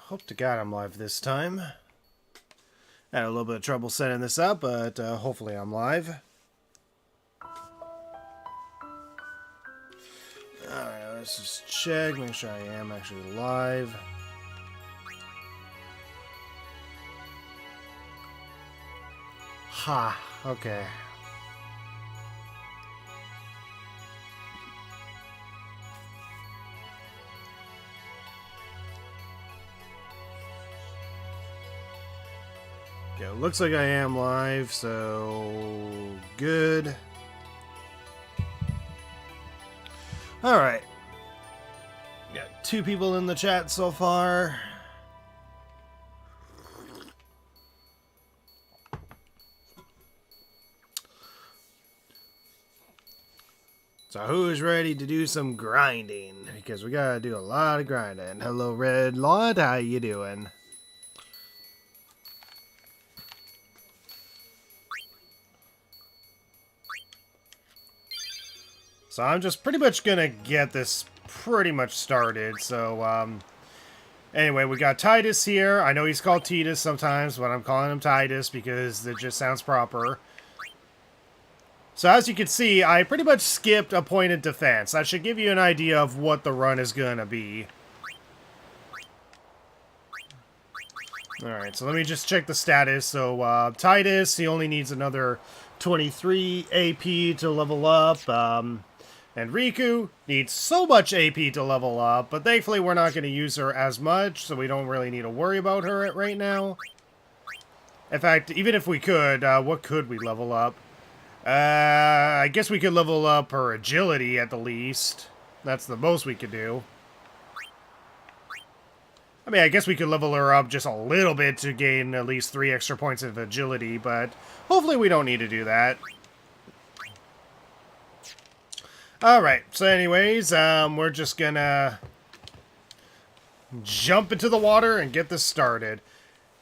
Hope to God I'm live this time. Had a little bit of trouble setting this up, but hopefully I'm live. Alright, let's just check, make sure I am actually live. Ha, okay. Okay, looks like I am live, so good. Alright. Got 2 people in the chat so far. So who's ready to do some grinding? Because we gotta do a lot of grinding. Hello, Red Lot, how you doing? So I'm just pretty much gonna get this pretty much started. So, anyway, we got Titus here. I know he's called Titus sometimes, but I'm calling him Titus because it just sounds proper. So as you can see, I pretty much skipped appointed defense. That should give you an idea of what the run is gonna be. Alright, so let me just check the status. So, Titus, he only needs another 23 AP to level up. And Rikku needs so much AP to level up, but thankfully we're not going to use her as much, so we don't really need to worry about her right now. In fact, even if we could, what could we level up? I guess we could level up her agility at the least. That's the most we could do. I mean, I guess we could level her up just a little bit to gain at least 3 extra points of agility, but hopefully we don't need to do that. Alright, so anyways, we're just gonna jump into the water and get this started.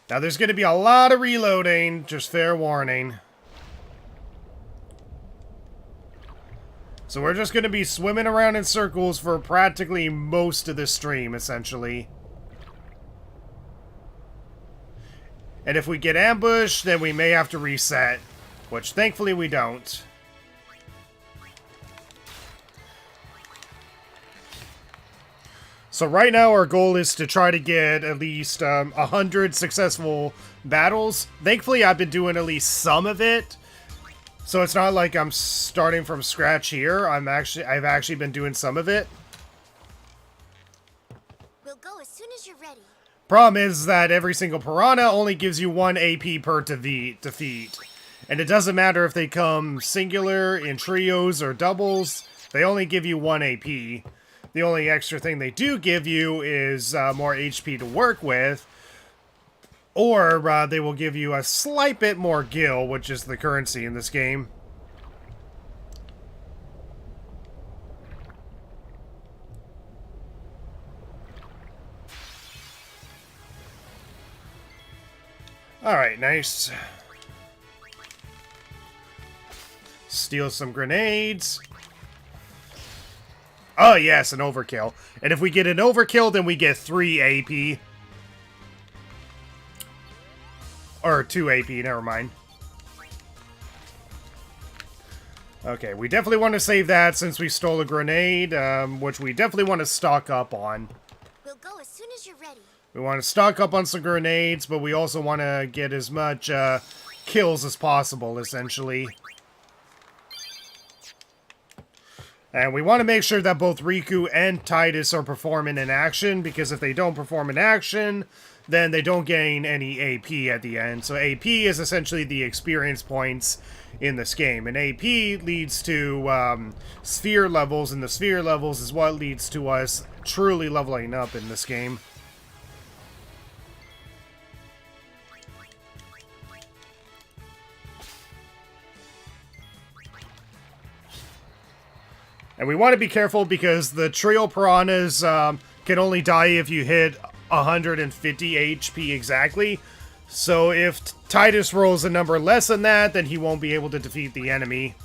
Now, there's gonna be a lot of reloading, just fair warning. So we're just gonna be swimming around in circles for practically most of the stream, essentially. And if we get ambushed, then we may have to reset, which thankfully we don't. So right now our goal is to try to get at least 100 successful battles. Thankfully I've been doing at least some of it. So it's not like I'm starting from scratch here. I've actually been doing some of it. We'll go as soon as you're ready. Problem is that every single piranha only gives you 1 AP per defeat. And it doesn't matter if they come singular, in trios, or doubles. They only give you 1 AP. The only extra thing they do give you is more HP to work with. Or they will give you a slight bit more gil, which is the currency in this game. Alright, nice. Steal some grenades. Oh, yes, an overkill. And if we get an overkill, then we get 3 AP. Or 2 AP, never mind. Okay, we definitely want to save that since we stole a grenade, which we definitely want to stock up on. We'll go as soon as you're ready. We want to stock up on some grenades, but we also want to get as much kills as possible, essentially. And we want to make sure that both Rikku and Titus are performing in action, because if they don't perform in action, then they don't gain any AP at the end. So AP is essentially the experience points in this game. And AP leads to sphere levels, and the sphere levels is what leads to us truly leveling up in this game. And we want to be careful because the trio piranhas can only die if you hit 150 HP exactly. So if Titus rolls a number less than that, then he won't be able to defeat the enemy.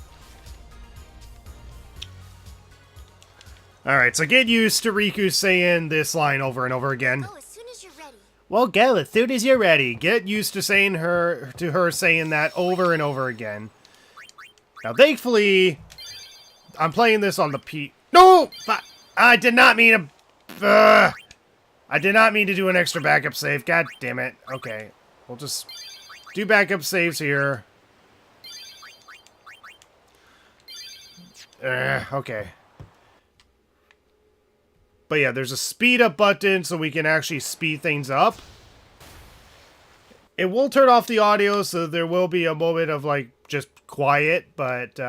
Alright, so get used to Rikku saying this line over and over again. Go as soon as you're ready. Well, go as soon as you're ready. Get used to her saying that over and over again. Now, thankfully, I'm playing this on the P. No, I did not mean to. I did not mean to do an extra backup save. God damn it. Okay, we'll just do backup saves here. Okay. But yeah, there's a speed up button so we can actually speed things up. It will turn off the audio, so there will be a moment of, like, just quiet, but,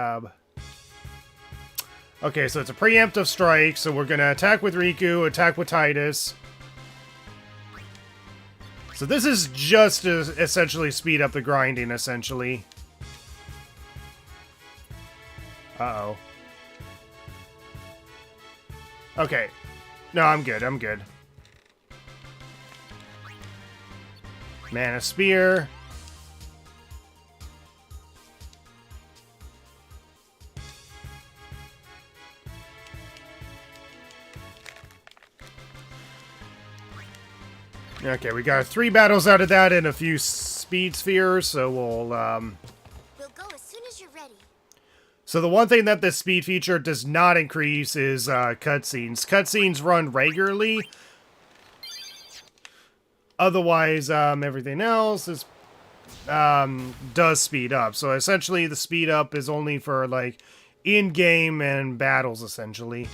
okay, so it's a preemptive strike, so we're gonna attack with Rikku, attack with Titus. So this is just to essentially speed up the grinding, essentially. Uh-oh. Okay. No, I'm good, I'm good. Mana Spear. Okay, we got 3 battles out of that and a few speed spheres, so we'll go as soon as you're ready. So the one thing that this speed feature does not increase is cutscenes. Cutscenes run regularly. Otherwise, everything else is does speed up. So essentially, the speed up is only for like in-game and battles, essentially.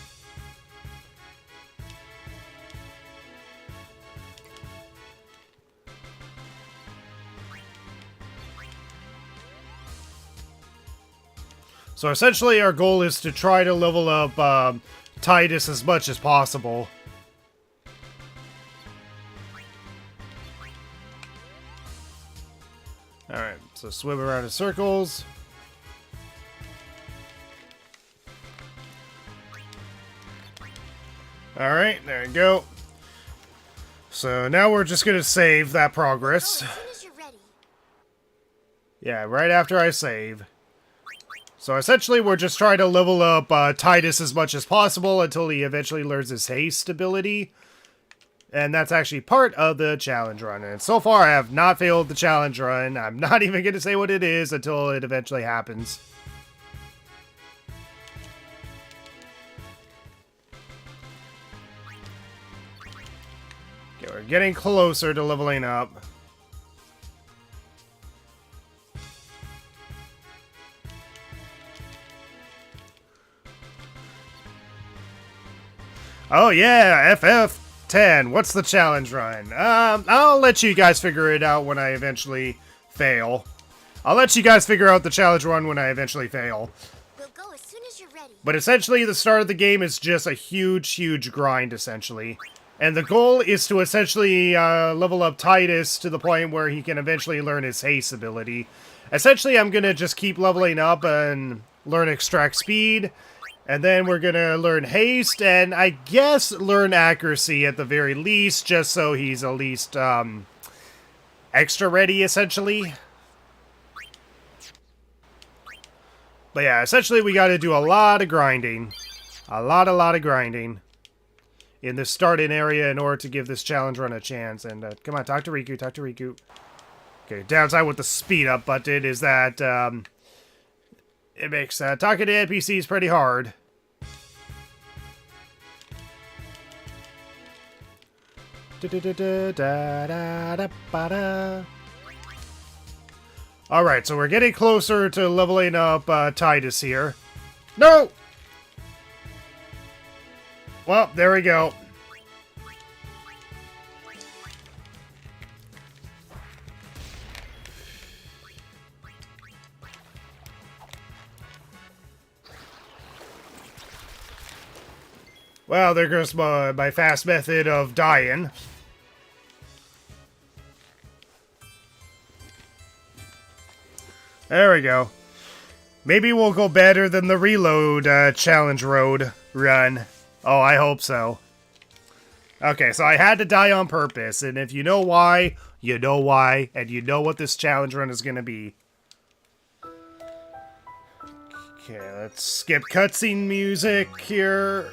So essentially, our goal is to try to level up Titus as much as possible. Alright, so swim around in circles. Alright, there we go. So now we're just gonna save that progress. Go as soon as you're ready. Yeah, right after I save. So essentially we're just trying to level up Titus as much as possible until he eventually learns his haste ability. And that's actually part of the challenge run. And so far I have not failed the challenge run. I'm not even going to say what it is until it eventually happens. Okay, we're getting closer to leveling up. Oh yeah, FF10. What's the challenge run? I'll let you guys figure it out when I eventually fail. I'll let you guys figure out the challenge run when I eventually fail. We'll go as soon as you're ready. But essentially, the start of the game is just a huge grind, essentially. And the goal is to essentially level up Titus to the point where he can eventually learn his haste ability. Essentially, I'm going to just keep leveling up and learn extract speed. And then we're going to learn haste and I guess learn accuracy at the very least, just so he's at least extra ready, essentially. But yeah, essentially we got to do a lot of grinding. A lot of grinding in this starting area in order to give this challenge run a chance. And come on, talk to Rikku, talk to Rikku. Okay, downside with the speed up button is that it makes talking to NPCs pretty hard. Alright, so we're getting closer to leveling up Titus here. No! Well, there we go. Well, there goes my fast method of dying. There we go. Maybe we'll go better than the reload challenge road run. Oh, I hope so. Okay, so I had to die on purpose, and if you know why, you know why, and you know what this challenge run is going to be. Okay, let's skip cutscene music here.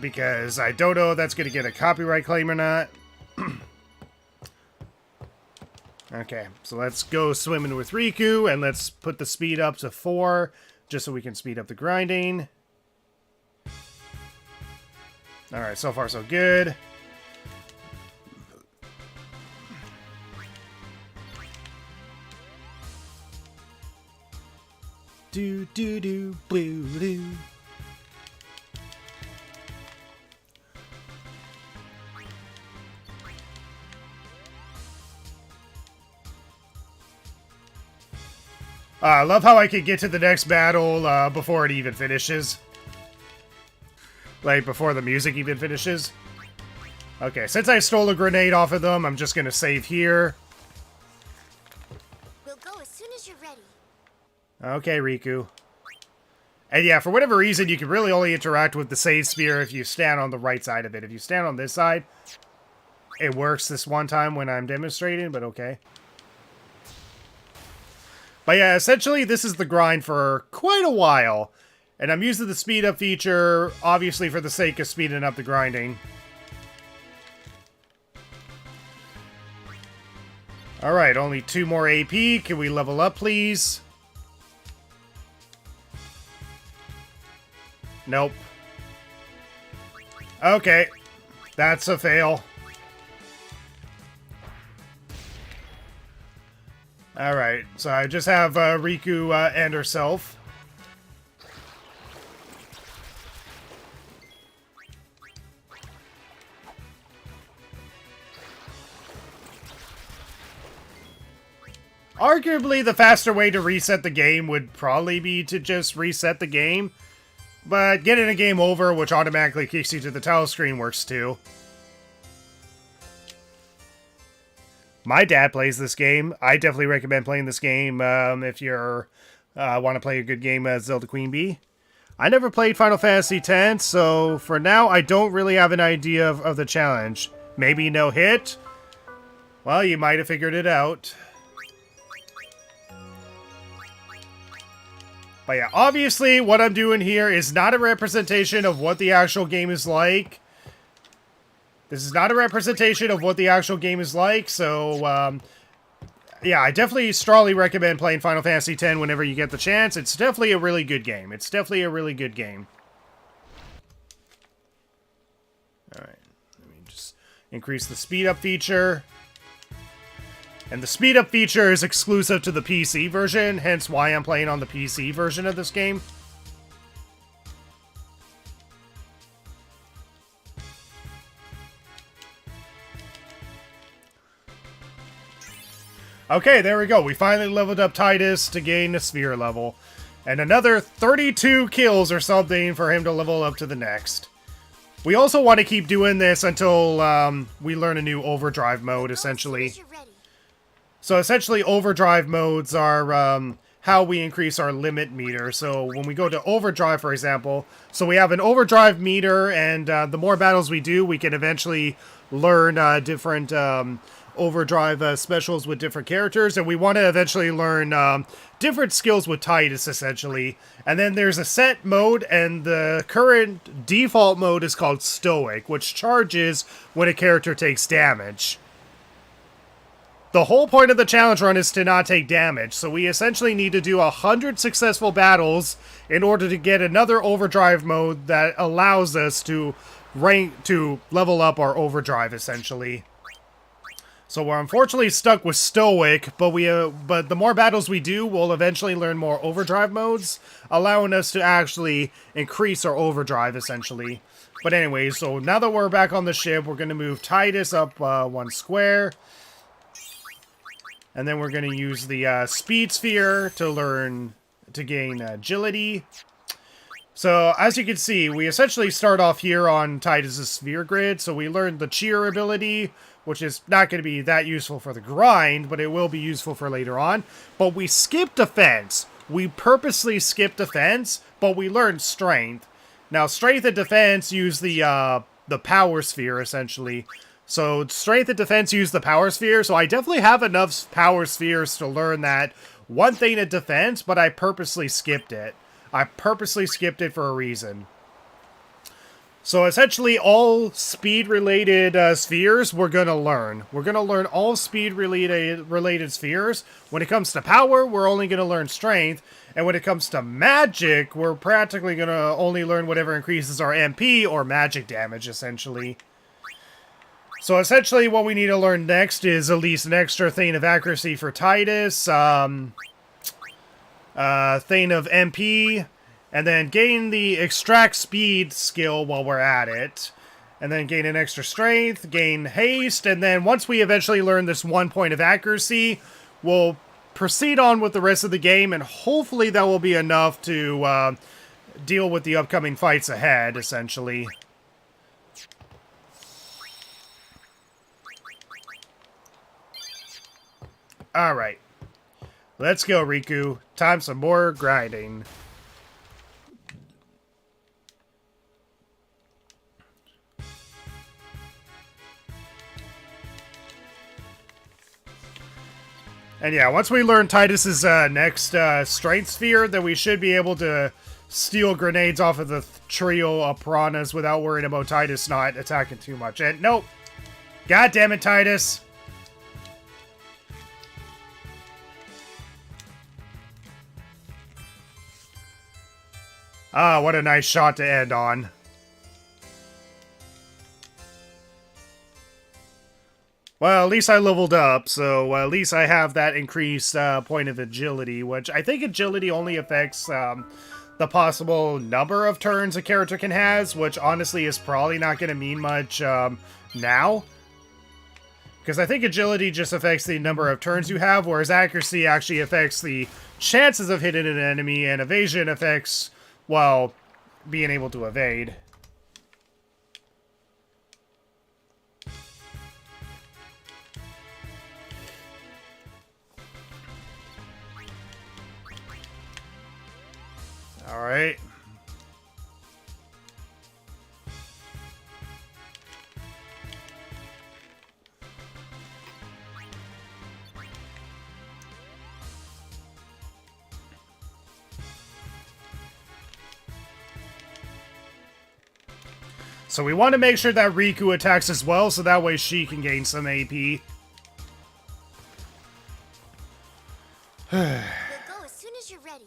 Because I don't know if that's going to get a copyright claim or not. Okay, so let's go swimming with Rikku, and let's put the speed up to 4, just so we can speed up the grinding. Alright, so far so good. Do do do blue blue. I love how I can get to the next battle before it even finishes. Like, before the music even finishes. Okay, since I stole a grenade off of them, I'm just gonna save here. We'll go as soon as you're ready. Okay, Rikku. And yeah, for whatever reason, you can really only interact with the save spear if you stand on the right side of it. If you stand on this side, it works this one time when I'm demonstrating, but okay. But yeah, essentially, this is the grind for quite a while. And I'm using the speed up feature, obviously for the sake of speeding up the grinding. Alright, only 2 more AP. Can we level up, please? Nope. Okay. That's a fail. Alright, so I just have Rikku and herself. Arguably, the faster way to reset the game would probably be to just reset the game. But getting a game over, which automatically kicks you to the title screen, works too. My dad plays this game. I definitely recommend playing this game if you're want to play a good game as Zelda Queen Bee. I never played Final Fantasy X, so for now I don't really have an idea of the challenge. Maybe no hit? Well, you might have figured it out. But yeah, obviously what I'm doing here is not a representation of what the actual game is like. This is not a representation of what the actual game is like, so, yeah, I definitely strongly recommend playing Final Fantasy X whenever you get the chance. It's definitely a really good game. It's definitely a really good game. Alright, let me just increase the speed up feature. And the speed up feature is exclusive to the PC version, hence why I'm playing on the PC version of this game. Okay, there we go. We finally leveled up Titus to gain a sphere level. And another 32 kills or something for him to level up to the next. We also want to keep doing this until we learn a new overdrive mode, essentially. So essentially, overdrive modes are how we increase our limit meter. So when we go to overdrive, for example, so we have an overdrive meter, and the more battles we do, we can eventually learn different overdrive specials with different characters, and we want to eventually learn different skills with Titus, essentially. And then there's a set mode, and the current default mode is called Stoic, which charges when a character takes damage. The whole point of the challenge run is to not take damage, so we essentially need to do 100 successful battles in order to get another overdrive mode that allows us to level up our overdrive, essentially. So we're unfortunately stuck with Stoic, but but the more battles we do, we'll eventually learn more overdrive modes, allowing us to actually increase our overdrive, essentially. But anyway, so now that we're back on the ship, we're going to move Titus up 1 square. And then we're going to use the speed sphere to gain agility. So, as you can see, we essentially start off here on Titus' sphere grid. So we learned the cheer ability, which is not going to be that useful for the grind, but it will be useful for later on. But we skipped defense. We purposely skipped defense, but we learned strength. Now, strength and defense use the power sphere, essentially. So, strength and defense use the power sphere, so I definitely have enough power spheres to learn that one thing in defense, but I purposely skipped it. I purposely skipped it for a reason. So essentially all speed-related spheres we're going to learn. We're going to learn all speed-related spheres. When it comes to power, we're only going to learn strength. And when it comes to magic, we're practically going to only learn whatever increases our MP or magic damage, essentially. So essentially what we need to learn next is at least an extra Thane of Accuracy for Titus, Thane of MP, and then gain the Extract Speed skill while we're at it. And then gain an extra Strength, gain Haste, and then once we eventually learn this 1 point of accuracy, we'll proceed on with the rest of the game, and hopefully that will be enough to deal with the upcoming fights ahead, essentially. Alright. Let's go, Rikku. Time some more grinding. And yeah, once we learn Titus's next strength sphere, then we should be able to steal grenades off of the trio of piranhas without worrying about Titus not attacking too much. And nope. God damn it, Titus. Ah, what a nice shot to end on. Well, at least I leveled up, so at least I have that increased point of agility, which I think agility only affects the possible number of turns a character can have, which honestly is probably not going to mean much now. Because I think agility just affects the number of turns you have, whereas accuracy actually affects the chances of hitting an enemy, and evasion affects, well, being able to evade. Alright. So we want to make sure that Rikku attacks as well, so that way she can gain some AP. We'll go as soon as you're ready.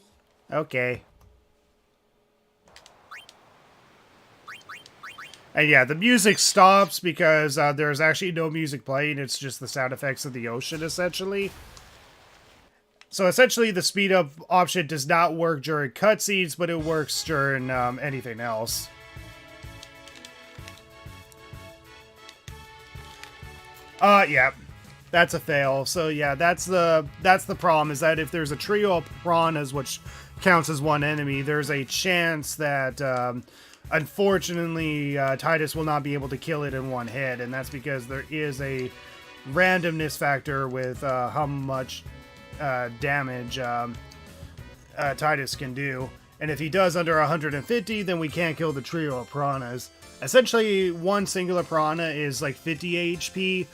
Okay. And yeah, the music stops because there's actually no music playing. It's just the sound effects of the ocean, essentially. So essentially, the speed up option does not work during cutscenes, but it works during anything else. Yeah. That's a fail. So yeah, that's the problem, is that if there's a trio of piranhas, which counts as one enemy, there's a chance that unfortunately Titus will not be able to kill it in one hit, and that's because there is a randomness factor with how much damage Titus can do. And if he does under 150, then we can't kill the trio of piranhas. Essentially, one singular piranha is like 50 HP,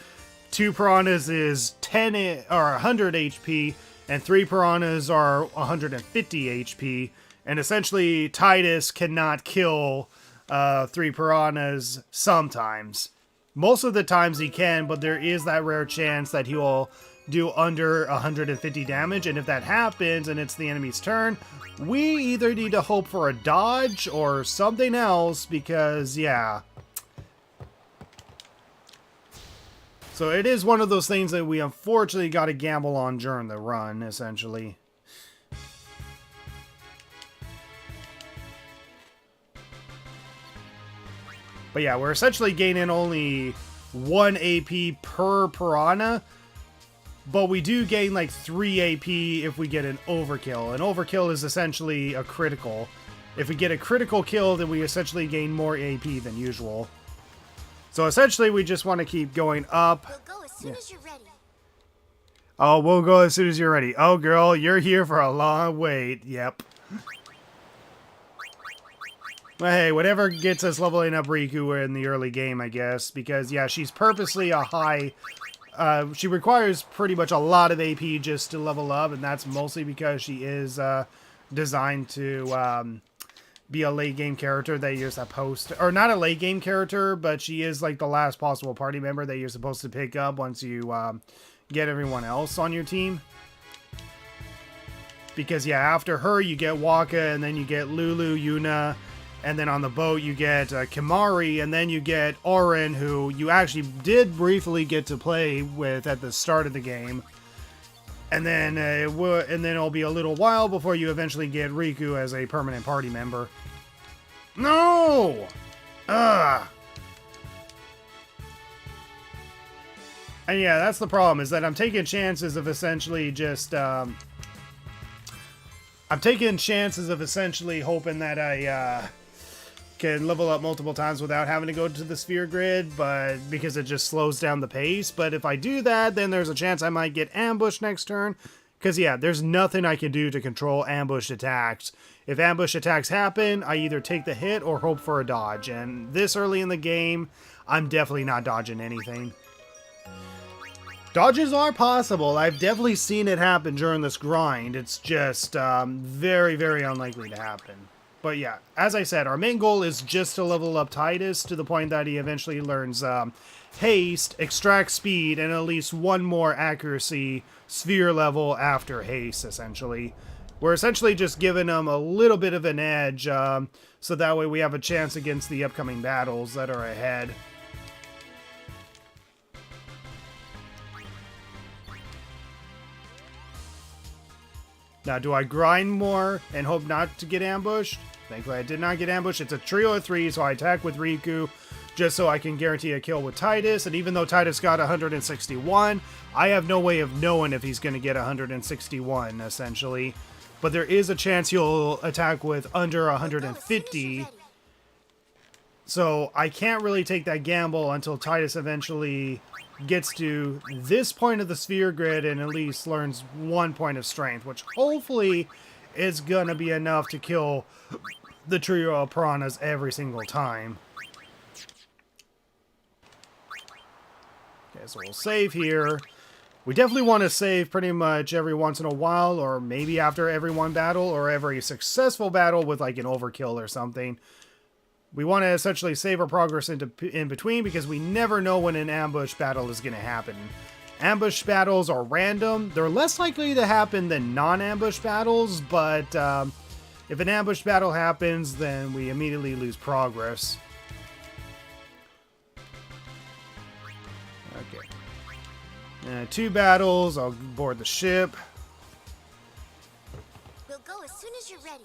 2 piranhas is 10 or 100 HP, and 3 piranhas are 150 HP. And essentially, Titus cannot kill 3 piranhas sometimes. Most of the times he can, but there is that rare chance that he will do under 150 damage. And if that happens and it's the enemy's turn, we either need to hope for a dodge or something else, because, yeah. So it is one of those things that we unfortunately got to gamble on during the run, essentially. But yeah, we're essentially gaining only 1 AP per piranha, but we do gain like 3 AP if we get an overkill. An overkill is essentially a critical. If we get a critical kill, then we essentially gain more AP than usual. So essentially, we just want to keep going up. We'll go as soon as you're ready. Oh, we'll go as soon as you're ready. Oh, girl, you're here for a long wait. Yep. Well, hey, whatever gets us leveling up Rikku in the early game, I guess. Because, yeah, she's purposely a high... she requires pretty much a lot of AP just to level up, and that's mostly because she is designed to be a late game character that you're supposed to, or not a late game character, but she is like the last possible party member that you're supposed to pick up once you get everyone else on your team. Because yeah, after her you get Waka, and then you get Lulu, Yuna, and then on the boat you get Kimari, and then you get Auron, who you actually did briefly get to play with at the start of the game. And then it'll be a little while before you eventually get Rikku as a permanent party member. No! Ugh! And yeah, that's the problem, is that I'm taking chances of essentially just, I'm taking chances of essentially hoping that I, can level up multiple times without having to go to the sphere grid, but because it just slows down the pace. But if I do that, then there's a chance I might get ambushed next turn. Because yeah, there's nothing I can do to control ambush attacks. If ambush attacks happen, I either take the hit or hope for a dodge. And this early in the game, I'm definitely not dodging anything. Dodges are possible. I've definitely seen it happen during this grind. It's just very, very unlikely to happen. But yeah, as I said, our main goal is just to level up Titus to the point that he eventually learns Haste, Extract Speed, and at least one more Accuracy sphere level after Haste, essentially. We're essentially just giving him a little bit of an edge, so that way we have a chance against the upcoming battles that are ahead. Now, do I grind more and hope not to get ambushed? Thankfully, I did not get ambushed. It's a trio of 3, so I attack with Rikku just so I can guarantee a kill with Titus. And even though Titus got 161, I have no way of knowing if he's going to get 161, essentially. But there is a chance he'll attack with under 150. So I can't really take that gamble until Titus eventually gets to this point of the sphere grid and at least learns 1 point of strength, which hopefully is gonna be enough to kill the trio of piranhas every single time. Okay, so we'll save here. We definitely want to save pretty much every once in a while, or maybe after every one battle, or every successful battle with like an overkill or something. We want to essentially save our progress in between, because we never know when an ambush battle is going to happen. Ambush battles are random. They're less likely to happen than non-ambush battles, but if an ambush battle happens, then we immediately lose progress. Okay. 2 battles. I'll board the ship. We'll go as soon as you're ready.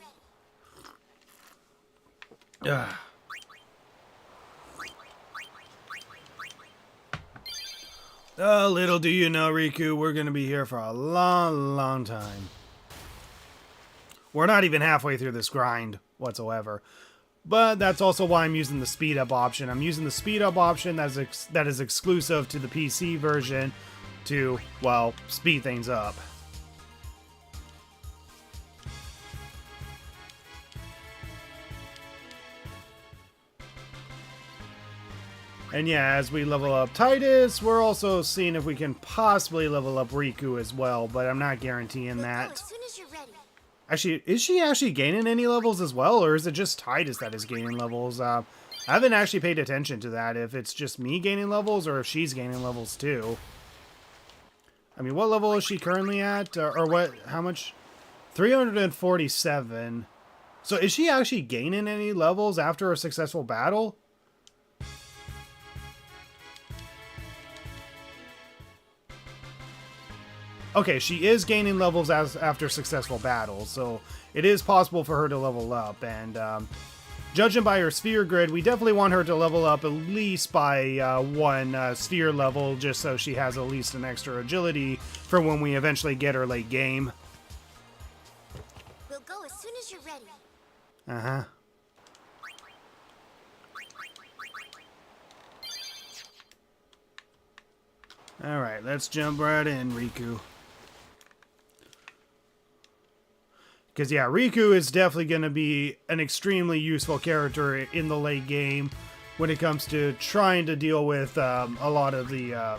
Ugh. Little do you know, Rikku, we're going to be here for a long, long time. We're not even halfway through this grind whatsoever. But that's also why I'm using the speed up option. I'm using the speed up option that is exclusive to the PC version to, well, speed things up. And yeah, as we level up Titus, we're also seeing if we can possibly level up Rikku as well, but I'm not guaranteeing that. As soon as you're ready. Actually, is she actually gaining any levels as well, or is it just Titus that is gaining levels? I haven't actually paid attention to that, if it's just me gaining levels or if she's gaining levels too. I mean, what level is she currently at? Or what, how much? 347. So is she actually gaining any levels after a successful battle? Okay, she is gaining levels after successful battles, so it is possible for her to level up. And judging by her sphere grid, we definitely want her to level up at least by 1 sphere level, just so she has at least an extra agility for when we eventually get her late game. We'll go as soon as you're ready. Uh-huh. Alright, let's jump right in, Rikku. Because, yeah, Rikku is definitely going to be an extremely useful character in the late game when it comes to trying to deal with a lot of the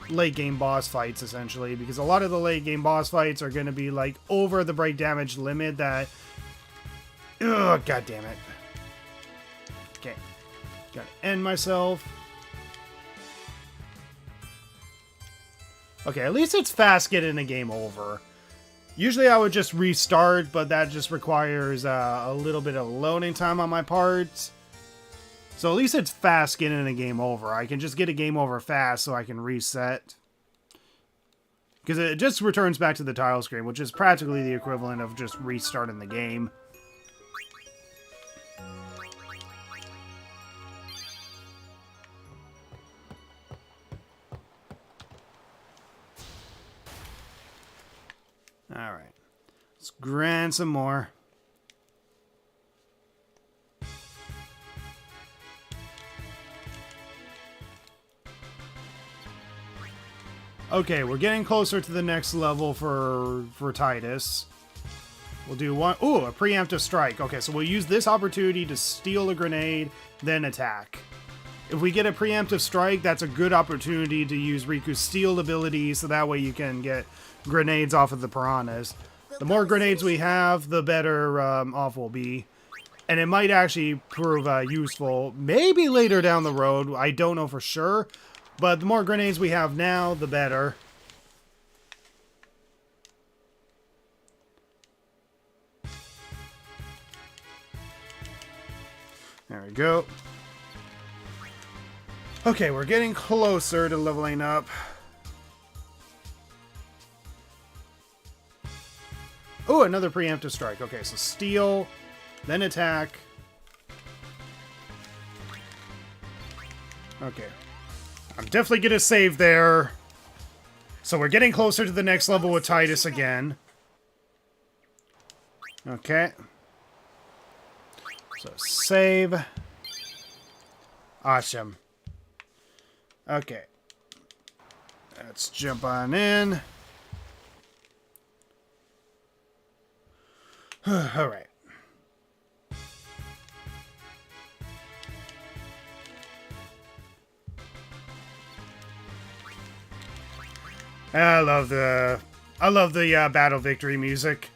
late game boss fights, essentially. Because a lot of the late game boss fights are going to be, like, over the break damage limit that... Ugh, god damn it. Okay. Gotta end myself. Okay, at least it's fast getting a game over. Usually I would just restart, but that just requires a little bit of loading time on my part. So at least it's fast getting a game over. I can just get a game over fast so I can reset. Because it just returns back to the title screen, which is practically the equivalent of just restarting the game. Alright. Let's grind some more. Okay, we're getting closer to the next level for Titus. We'll do one... Ooh, a preemptive strike. Okay, so we'll use this opportunity to steal a grenade, then attack. If we get a preemptive strike, that's a good opportunity to use Riku's steal ability, so that way you can get grenades off of the piranhas. The more grenades we have, the better off we'll be. And it might actually prove useful, maybe later down the road. I don't know for sure. But the more grenades we have now, the better. There we go. Okay, we're getting closer to leveling up. Oh, another preemptive strike. Okay, so steal, then attack. Okay. I'm definitely going to save there. So we're getting closer to the next level with Titus again. Okay. So save. Awesome. Okay. Let's jump on in. Alright. I love the battle victory music.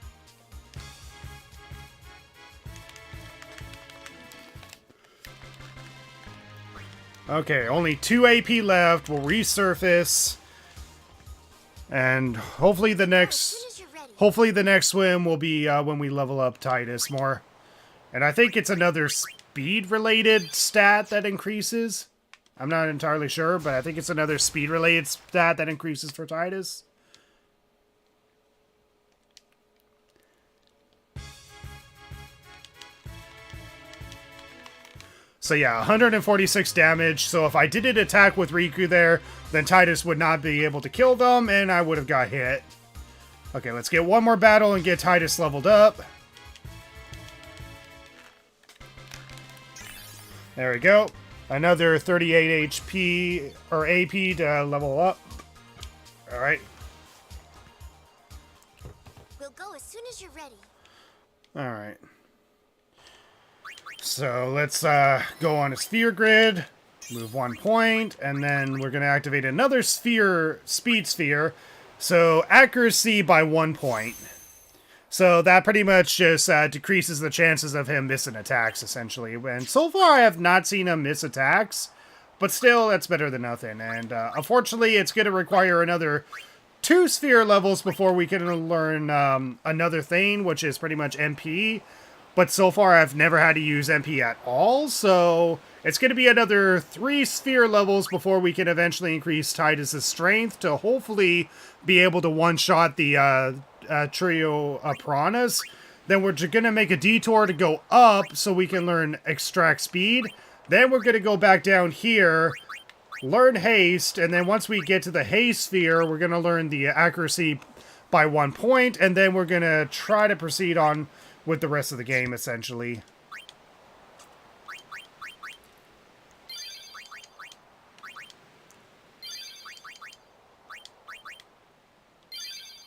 Okay, only 2 AP left. We'll resurface, and hopefully the next swim will be when we level up Titus more. And I think it's another speed-related stat that increases. I'm not entirely sure, but I think it's another speed-related stat that increases for Titus. So yeah, 146 damage. So if I didn't attack with Rikku there, then Titus would not be able to kill them, and I would have got hit. Okay, let's get one more battle and get Titus leveled up. There we go. Another 38 HP, or AP to level up. Alright. We'll go as soon as you're ready. Alright. So let's go on a sphere grid, move 1 point, and then we're going to activate another sphere, speed sphere. So accuracy by 1 point. So that pretty much just decreases the chances of him missing attacks, essentially. And so far, I have not seen him miss attacks. But still, that's better than nothing. And unfortunately, it's going to require another 2 sphere levels before we can learn another thing, which is pretty much MP. But so far, I've never had to use MP at all. So it's going to be another 3 sphere levels before we can eventually increase Titus' strength to hopefully be able to one-shot the trio of piranhas. Then we're going to make a detour to go up so we can learn extract speed. Then we're going to go back down here, learn haste, and then once we get to the haste sphere, we're going to learn the accuracy by 1 point, and then we're going to try to proceed on with the rest of the game, essentially.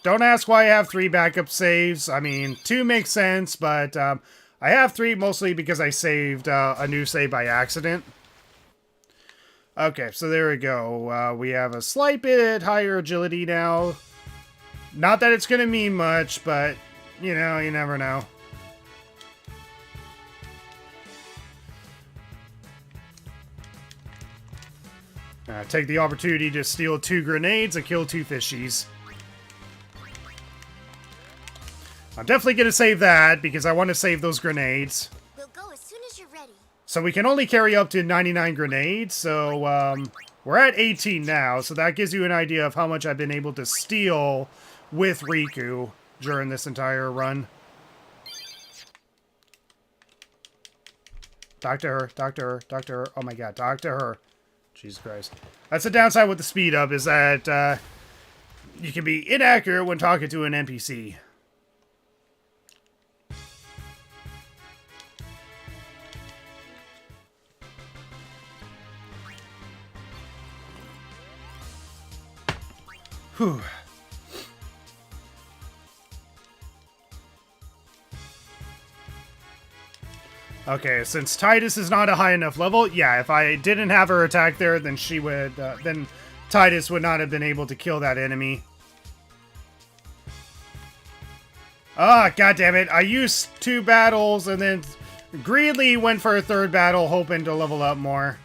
Don't ask why I have 3 backup saves. I mean, 2 makes sense, but I have 3 mostly because I saved a new save by accident. Okay, so there we go. We have a slight bit higher agility now. Not that it's going to mean much, but, you know, you never know. Take the opportunity to steal 2 grenades and kill 2 fishies. I'm definitely going to save that because I want to save those grenades. We'll go as soon as you're ready. So we can only carry up to 99 grenades, so we're at 18 now, so that gives you an idea of how much I've been able to steal with Rikku during this entire run. Talk to her, talk to her, talk to her. Oh my god, talk to her. Jesus Christ. That's the downside with the speed up, is that you can be inaccurate when talking to an NPC. Whew. Okay, since Titus is not a high enough level, yeah, if I didn't have her attack there, then she would, then Titus would not have been able to kill that enemy. Ah, goddammit, I used 2 battles and then greedily went for a 3rd battle, hoping to level up more.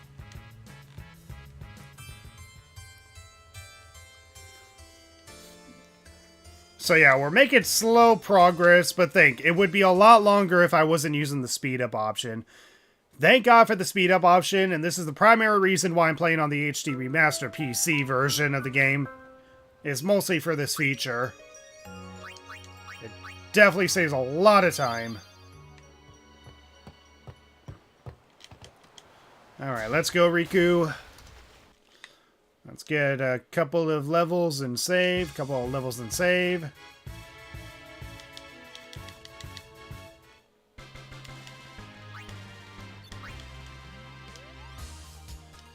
So yeah, we're making slow progress, but think, it would be a lot longer if I wasn't using the speed up option. Thank God for the speed up option, and this is the primary reason why I'm playing on the HD Remaster PC version of the game. Is mostly for this feature. It definitely saves a lot of time. Alright, let's go, Rikku. Let's get a couple of levels and save. Couple of levels and save.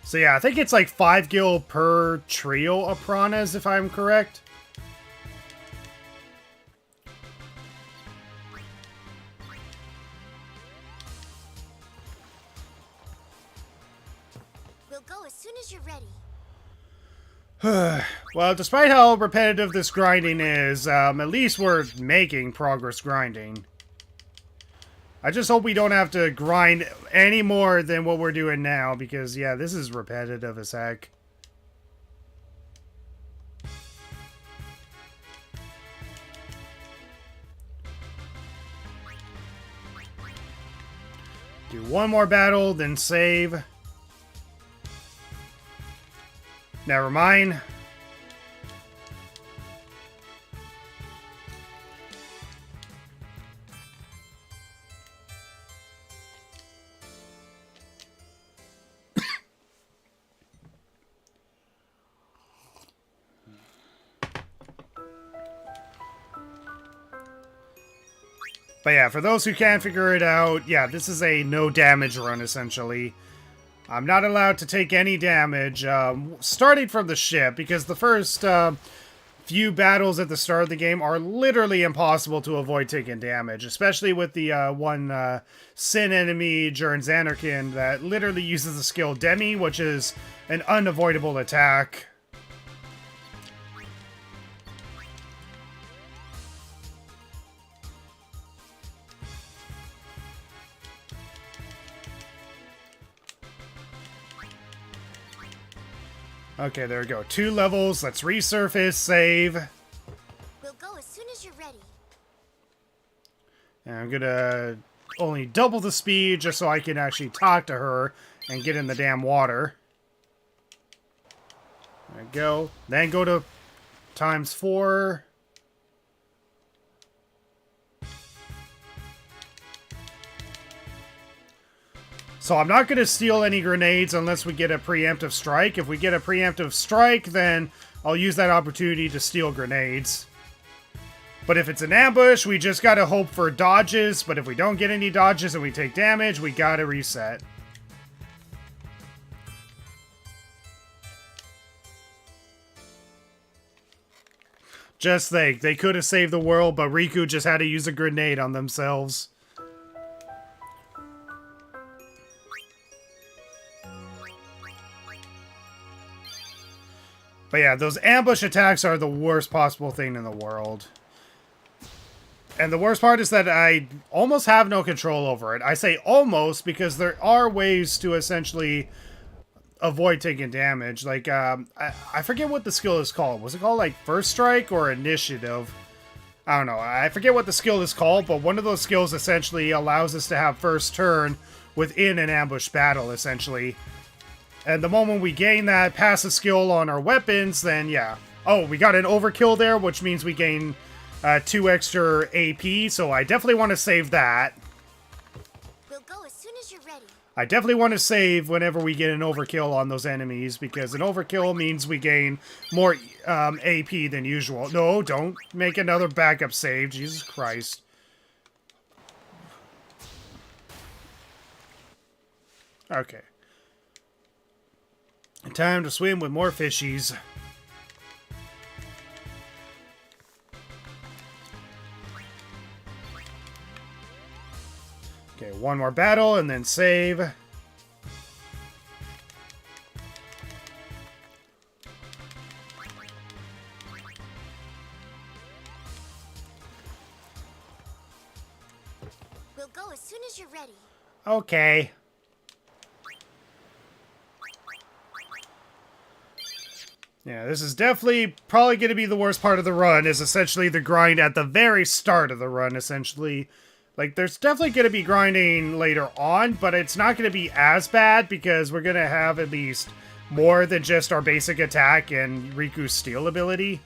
So yeah, I think it's like 5 gil per trio of piranhas, if I'm correct. We'll go as soon as you're ready. Well, despite how repetitive this grinding is, at least we're making progress grinding. I just hope we don't have to grind any more than what we're doing now, because, yeah, this is repetitive as heck. Do one more battle, then save. Never mind. But yeah, for those who can't figure it out, yeah, this is a no damage run, essentially. I'm not allowed to take any damage, starting from the ship, because the first few battles at the start of the game are literally impossible to avoid taking damage, especially with the one Sin enemy during Xanarkin that literally uses the skill Demi, which is an unavoidable attack. Okay, there we go. 2 levels. Let's resurface, save. We'll go as soon as you're ready. And I'm gonna only double the speed just so I can actually talk to her and get in the damn water. There we go. Then go to ×4. So I'm not going to steal any grenades unless we get a preemptive strike. If we get a preemptive strike, then I'll use that opportunity to steal grenades. But if it's an ambush, we just got to hope for dodges. But if we don't get any dodges and we take damage, we got to reset. Just think, they could have saved the world, but Rikku just had to use a grenade on themselves. But yeah, those ambush attacks are the worst possible thing in the world. And the worst part is that I almost have no control over it. I say almost because there are ways to essentially avoid taking damage. Like, I forget what the skill is called. Was it called, like, First Strike or Initiative? I don't know. I forget what the skill is called, but one of those skills essentially allows us to have first turn within an ambush battle, essentially. And the moment we gain that passive skill on our weapons, then yeah. Oh, we got an overkill there, which means we gain 2 extra AP, so I definitely want to save that. We'll go as soon as you're ready. I definitely want to save whenever we get an overkill on those enemies, because an overkill means we gain more AP than usual. No, don't make another backup save. Jesus Christ. Okay. Time to swim with more fishies. Okay, one more battle and then save. We'll go as soon as you're ready. Okay. Yeah, this is definitely probably going to be the worst part of the run, is essentially the grind at the very start of the run, essentially. Like, there's definitely going to be grinding later on, but it's not going to be as bad because we're going to have at least more than just our basic attack and Riku's steal ability.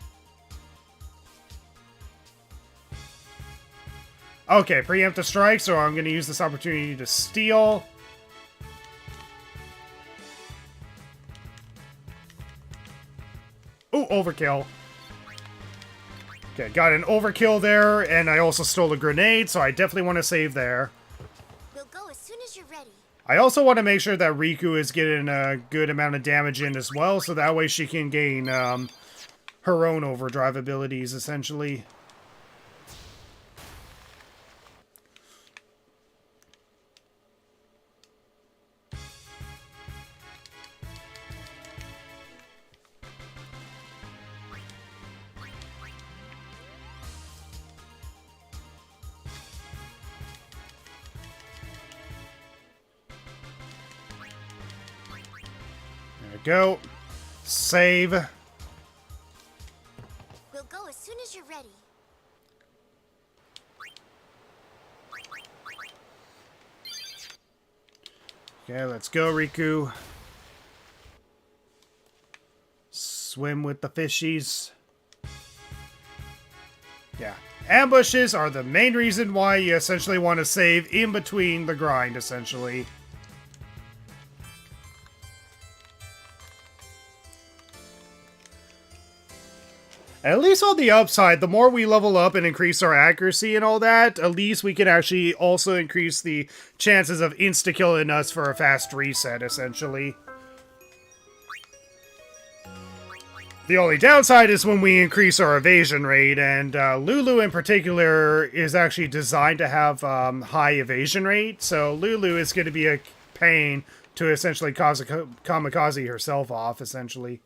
Okay, preemptive strike, so I'm going to use this opportunity to steal. Ooh, overkill. Okay, got an overkill there, and I also stole a grenade, so I definitely want to save there. We'll go as soon as you're ready. I also want to make sure that Rikku is getting a good amount of damage in as well, so that way she can gain her own overdrive abilities, essentially. Go. Save. We'll go as soon as you're ready. Okay, let's go, Rikku. Swim with the fishies. Yeah. Ambushes are the main reason why you essentially want to save in between the grind, essentially. At least on the upside, the more we level up and increase our accuracy and all that, at least we can actually also increase the chances of insta-killing us for a fast reset, essentially. The only downside is when we increase our evasion rate, and Lulu in particular is actually designed to have high evasion rate, so Lulu is going to be a pain to essentially cause a kamikaze herself off, essentially.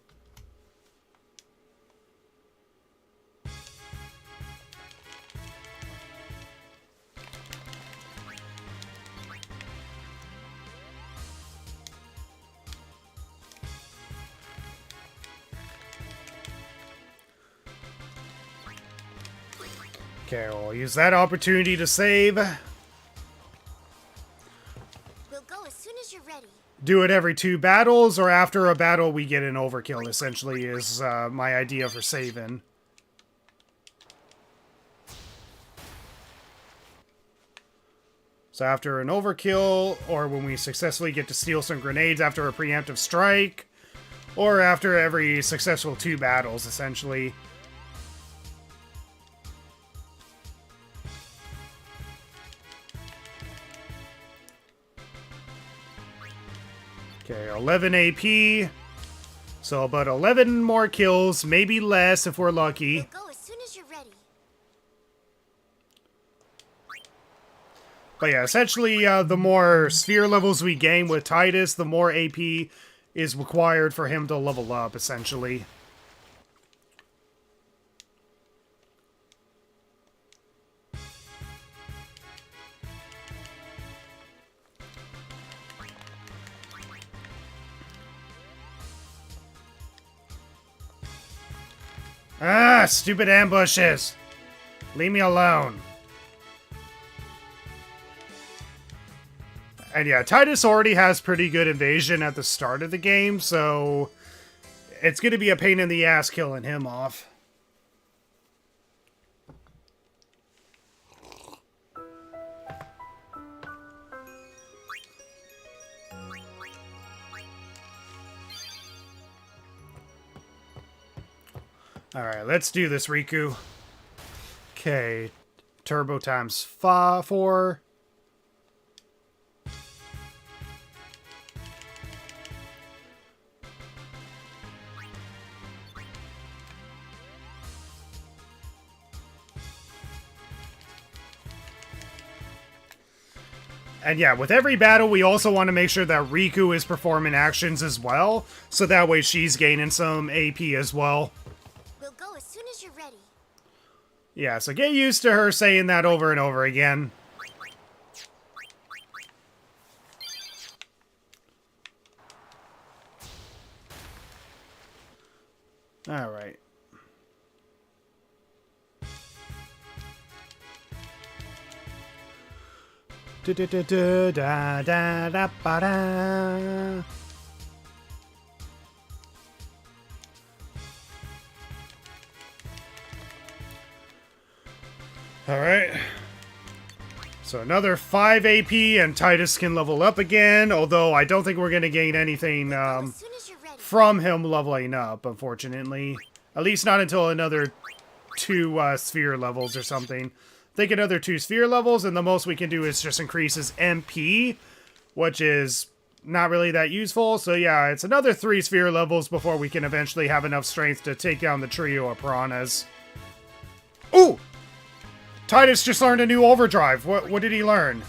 Okay, we'll use that opportunity to save. We'll go as soon as you're ready. Do it every 2 battles, or after a battle we get an overkill, essentially, is my idea for saving. So after an overkill, or when we successfully get to steal some grenades after a preemptive strike, or after every successful 2 battles, essentially. Okay, 11 AP. So about 11 more kills, maybe less if we're lucky. We'll go as soon as you're ready. But yeah, essentially, the more sphere levels we gain with Titus, the more AP is required for him to level up, essentially. Ah, stupid ambushes. Leave me alone. And yeah, Titus already has pretty good evasion at the start of the game, so it's going to be a pain in the ass killing him off. Alright, let's do this, Rikku. Okay, turbo times 4. And yeah, with every battle, we also want to make sure that Rikku is performing actions as well, so that way she's gaining some AP as well. We'll go as soon as you're ready. Yeah, so get used to her saying that over and over again. Alright. Da-da-da-da-da-da-ba-da. Alright. So another 5 AP and Titus can level up again, although I don't think we're going to gain anything As soon as you're ready. from him leveling up, unfortunately. At least not until another 2 sphere levels or something. I think another 2 sphere levels, and the most we can do is just increase his MP, which is not really that useful. So yeah, it's another 3 sphere levels before we can eventually have enough strength to take down the trio of piranhas. Ooh! Titus just learned a new overdrive. What did he learn?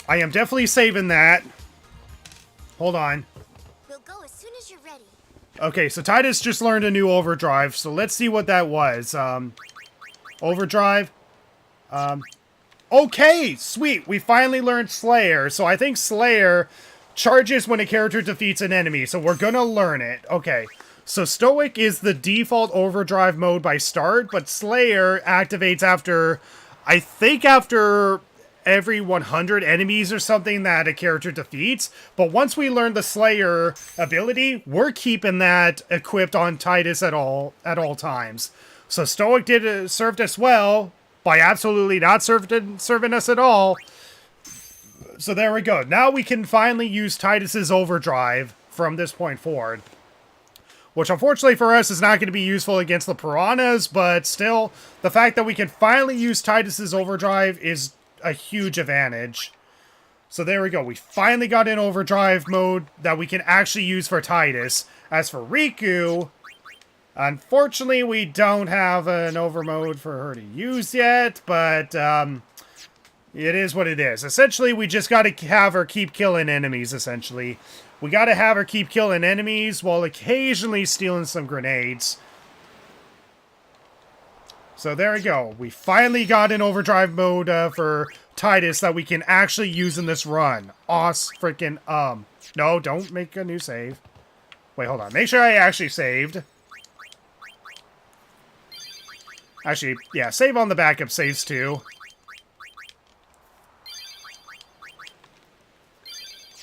I am definitely saving that. Hold on. We'll go as soon as you're ready. Okay, so Titus just learned a new overdrive, so let's see what that was. Overdrive. Okay, sweet. We finally learned Slayer, so I think Slayer charges when a character defeats an enemy, so we're gonna learn it. Okay, so Stoic is the default overdrive mode by start, but Slayer activates after, I think after every 100 enemies or something that a character defeats. But once we learn the Slayer ability, we're keeping that equipped on Titus at all times. So Stoic served us well by absolutely not serving us at all. So there we go. Now we can finally use Titus's overdrive from this point forward. Which unfortunately for us is not going to be useful against the piranhas, but still, the fact that we can finally use Titus's overdrive is a huge advantage. So there we go. We finally got an overdrive mode that we can actually use for Titus. As for Rikku, unfortunately we don't have an over mode for her to use yet, but it is what it is. Essentially, we just got to have her keep killing enemies, essentially. We got to have her keep killing enemies while occasionally stealing some grenades. So there we go. We finally got an overdrive mode for Titus that we can actually use in this run. Freaking no, don't make a new save. Wait, hold on. Make sure I actually saved. Actually, yeah, save on the backup saves too.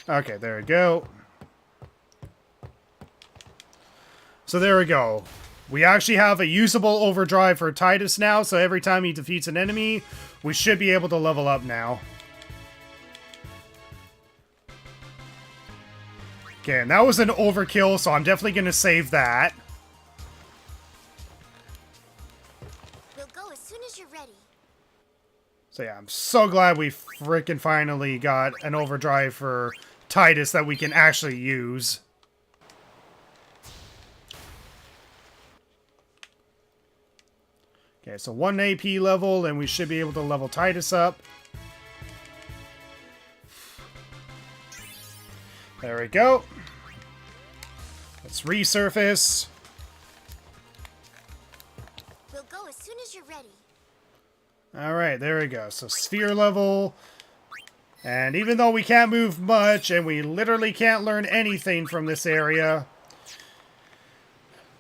Okay, there we go. So there we go. We actually have a usable overdrive for Titus now, so every time he defeats an enemy, we should be able to level up now. Okay, and that was an overkill, so I'm definitely going to save that. We'll go as soon as you're ready. So yeah, I'm so glad we frickin' finally got an overdrive for Titus that we can actually use. Okay, so 1 AP level, and we should be able to level Titus up. There we go. Let's resurface. We'll go as soon as you're ready. Alright, there we go. So sphere level. And even though we can't move much, and we literally can't learn anything from this area,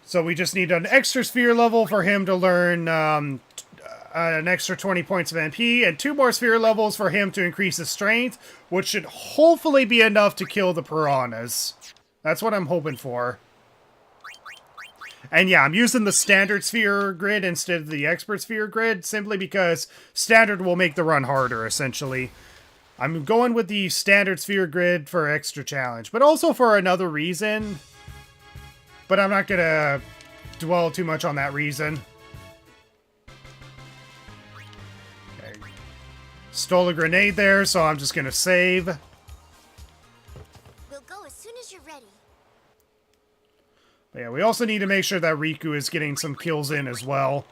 So we just need an extra sphere level for him to learn an extra 20 points of MP, and 2 more sphere levels for him to increase his strength, which should hopefully be enough to kill the piranhas. That's what I'm hoping for. And yeah, I'm using the standard sphere grid instead of the expert sphere grid, simply because standard will make the run harder, essentially. I'm going with the standard sphere grid for extra challenge, but also for another reason. But I'm not gonna dwell too much on that reason. Okay. Stole a grenade there, so I'm just gonna save. We'll go as soon as you're ready. But yeah, we also need to make sure that Rikku is getting some kills in as well.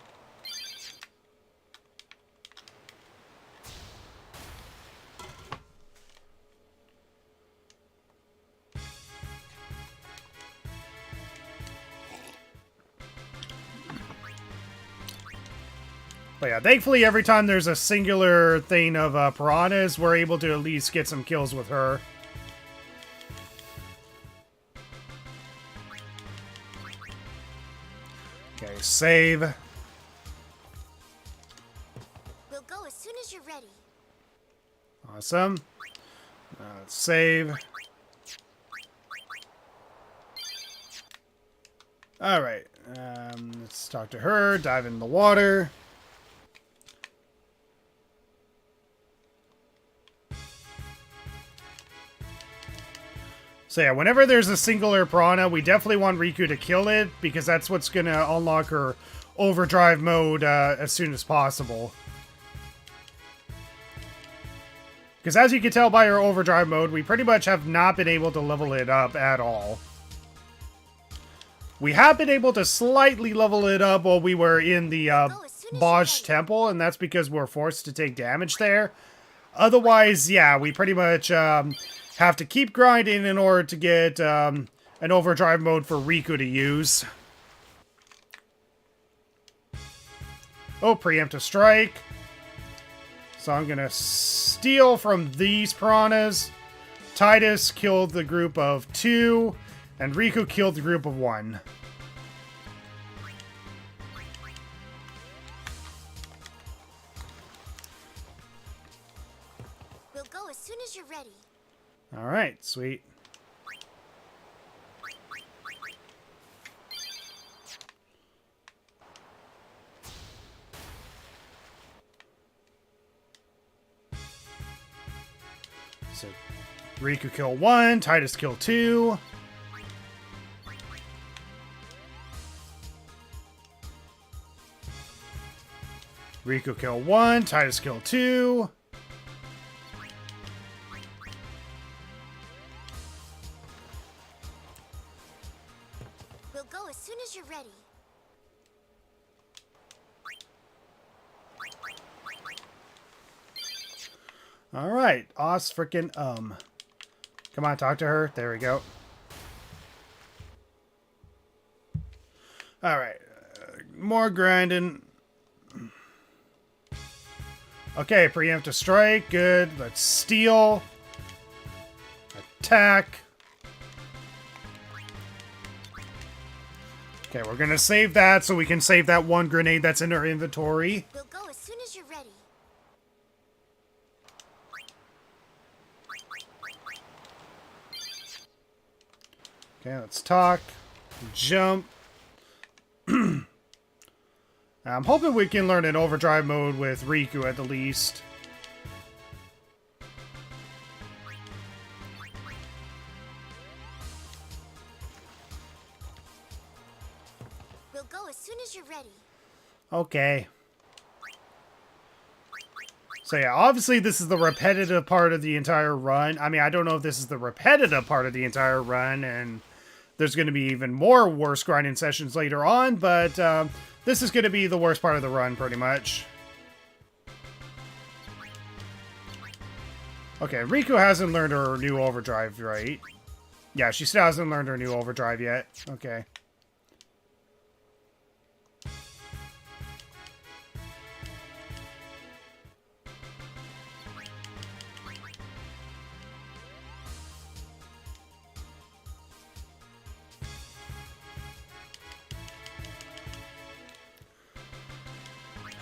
But yeah, thankfully every time there's a singular thing of piranhas, we're able to at least get some kills with her. Okay, save. We'll go as soon as you're ready. Awesome. Let's save. Alright, let's talk to her, dive in the water. So yeah, whenever there's a singular piranha, we definitely want Rikku to kill it, because that's what's going to unlock her overdrive mode as soon as possible. Because as you can tell by her overdrive mode, we pretty much have not been able to level it up at all. We have been able to slightly level it up while we were in the Boj Temple, and that's because we're forced to take damage there. Otherwise, yeah, we pretty much have to keep grinding in order to get an overdrive mode for Rikku to use. Oh, preemptive strike. So I'm gonna steal from these piranhas. Titus killed the group of 2, and Rikku killed the group of 1. We'll go as soon as you're ready. Alright, sweet. So, Rikku kill 1, Titus kill 2. Rikku kill 1, Titus kill 2. We'll go as soon as you're ready. Alright, freaking Come on, talk to her. There we go. Alright, more grinding. Okay, preemptive strike, good. Let's steal. Attack. Okay, we're gonna save that so we can save that 1 grenade that's in our inventory. We'll go as soon as you're ready. Okay, let's talk. Jump. I'm hoping we can learn an overdrive mode with Rikku at the least. We'll go as soon as you're ready. Okay. So yeah, obviously this is the repetitive part of the entire run. I mean, I don't know if this is the repetitive part of the entire run, and there's going to be even more worse grinding sessions later on, but this is going to be the worst part of the run, pretty much. Okay, Rikku hasn't learned her new overdrive, right? Yeah, she still hasn't learned her new overdrive yet. Okay.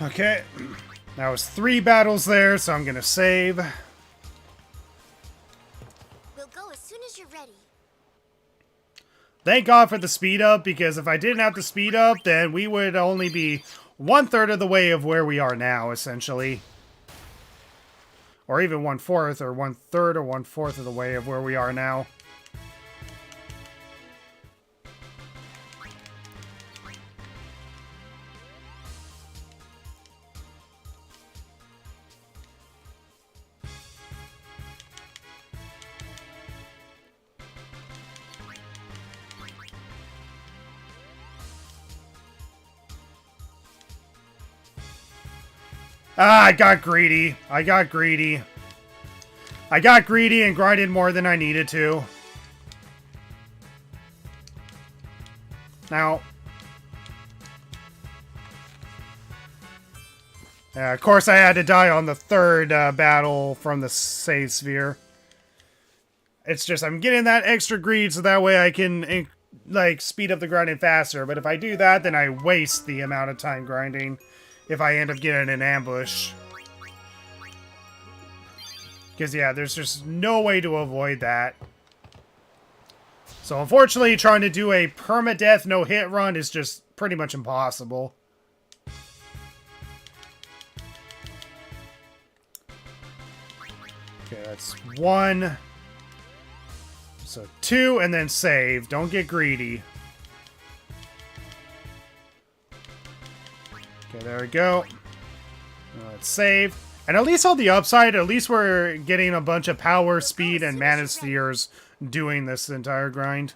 Okay. That was 3 battles there, so I'm gonna save. We'll go as soon as you're ready. Thank God for the speed up, because if I didn't have the speed up, then we would only be 1/3 of the way of where we are now, essentially. Or even 1/4, or 1/3, or 1/4 of the way of where we are now. Ah, I got greedy. I got greedy. I got greedy and grinded more than I needed to. Now... of course I had to die on the 3rd battle from the save sphere. It's just, I'm getting that extra greed so that way I can, like, speed up the grinding faster. But if I do that, then I waste the amount of time grinding if I end up getting an ambush. Because, yeah, there's just no way to avoid that. So, unfortunately, trying to do a permadeath no-hit run is just pretty much impossible. Okay, that's 1. So 2, and then save. Don't get greedy. Okay, there we go. Let's save. And at least on the upside, at least we're getting a bunch of power, speed, and mana spheres doing this entire grind.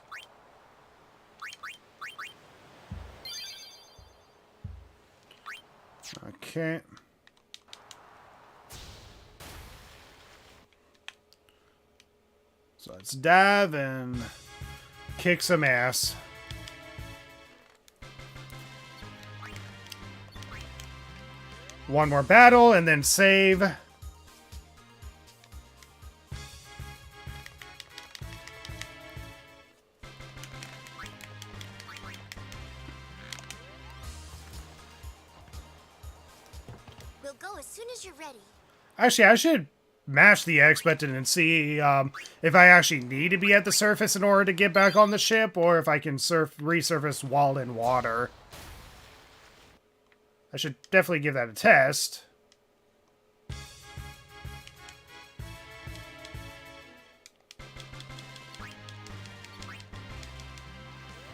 Okay. So let's dive and kick some ass. One more battle and then save. We'll go as soon as you're ready. Actually, I should mash the X button and see if I actually need to be at the surface in order to get back on the ship, or if I can resurface while in water. I should definitely give that a test.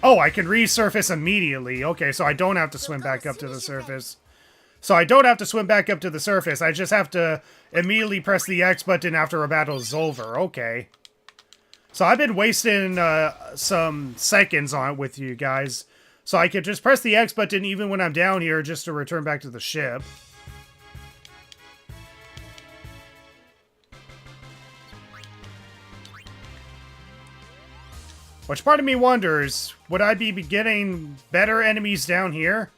Oh, I can resurface immediately. Okay, so I don't have to swim back up to the surface. So I don't have to swim back up to the surface. I just have to immediately press the X button after a battle is over. Okay. So I've been wasting some seconds on it with you guys. So I could just press the X button even when I'm down here just to return back to the ship. Which part of me wonders, would I be getting better enemies down here?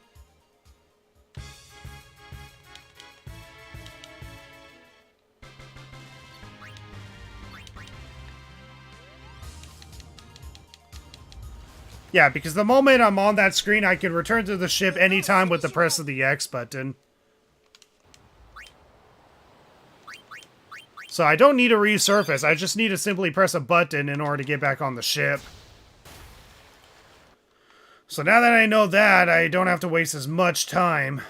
Yeah, because the moment I'm on that screen, I can return to the ship anytime with the press of the X button. So I don't need to resurface, I just need to simply press a button in order to get back on the ship. So now that I know that, I don't have to waste as much time.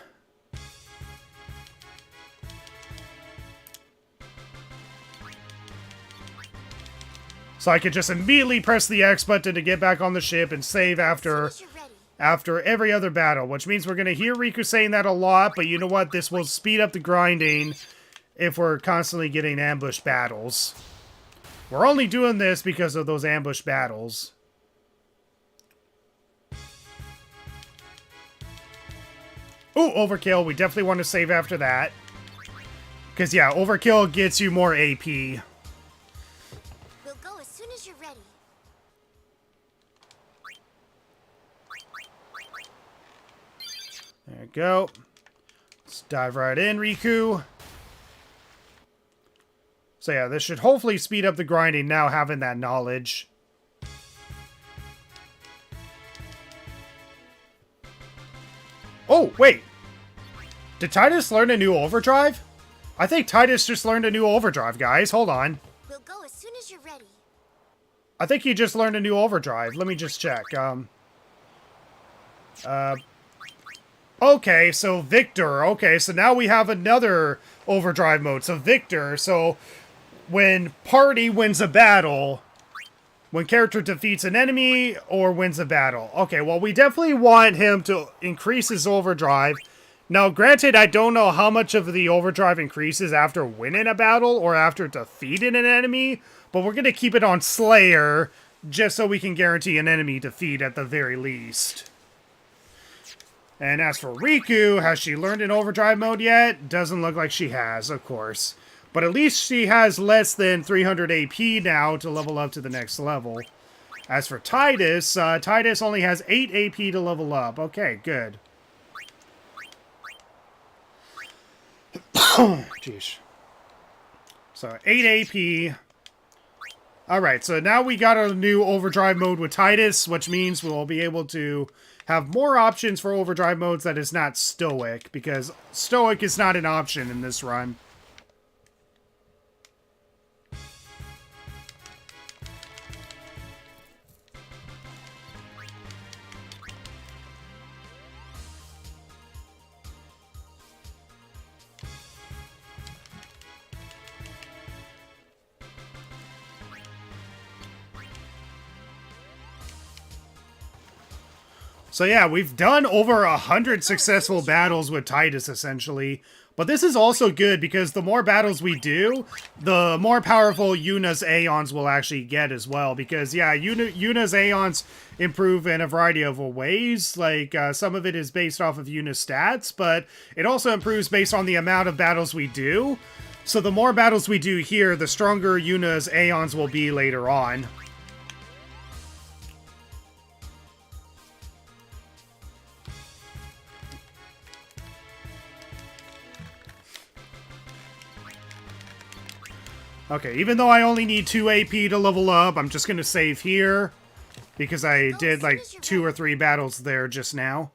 So I could just immediately press the X button to get back on the ship and save after every other battle, which means we're going to hear Rikku saying that a lot, but you know what? This will speed up the grinding if we're constantly getting ambush battles. We're only doing this because of those ambush battles. Ooh, overkill. We definitely want to save after that. Because, yeah, overkill gets you more AP. There we go. Let's dive right in, Rikku. So yeah, this should hopefully speed up the grinding now, having that knowledge. Oh, wait! Did Titus learn a new overdrive? I think Titus just learned a new overdrive, guys. Hold on. We'll go as soon as you're ready. I think he just learned a new overdrive. Let me just check. Okay, so Victor. Okay, so now we have another overdrive mode. So Victor, so when party wins a battle, when character defeats an enemy or wins a battle. Okay, well, we definitely want him to increase his overdrive. Now, granted, I don't know how much of the overdrive increases after winning a battle or after defeating an enemy, but we're going to keep it on Slayer just so we can guarantee an enemy defeat at the very least. And as for Rikku, has she learned an overdrive mode yet? Doesn't look like she has, of course. But at least she has less than 300 AP now to level up to the next level. As for Titus, Titus only has 8 AP to level up. Okay, good. Jeez. So 8 AP. Alright, so now we got a new overdrive mode with Titus, which means we'll be able to have more options for overdrive modes that is not Stoic, because Stoic is not an option in this run. So yeah, we've done over 100 successful battles with Titus, essentially. But this is also good, because the more battles we do, the more powerful Yuna's Aeons will actually get as well. Because, yeah, Yuna's Aeons improve in a variety of ways. Like, some of it is based off of Yuna's stats, but it also improves based on the amount of battles we do. So the more battles we do here, the stronger Yuna's Aeons will be later on. Okay, even though I only need 2 AP to level up, I'm just gonna save here. Because I did like 2 or 3 battles there just now.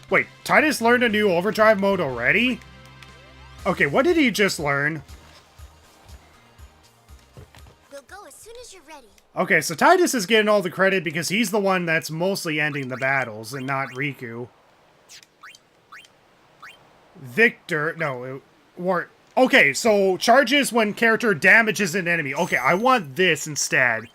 Wait, Titus learned a new overdrive mode already? Okay, what did he just learn? We'll go as soon as you're ready. Okay, so Titus is getting all the credit because he's the one that's mostly ending the battles and not Rikku. Victor, no, okay, so charges when character damages an enemy. Okay, I want this instead.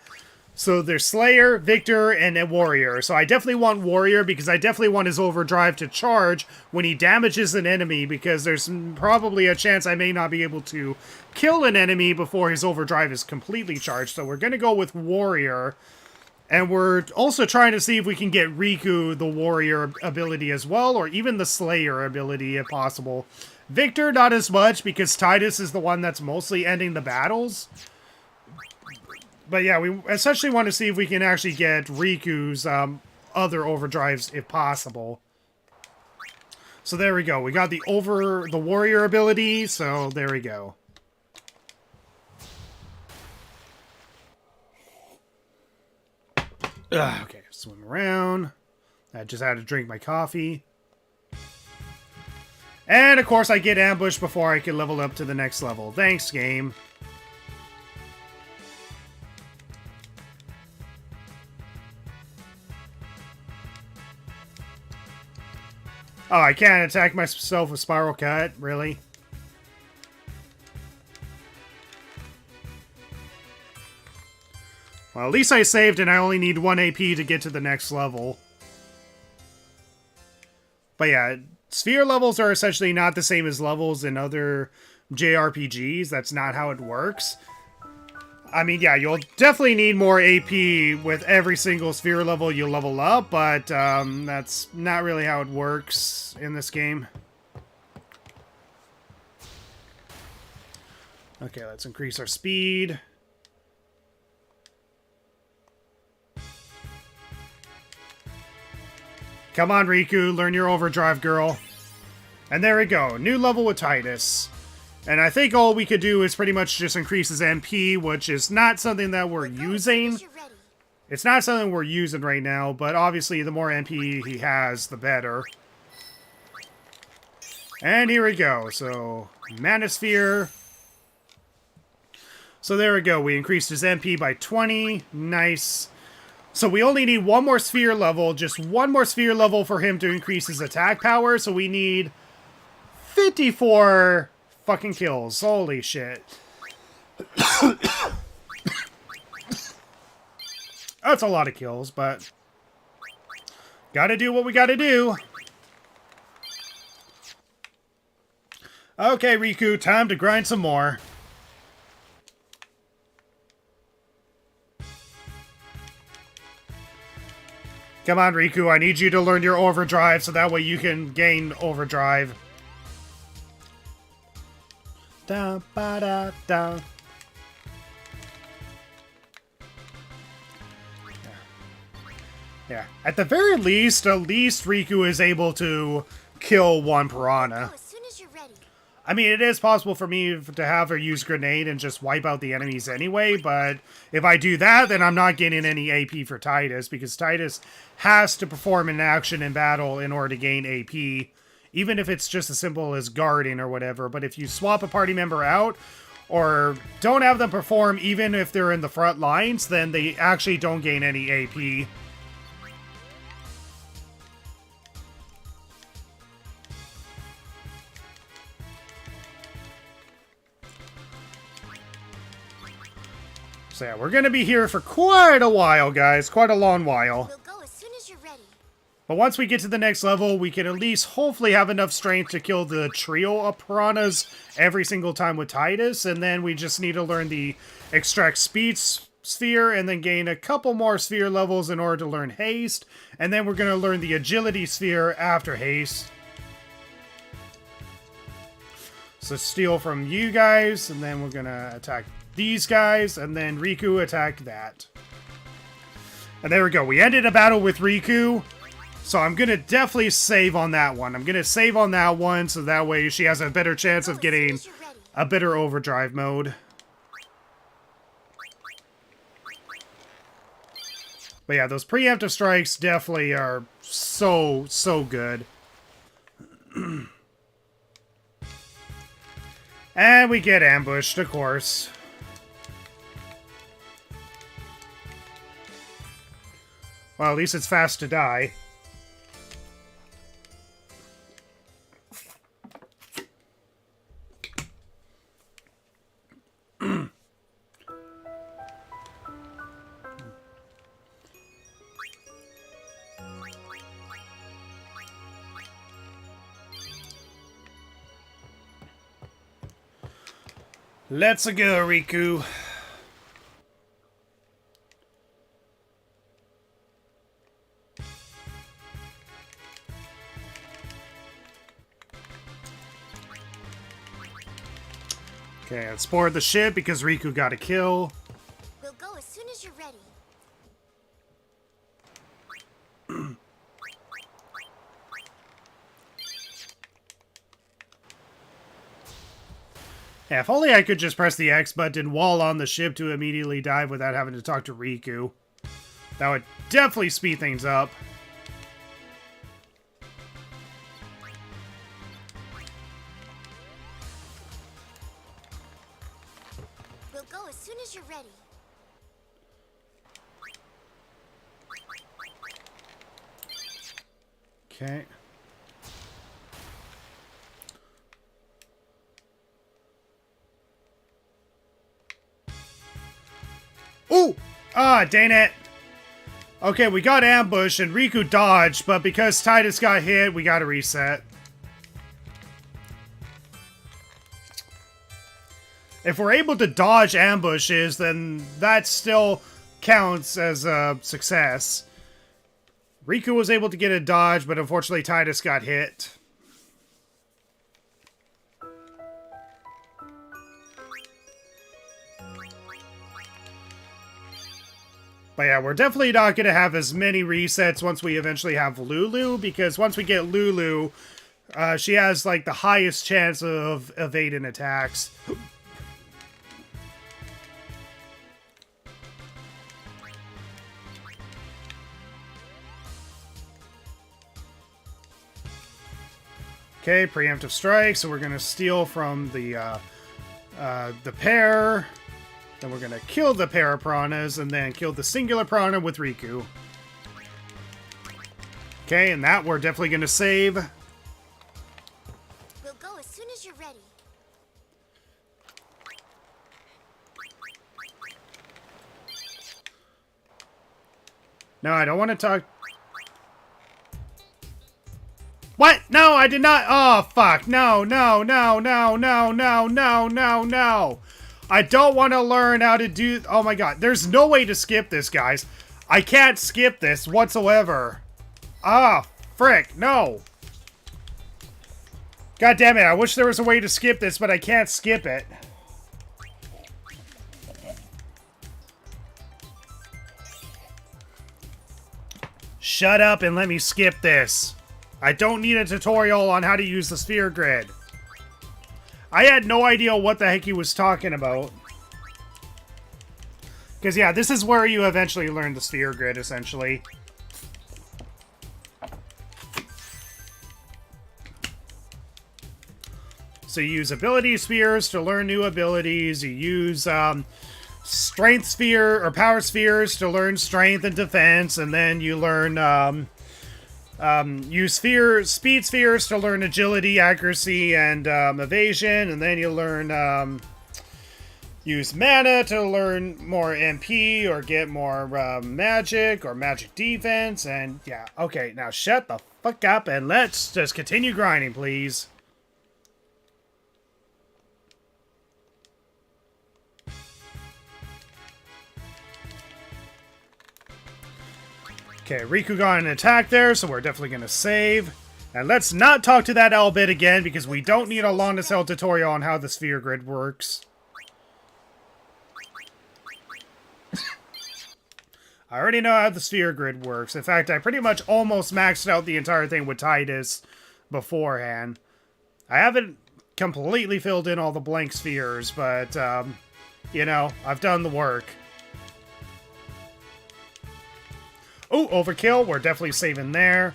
So there's Slayer, Victor, and a Warrior. So I definitely want Warrior because I definitely want his overdrive to charge when he damages an enemy, because there's probably a chance I may not be able to kill an enemy before his overdrive is completely charged. So we're going to go with Warrior. And we're also trying to see if we can get Rikku the Warrior ability as well, or even the Slayer ability if possible. Victor, not as much, because Titus is the one that's mostly ending the battles. But yeah, we essentially want to see if we can actually get Riku's other overdrives if possible. So there we go. We got the Warrior ability, so there we go. Okay, swim around. I just had to drink my coffee. And of course I get ambushed before I can level up to the next level. Thanks, game. Oh, I can't attack myself with Spiral Cut? Really? Well, at least I saved and I only need 1 AP to get to the next level. But yeah, sphere levels are essentially not the same as levels in other JRPGs. That's not how it works. I mean, yeah, you'll definitely need more AP with every single sphere level you level up, but that's not really how it works in this game. Okay, let's increase our speed. Come on, Rikku, learn your overdrive, girl. And there we go, new level with Titus. And I think all we could do is pretty much just increase his MP, which is not something that we're using. It's not something we're using right now, but obviously the more MP he has, the better. And here we go, so Manosphere. So there we go, we increased his MP by 20, nice. So we only need one more sphere level, just one more sphere level for him to increase his attack power, so we need 54 fucking kills, holy shit. That's a lot of kills, but gotta do what we gotta do. Okay, Rikku, time to grind some more. Come on, Rikku, I need you to learn your overdrive so that way you can gain overdrive. Da ba da da. Yeah. At the very least, at least Rikku is able to kill one piranha. As soon as you're ready. I mean, it is possible for me to have her use grenade and just wipe out the enemies anyway, but if I do that, then I'm not getting any AP for Titus, because Titus has to perform an action in battle in order to gain AP, even if it's just as simple as guarding or whatever. But if you swap a party member out, or don't have them perform even if they're in the front lines, then they actually don't gain any AP. So yeah, we're gonna be here for quite a while, guys. Quite a long while. We'll go as soon as you're ready. But once we get to the next level, we can at least hopefully have enough strength to kill the trio of piranhas every single time with Titus, and then we just need to learn the extract speed sphere and then gain a couple more sphere levels in order to learn haste, and then we're going to learn the agility sphere after haste. So steal from you guys, and then we're going to attack these guys, and then Rikku attack that. And there we go, we ended a battle with Rikku. So I'm going to definitely save on that one. I'm going to save on that one so that way she has a better chance of getting a better overdrive mode. But yeah, those preemptive strikes definitely are so good. And we get ambushed, of course. Well, at least it's fast to die. Let's go, Rikku. Okay, let's board the ship because Rikku got a kill. We'll go as soon as you're ready. Yeah, if only I could just press the X button while on the ship to immediately dive without having to talk to Rikku. That would definitely speed things up. We'll go as soon as you're ready. Okay. Ooh! Ah, dang it! Okay, we got ambushed and Rikku dodged, but because Titus got hit, we gotta reset. If we're able to dodge ambushes, then that still counts as a success. Rikku was able to get a dodge, but unfortunately Titus got hit. But yeah, we're definitely not going to have as many resets once we eventually have Lulu, because once we get Lulu, she has, like, the highest chance of evading attacks. Okay, preemptive strike, so we're going to steal from the pair. Then we're going to kill the pair of piranhas, and then kill the singular piranha with Rikku. Okay, and that we're definitely going to save. We'll go as soon as you're ready. No, I don't want to talk... What? No, I did not... Oh, fuck. No, no, no, no, no, no, no, no, no. I don't want to learn how to do... Oh my god. There's no way to skip this, guys. I can't skip this whatsoever. Ah, frick. No. God damn it. I wish there was a way to skip this, but I can't skip it. Shut up and let me skip this. I don't need a tutorial on how to use the sphere grid. I had no idea what the heck he was talking about. Because, yeah, this is where you eventually learn the sphere grid, essentially. So you use ability spheres to learn new abilities. You use strength sphere or power spheres to learn strength and defense. And then you learn... use speed spheres to learn agility, accuracy, and evasion, and then you learn use mana to learn more MP or get more magic or magic defense, and yeah, okay, now shut the fuck up and let's just continue grinding, please. Okay, Rikku got an attack there, so we're definitely going to save. And let's not talk to that L bit again, because we don't need a long to sell tutorial on how the sphere grid works. I already know how the sphere grid works. In fact, I pretty much almost maxed out the entire thing with Titus beforehand. I haven't completely filled in all the blank spheres, but, you know, I've done the work. Oh, overkill. We're definitely saving there.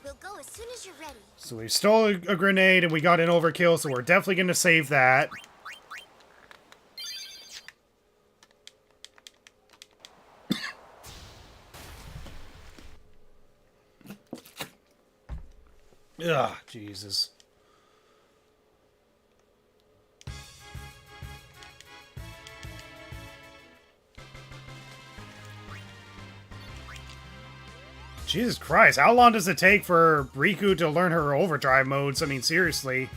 We'll go as soon as you're ready. So we stole a grenade and we got an overkill, so we're definitely going to save that. Ugh, Jesus. Jesus Christ, how long does it take for Rikku to learn her overdrive modes? I mean, seriously.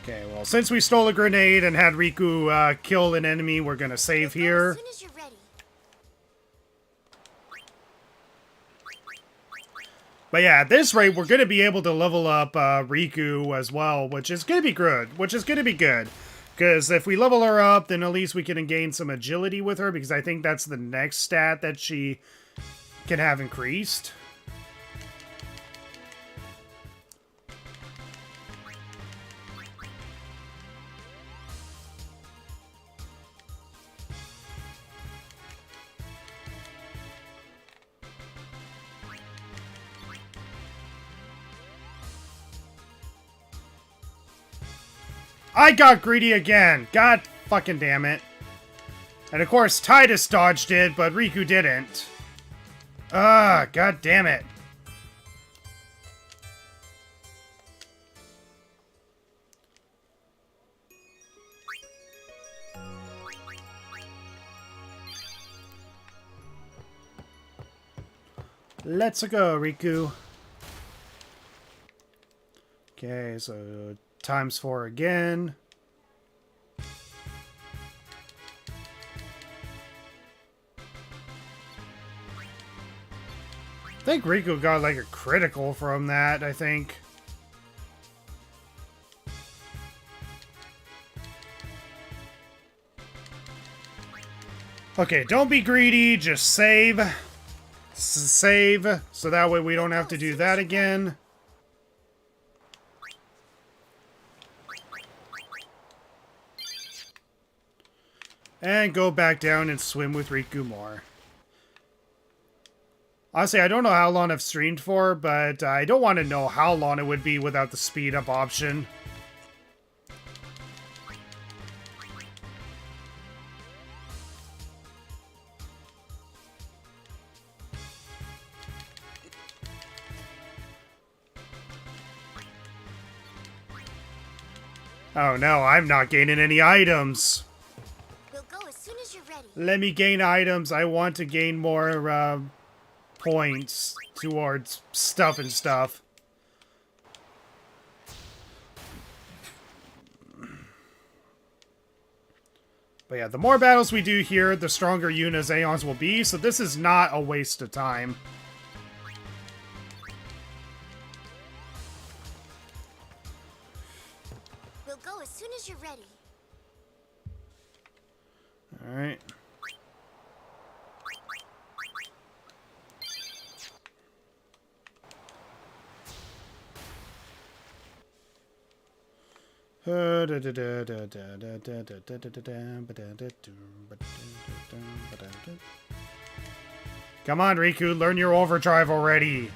Okay, well, since we stole a grenade and had Rikku kill an enemy, we're gonna save here. As soon as you're ready. But yeah, at this rate, we're going to be able to level up Rikku as well, which is going to be good. Because if we level her up, then at least we can gain some agility with her, because I think that's the next stat that she can have increased. I got greedy again! God fucking damn it. And of course, Titus dodged it, but Rikku didn't. Ah, god damn it. Let's go, Rikku. Okay, so ×4 again. I think Rikku got like a critical from that, I think. Okay, don't be greedy, just save. Save, so that way we don't have to do that again. And go back down and swim with Rikku more. Honestly, I don't know how long I've streamed for, but I don't want to know how long it would be without the speed up option. Oh no, I'm not gaining any items. We'll go as soon as you're ready. Let me gain items. I want to gain more points towards stuff and stuff. But yeah, the more battles we do here, the stronger Yuna's Aeons will be, so this is not a waste of time. We'll go as soon as you're ready. Alright. Come on, Rikku, learn your overdrive already.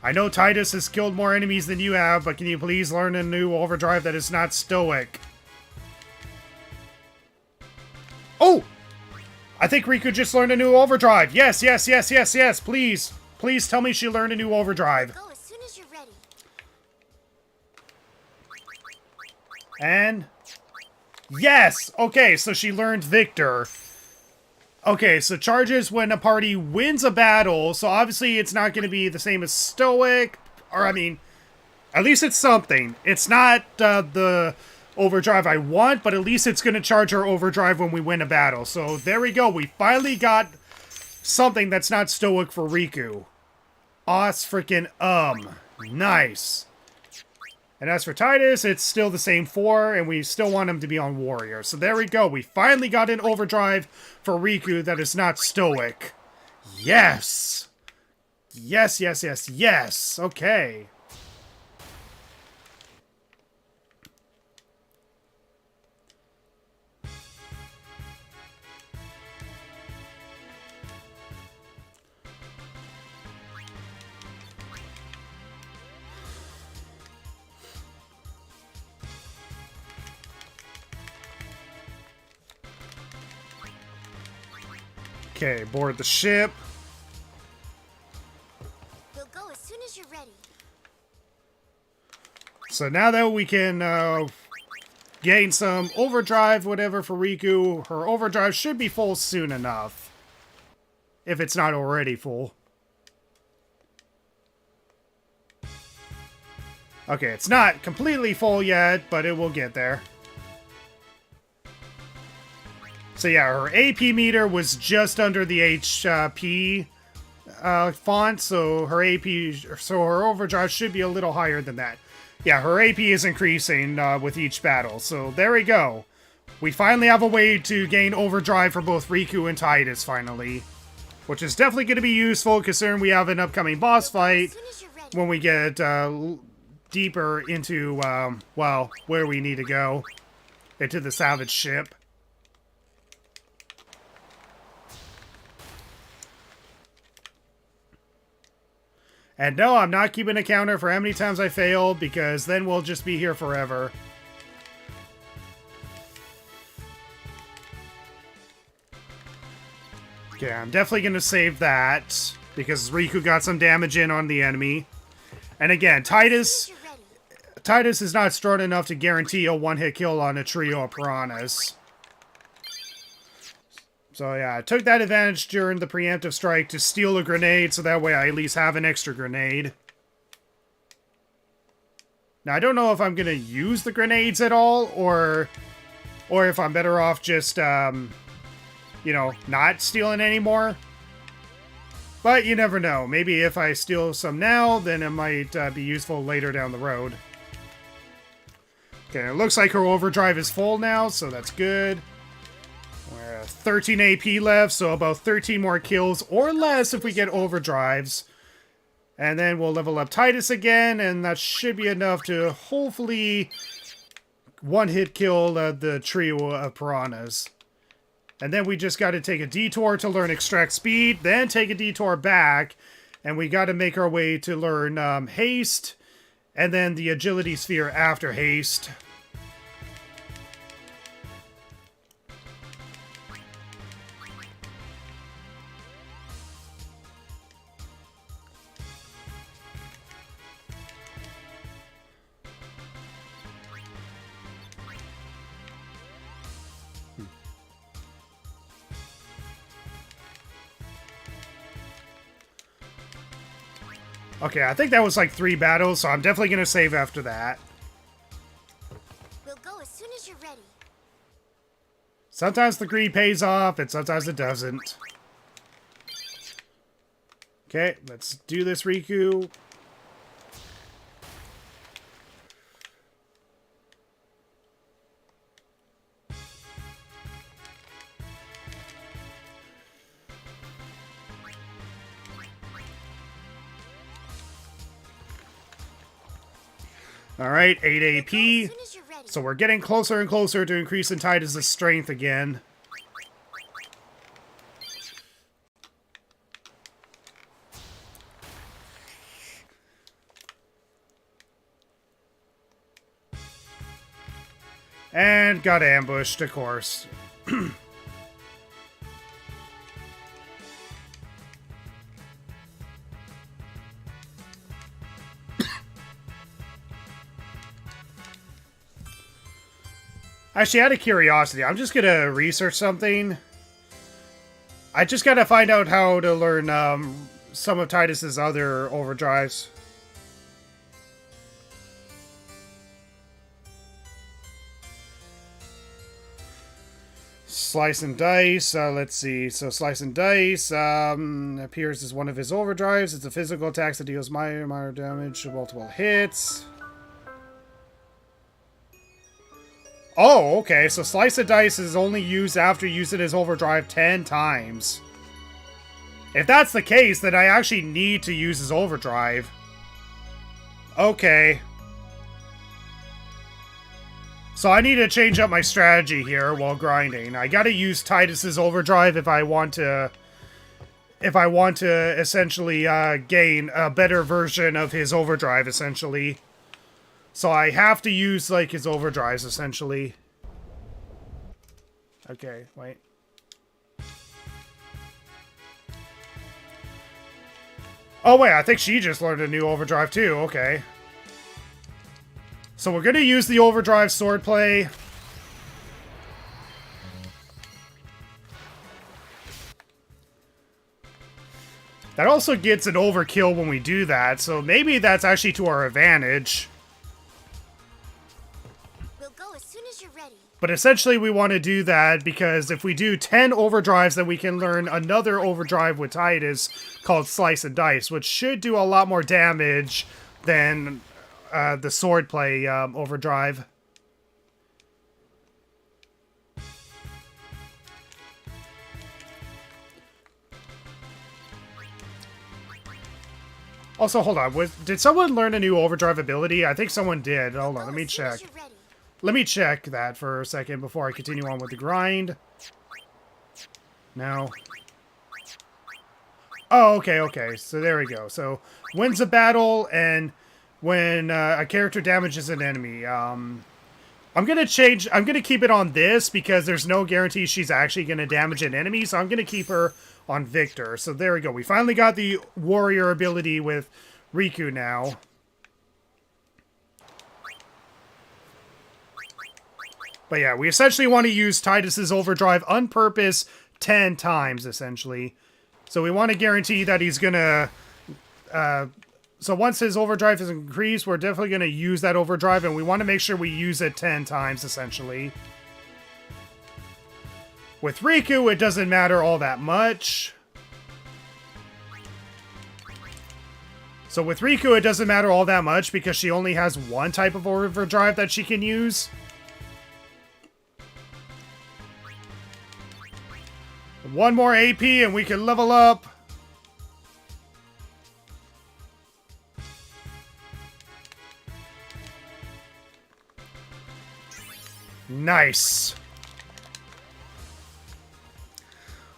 I know Titus has killed more enemies than you have, but can you please learn a new overdrive that is not stoic? Oh! I think Rikku just learned a new overdrive. Yes, yes, yes, yes, yes, please. Please tell me she learned a new overdrive. Go as soon as you're ready. And... yes! Okay, so she learned Victor. Okay, so charges when a party wins a battle, so obviously it's not going to be the same as Stoic, or I mean, at least it's something. It's not the overdrive I want, but at least it's going to charge our overdrive when we win a battle. So there we go, we finally got something that's not Stoic for Rikku. Freaking nice. And as for Titus, it's still the same 4, and we still want him to be on Warrior. So there we go. We finally got an overdrive for Rikku that is not Stoic. Yes! Yes, yes, yes, yes! Okay. Okay, board the ship. We'll go as soon as you're ready. So now that we can gain some overdrive, whatever, for Rikku, her overdrive should be full soon enough. If it's not already full. Okay, it's not completely full yet, but it will get there. So yeah, her AP meter was just under the HP font, so her overdrive should be a little higher than that. Yeah, her AP is increasing with each battle, so there we go. We finally have a way to gain overdrive for both Rikku and Titus, finally. Which is definitely going to be useful, considering we have an upcoming boss fight when we get deeper into, well, where we need to go. Into the salvage ship. And no, I'm not keeping a counter for how many times I failed, because then we'll just be here forever. Okay, I'm definitely going to save that, because Rikku got some damage in on the enemy. And again, Titus is not strong enough to guarantee a one-hit kill on a trio of piranhas. So yeah, I took that advantage during the preemptive strike to steal a grenade, so that way I at least have an extra grenade. Now, I don't know if I'm going to use the grenades at all, or if I'm better off just, you know, not stealing anymore. But you never know. Maybe if I steal some now, then it might be useful later down the road. Okay, it looks like her overdrive is full now, so that's good. We're at 13 AP left, so about 13 more kills or less if we get overdrives. And then we'll level up Titus again, and that should be enough to hopefully one-hit kill the trio of piranhas. And then we just got to take a detour to learn Extract Speed, then take a detour back, and we got to make our way to learn Haste, and then the Agility Sphere after Haste. Okay, I think that was like 3 battles, so I'm definitely going to save after that. We'll go as soon as you're ready. Sometimes the greed pays off, and sometimes it doesn't. Okay, let's do this, Rikku. Alright, 8 AP. So we're getting closer and closer to increasing Titus' strength again. And got ambushed, of course. Actually, out of curiosity, I'm just gonna research something. I just gotta find out how to learn some of Titus's other overdrives. Slice and Dice, let's see. So Slice and Dice appears as one of his overdrives. It's a physical attack that deals minor damage to multiple hits. Oh, okay, so Slice of Dice is only used after using his overdrive 10 times. If that's the case, then I actually need to use his overdrive. Okay. So I need to change up my strategy here while grinding. I gotta use Titus's overdrive if I want to essentially gain a better version of his overdrive, essentially. So I have to use, like, his overdrives, essentially. Okay, wait. Oh, wait, I think she just learned a new overdrive, too. Okay. So we're gonna use the overdrive swordplay. That also gets an overkill when we do that, so maybe that's actually to our advantage. But essentially we want to do that because if we do 10 overdrives, then we can learn another overdrive with Titus called Slice and Dice, which should do a lot more damage than the swordplay overdrive. Also, hold on. Did someone learn a new overdrive ability? I think someone did. Hold on, let me check. Let me check that for a second before I continue on with the grind. No. Oh, okay, okay. So there we go. So, wins a battle, and when a character damages an enemy. I'm gonna keep it on this because there's no guarantee she's actually gonna damage an enemy, so I'm gonna keep her on Victor. So there we go. We finally got the warrior ability with Rikku now. But yeah, we essentially want to use Titus's overdrive on purpose 10 times, essentially. So we want to guarantee that he's gonna... so once his overdrive is increased, we're definitely going to use that overdrive, and we want to make sure we use it 10 times, essentially. With Rikku, it doesn't matter all that much. So with Rikku, it doesn't matter all that much because she only has one type of overdrive that she can use. One more AP and we can level up. Nice.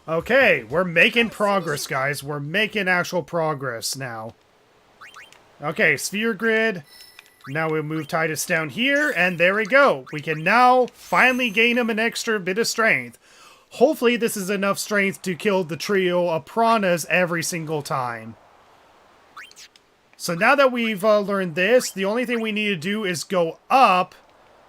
Okay, we're making progress, guys. We're making actual progress now. Okay, sphere grid. Now we'll move Titus down here, and there we go. We can now finally gain him an extra bit of strength. Hopefully this is enough strength to kill the trio of piranhas every single time. So now that we've learned this, the only thing we need to do is go up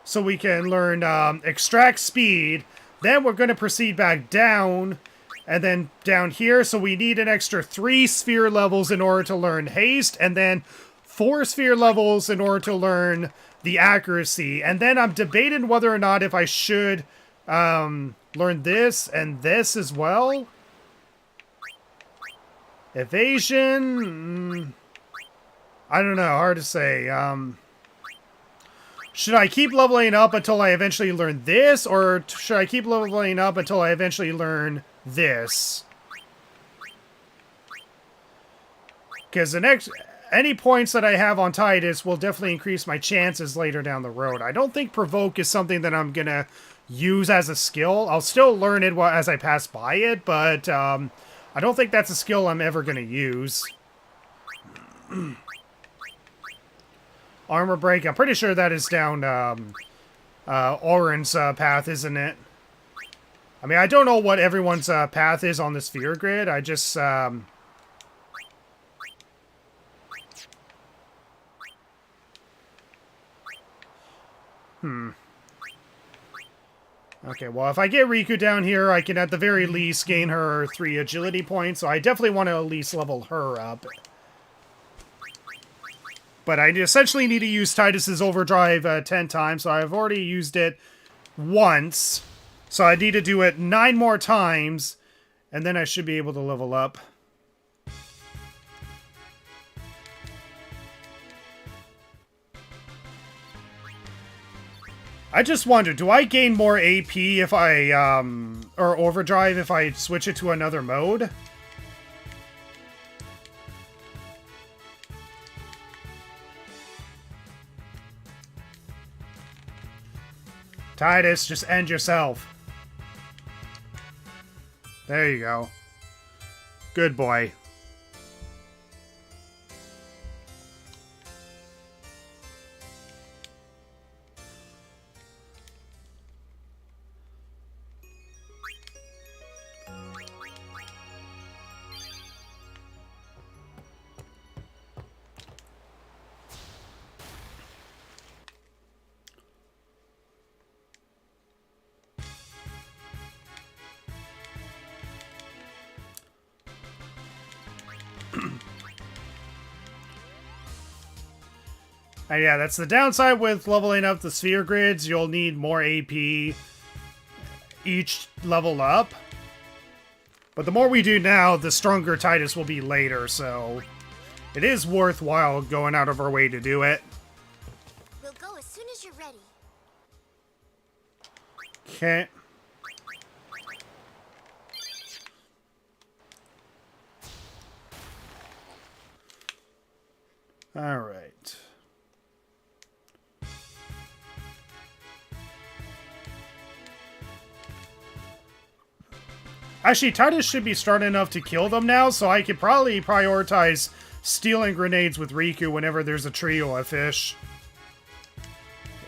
so we can learn extract speed. Then we're going to proceed back down, and then down here. So we need an extra 3 sphere levels in order to learn haste, and then 4 sphere levels in order to learn the accuracy. And then I'm debating whether or not if I should learn this and this as well. Evasion. I don't know. Hard to say. Should I keep leveling up until I eventually learn this, or should I keep leveling up until I eventually learn this? Because the next... any points that I have on Titus will definitely increase my chances later down the road. I don't think Provoke is something that I'm going to use as a skill. I'll still learn it as I pass by it, but I don't think that's a skill I'm ever going to use. Armor break. I'm pretty sure that is down Oren's path, isn't it? I mean, I don't know what everyone's path is on the sphere grid. I just... Okay, well, if I get Rikku down here, I can at the very least gain her 3 agility points, so I definitely want to at least level her up. But I essentially need to use Titus's overdrive 10 times, so I've already used it once. So I need to do it 9 more times, and then I should be able to level up. I just wonder, do I gain more AP if I, or overdrive if I switch it to another mode? Titus, just end yourself. There you go. Good boy. And yeah, that's the downside with leveling up the sphere grids. You'll need more AP each level up. But the more we do now, the stronger Titus will be later, so it is worthwhile going out of our way to do it. We'll go as soon as you're ready. Okay. All right. Actually, Titus should be strong enough to kill them now, so I could probably prioritize stealing grenades with Rikku whenever there's a trio of fish.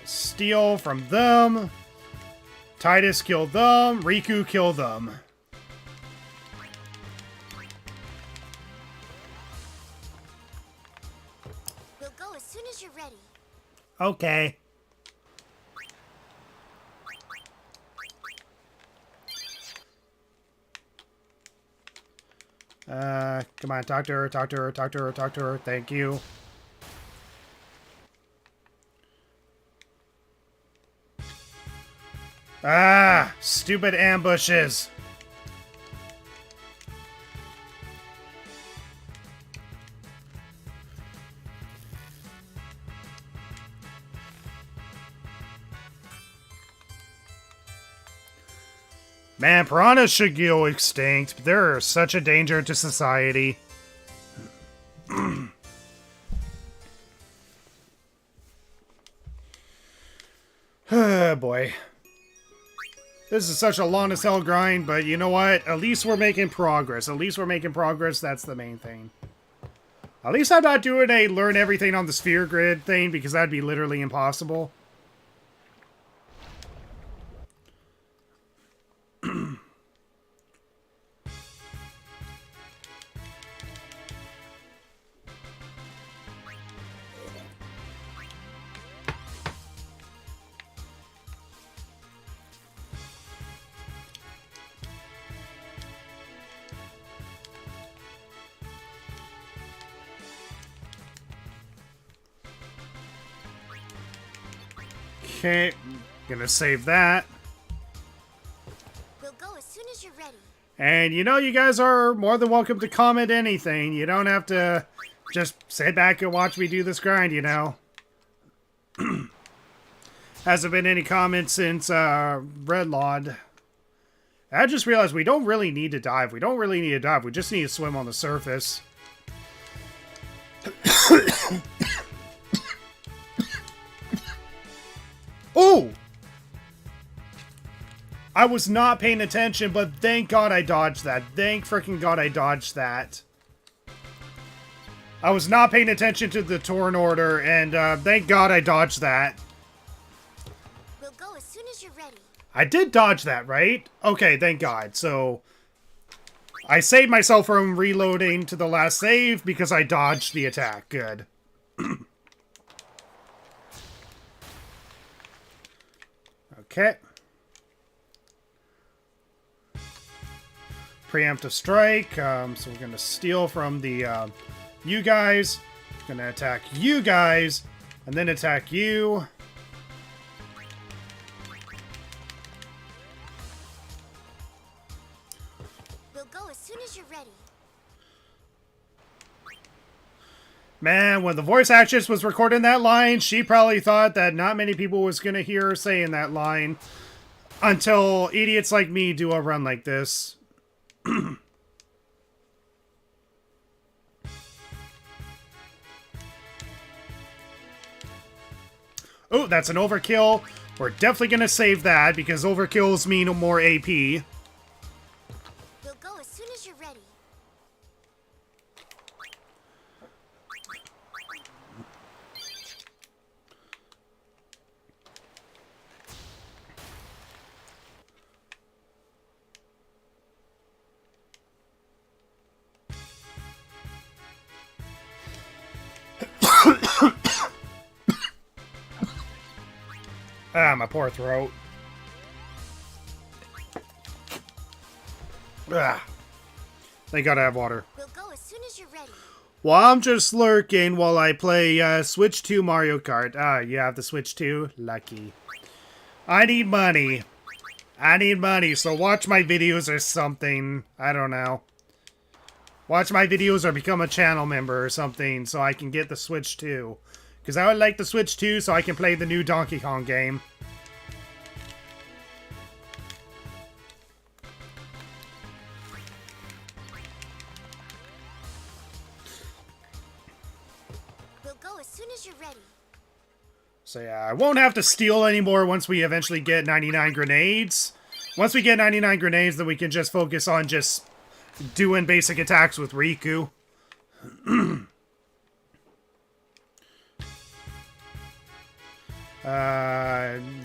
Steal from them. Titus kill them. Rikku kill them. We'll go as soon as you're ready. Okay. Come on, talk to her, talk to her, talk to her, talk to her. Thank you. Ah, stupid ambushes. Man, piranhas should go extinct. They're such a danger to society. Oh boy. This is such a long as hell grind, but you know what? At least we're making progress. At least we're making progress. That's the main thing. At least I'm not doing a learn everything on the sphere grid thing, because that'd be literally impossible. Okay, gonna save that. We'll go as soon as you're ready. And you know, you guys are more than welcome to comment anything. You don't have to just sit back and watch me do this grind, you know. Hasn't been any comments since Redlawed. I just realized we don't really need to dive. We don't really need to dive. We just need to swim on the surface. Ooh! I was not paying attention, but thank God I dodged that. Thank freaking God I dodged that. I was not paying attention to the turn order, and thank God I dodged that. We'll go as soon as you're ready. I did dodge that, right? Okay, thank God. So, I saved myself from reloading to the last save because I dodged the attack. Good. Okay. Preemptive strike. So we're going to steal from the you guys. Going to attack you guys. And then attack you. We'll go as soon as you're ready. Man, when the voice actress was recording that line, she probably thought that not many people was going to hear her saying that line. Until idiots like me do a run like this. Oh, that's an overkill. We're definitely going to save that because overkills mean more AP. We'll go as soon as you're ready. Ah, my poor throat. Ah. They gotta have water. We'll go as soon as you're ready. Well, I'm just lurking while I play Switch 2 Mario Kart. Ah, you have the Switch 2? Lucky. I need money. I need money, so watch my videos or something. I don't know. Watch my videos or become a channel member or something so I can get the Switch 2. Because I would like the Switch 2 so I can play the new Donkey Kong game. We'll go as soon as you're ready. So yeah, I won't have to steal anymore once we eventually get 99 grenades. Once we get 99 grenades, then we can just focus on just doing basic attacks with Rikku.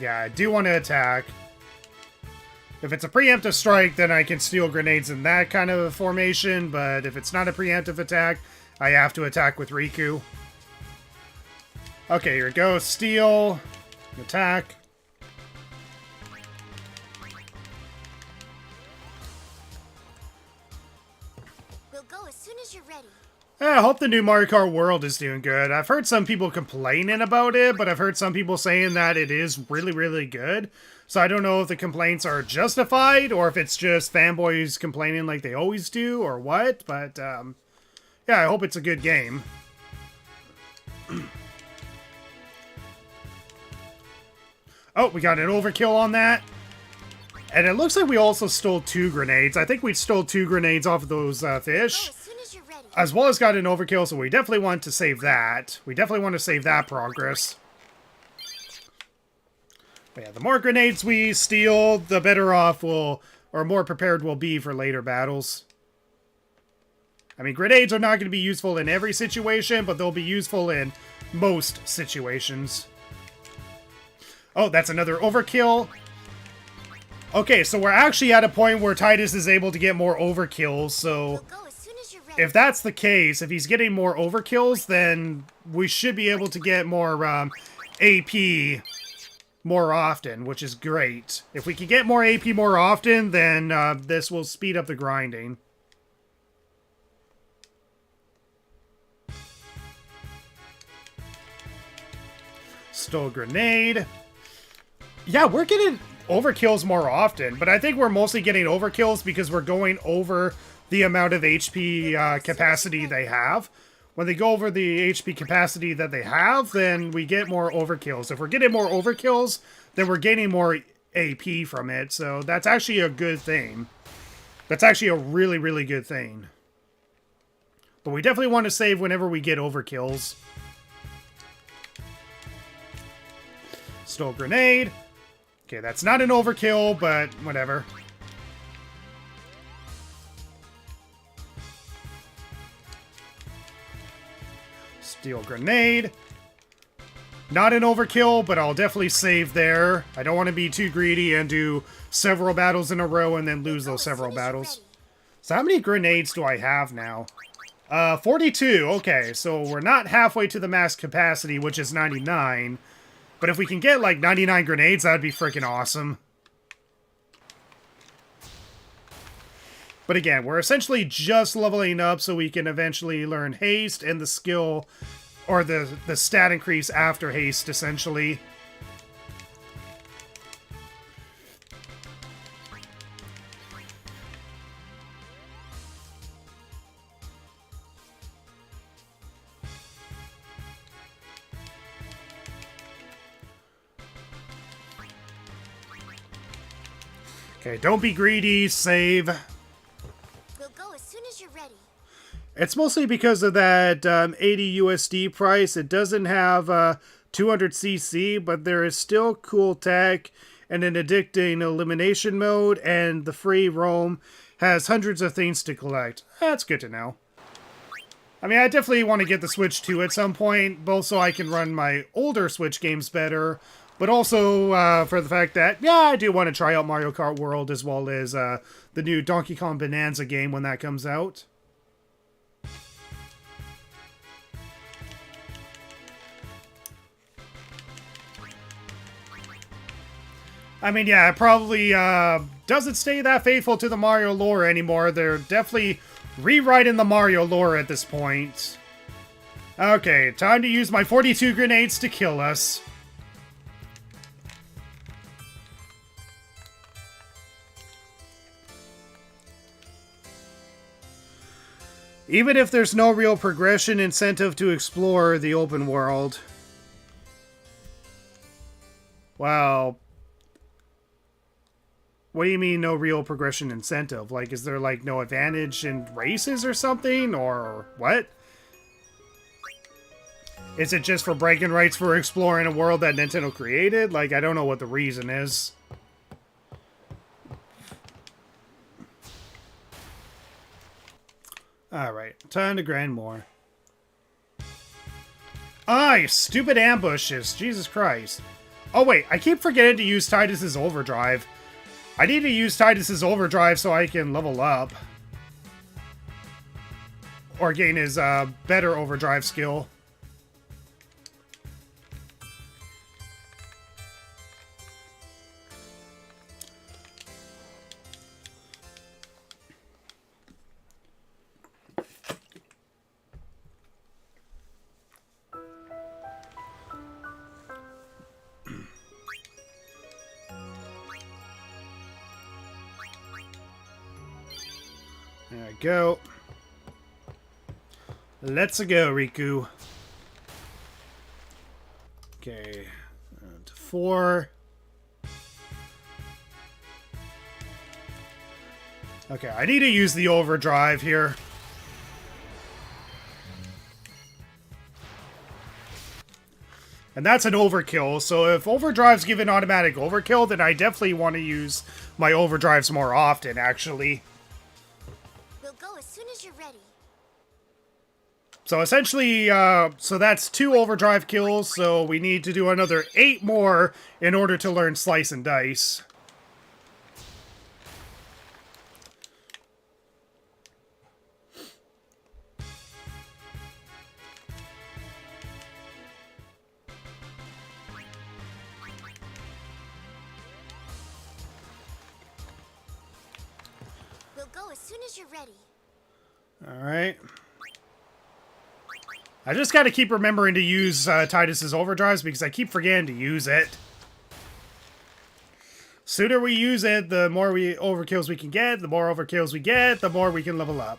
Yeah, I do want to attack. If it's a preemptive strike, then I can steal grenades in that kind of formation, but if it's not a preemptive attack, I have to attack with Rikku. Okay, here we go. Steal. Attack. We'll go as soon as you're ready. I hope the new Mario Kart World is doing good. I've heard some people complaining about it, but I've heard some people saying that it is really, really good. So I don't know if the complaints are justified, or if it's just fanboys complaining like they always do, or what. But, yeah, I hope it's a good game. Oh, we got an overkill on that. And it looks like we also stole 2 grenades. I think we stole 2 grenades off of those Go fish. as soon as you're ready. As well as got an overkill, so we definitely want to save that. We definitely want to save that progress. But yeah, the more grenades we steal, the better off we'll, or more prepared we'll be for later battles. I mean, grenades are not going to be useful in every situation, but they'll be useful in most situations. Oh, that's another overkill. Okay, so we're actually at a point where Titus is able to get more overkills, so Go as soon as you're ready. if that's the case, if he's getting more overkills, then we should be able to get more AP more often, which is great. If we can get more AP more often, then this will speed up the grinding. Stole grenade. Yeah, we're getting overkills more often, but I think we're mostly getting overkills because we're going over the amount of HP capacity they have. When they go over the HP capacity that they have, then we get more overkills. If we're getting more overkills, then we're gaining more AP from it, so that's actually a good thing. That's actually a really, really good thing. But we definitely want to save whenever we get overkills. Stole grenade. Okay, that's not an overkill, but whatever. Steal grenade. Not an overkill, but I'll definitely save there. I don't want to be too greedy and do several battles in a row and then lose those several battles. So how many grenades do I have now? 42. Okay, so we're not halfway to the max capacity, which is 99. But if we can get, like, 99 grenades, that'd be freaking awesome. But again, we're essentially just leveling up so we can eventually learn haste and the skill, or the stat increase after haste, essentially. Okay, don't be greedy, save. We'll go as soon as you're ready. It's mostly because of that 80 USD price. It doesn't have 200cc, but there is still cool tech and an addicting elimination mode, and the free roam has hundreds of things to collect. That's good to know. I mean, I definitely want to get the Switch 2 at some point, both so I can run my older Switch games better, but also for the fact that, yeah, I do want to try out Mario Kart World as well as the new Donkey Kong Bonanza game when that comes out. I mean, yeah, it probably doesn't stay that faithful to the Mario lore anymore. They're definitely rewriting the Mario lore at this point. Okay, time to use my 42 grenades to kill us. Even if there's no real progression incentive to explore the open world. Well, what do you mean no real progression incentive? Like, is there, like, no advantage in races or something? Or what? Is it just for bragging rights for exploring a world that Nintendo created? Like, I don't know what the reason is. Alright, time to grind more. Ah, you stupid ambushes. Jesus Christ. Oh wait, I keep forgetting to use Titus's overdrive. I need to use Titus's overdrive so I can level up. Or gain his better overdrive skill. There we go. Let's go, Rikku. Okay. To 4. Okay, I need to use the overdrive here. And that's an overkill, so if overdrive's given automatic overkill, then I definitely want to use my overdrives more often, actually. We'll go as soon as you're ready. So essentially, so that's 2 overdrive kills, so we need to do another 8 more in order to learn Slice and Dice. We'll go as soon as you're ready. Alright. I just gotta keep remembering to use Tidus's overdrives because I keep forgetting to use it. Sooner we use it, the more overkills we can get. The more overkills we get, the more we can level up.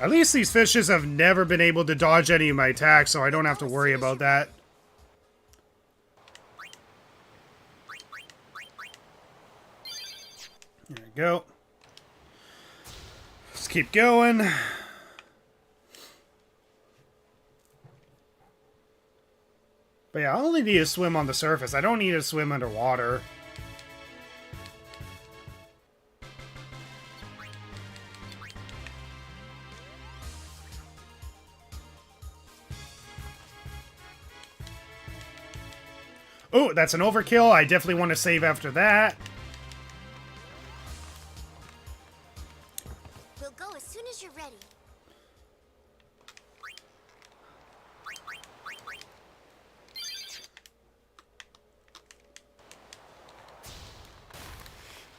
At least these fishes have never been able to dodge any of my attacks, so I don't have to worry about that. There we go. Let's keep going. But yeah, I only need to swim on the surface. I don't need to swim underwater. Oh, that's an overkill. I definitely want to save after that. We'll go as soon as you're ready.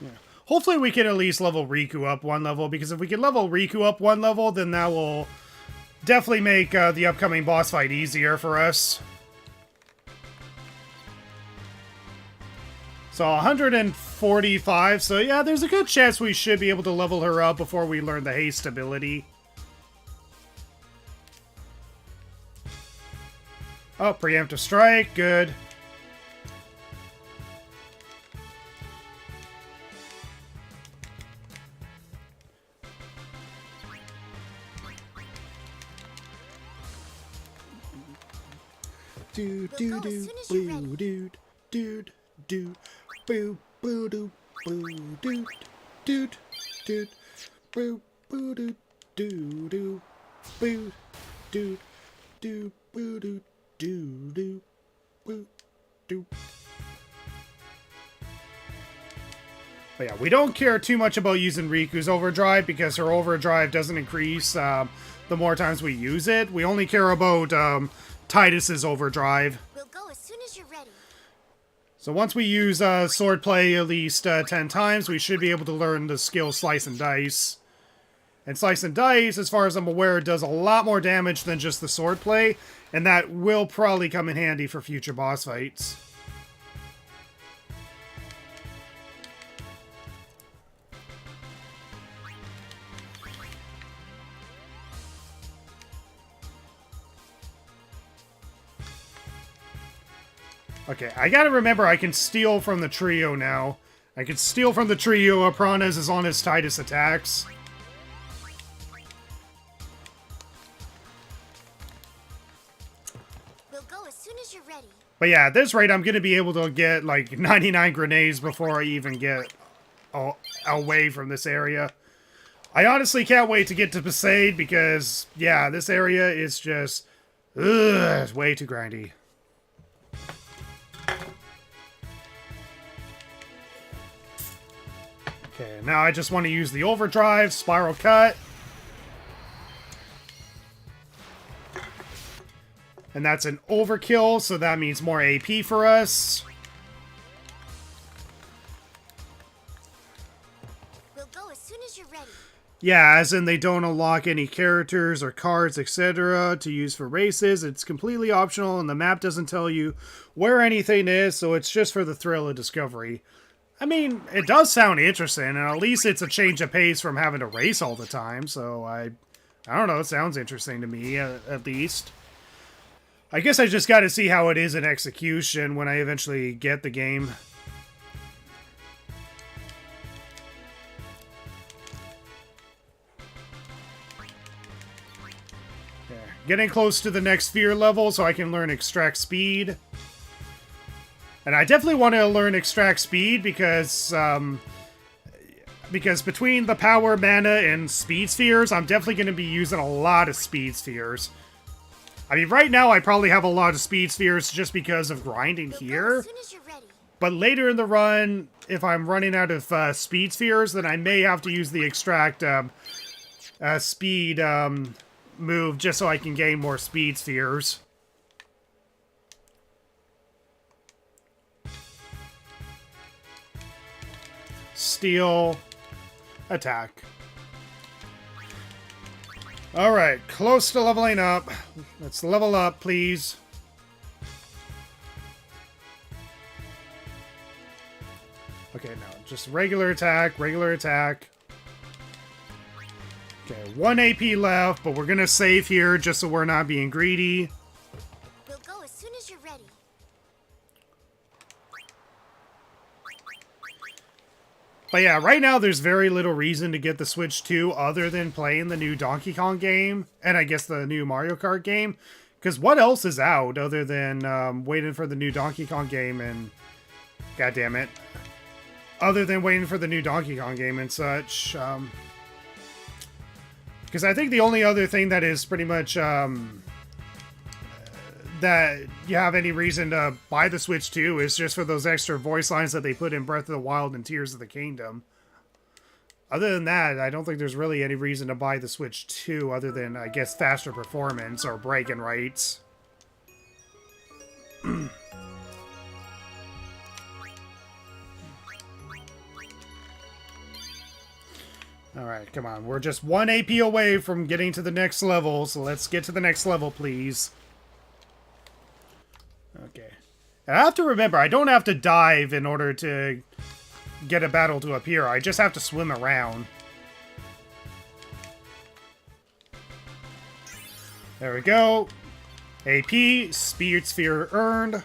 Yeah. Hopefully we can at least level Rikku up 1 level, because if we can level Rikku up 1 level, then that will definitely make the upcoming boss fight easier for us. So 145, so yeah, there's a good chance we should be able to level her up before we learn the haste ability. Oh, preemptive strike, good. Do do do boo dude dude dude boo boo doo boo dude dude dude boo boo doo doo doo boo dude do boo doo doo doo boo doo. But yeah, we don't care too much about using Riku's overdrive because her overdrive doesn't increase the more times we use it. We only care about Tidus's overdrive. We'll go as soon as you're ready. So once we use swordplay at least 10 times, we should be able to learn the skill Slice and Dice. And Slice and Dice, as far as I'm aware, does a lot more damage than just the swordplay, and that will probably come in handy for future boss fights. Okay, I gotta remember I can steal from the trio now. I can steal from the trio of piranhas as long as Tidus attacks. We'll go as soon as you're ready. But yeah, at this rate, I'm gonna be able to get like 99 grenades before I even get away from this area. I honestly can't wait to get to Besaid because, yeah, this area is just it's way too grindy. Okay, now I just want to use the overdrive, spiral cut. And that's an overkill, so that means more AP for us. We'll go as soon as you're ready. Yeah, as in they don't unlock any characters or cards, etc. to use for races. It's completely optional, and the map doesn't tell you where anything is, so it's just for the thrill of discovery. I mean, it does sound interesting, and at least it's a change of pace from having to race all the time, so I don't know, it sounds interesting to me, at least. I guess I just gotta see how it is in execution when I eventually get the game. Getting close to the next sphere level so I can learn extract speed. And I definitely want to learn extract speed because between the power, mana, and speed spheres, I'm definitely going to be using a lot of speed spheres. I mean, right now I probably have a lot of speed spheres just because of grinding here. But later in the run, if I'm running out of speed spheres, then I may have to use the extract speed move just so I can gain more speed spheres. Steal. Attack. Alright, close to leveling up. Let's level up, please. Okay, no, just regular attack, regular attack. Okay, 1 AP left, but we're gonna save here just so we're not being greedy. We'll go as soon as you're ready. But yeah, right now there's very little reason to get the Switch 2 other than playing the new Donkey Kong game, and I guess the new Mario Kart game. Because what else is out other than waiting for the new Donkey Kong game and... God damn it. Other than waiting for the new Donkey Kong game and such. Because I think the only other thing that is pretty much, that you have any reason to buy the Switch 2 is just for those extra voice lines that they put in Breath of the Wild and Tears of the Kingdom. Other than that, I don't think there's really any reason to buy the Switch 2 other than, I guess, faster performance or bragging rights. Alright, come on. We're just 1 AP away from getting to the next level, so let's get to the next level, please. Okay. And I have to remember, I don't have to dive in order to get a battle to appear. I just have to swim around. There we go. AP, Speed Sphere earned.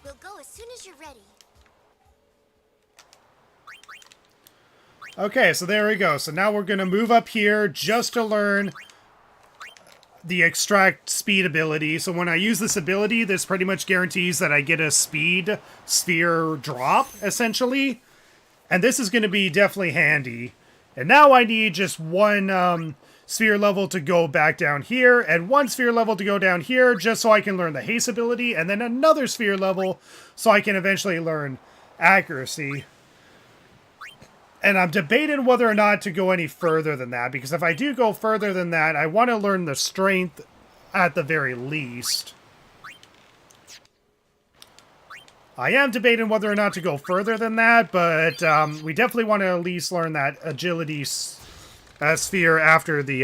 We'll go as soon as you're ready. Okay, so there we go. So now we're going to move up here just to learn the extract speed ability. So when I use this ability, this pretty much guarantees that I get a speed sphere drop, essentially. And this is going to be definitely handy. And now I need just one sphere level to go back down here, and one sphere level to go down here, just so I can learn the haste ability, and then another sphere level so I can eventually learn accuracy. And I'm debating whether or not to go any further than that, because if I do go further than that, I want to learn the strength at the very least. I am debating whether or not to go further than that, but we definitely want to at least learn that agility sphere after the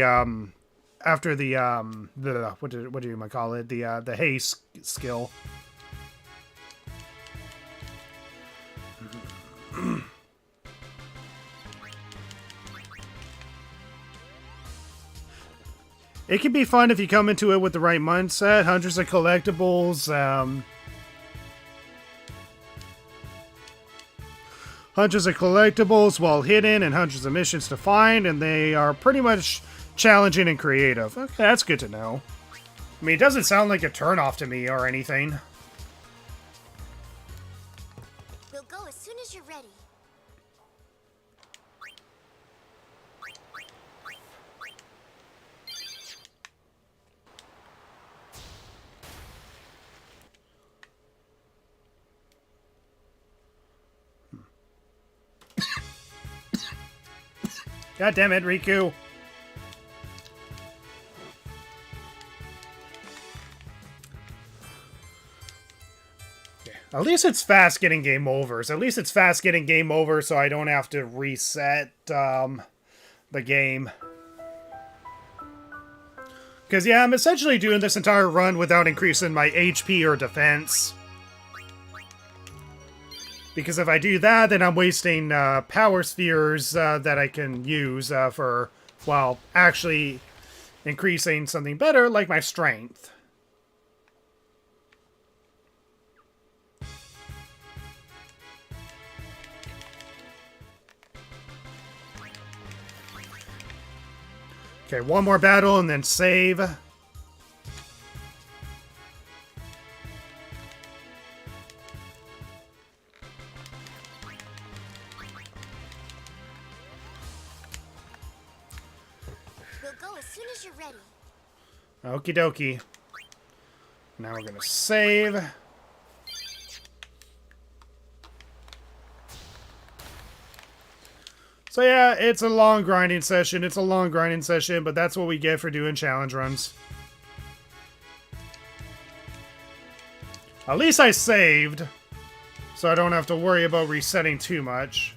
what do you call it? The haste skill. It can be fun if you come into it with the right mindset. Hundreds of collectibles, hundreds of collectibles while hidden, and hundreds of missions to find, and they are pretty much challenging and creative. Okay, that's good to know. I mean, it doesn't sound like a turnoff to me or anything. We'll go as soon as you're ready. God damn it, Rikku. Okay. At least it's fast getting game overs. At least it's fast getting game over so I don't have to reset the game. Because, yeah, I'm essentially doing this entire run without increasing my HP or defense. Because if I do that, then I'm wasting power spheres that I can use for, well, actually increasing something better, like my strength. Okay, one more battle and then save. We'll go as soon as you're ready. Okie dokie. Now we're gonna save. So yeah, it's a long grinding session. It's a long grinding session, but that's what we get for doing challenge runs. At least I saved, so I don't have to worry about resetting too much.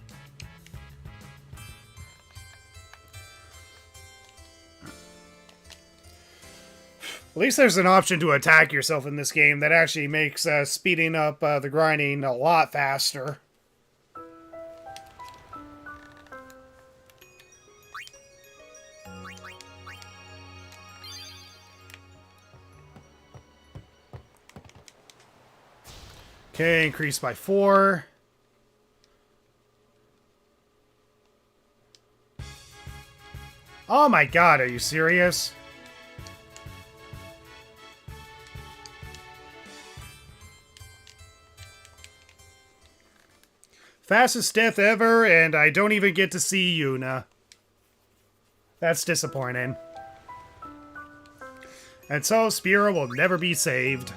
At least there's an option to attack yourself in this game that actually makes speeding up the grinding a lot faster. Okay, increase by 4. Oh my god, are you serious? Fastest death ever, and I don't even get to see Yuna. That's disappointing. And so, Spira will never be saved.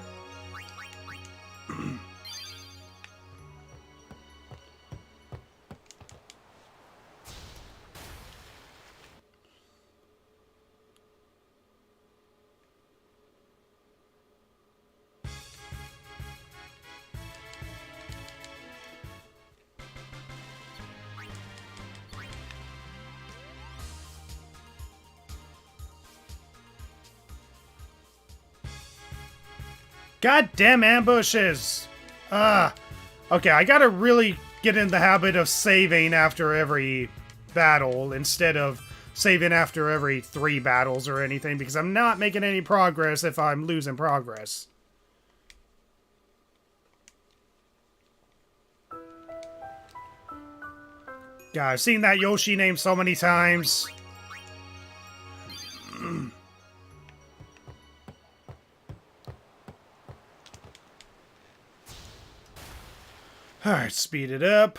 Goddamn ambushes! Okay, I gotta really get in the habit of saving after every battle instead of saving after every 3 battles or anything, because I'm not making any progress if I'm losing progress. God, I've seen that Yoshi name so many times. Alright, speed it up.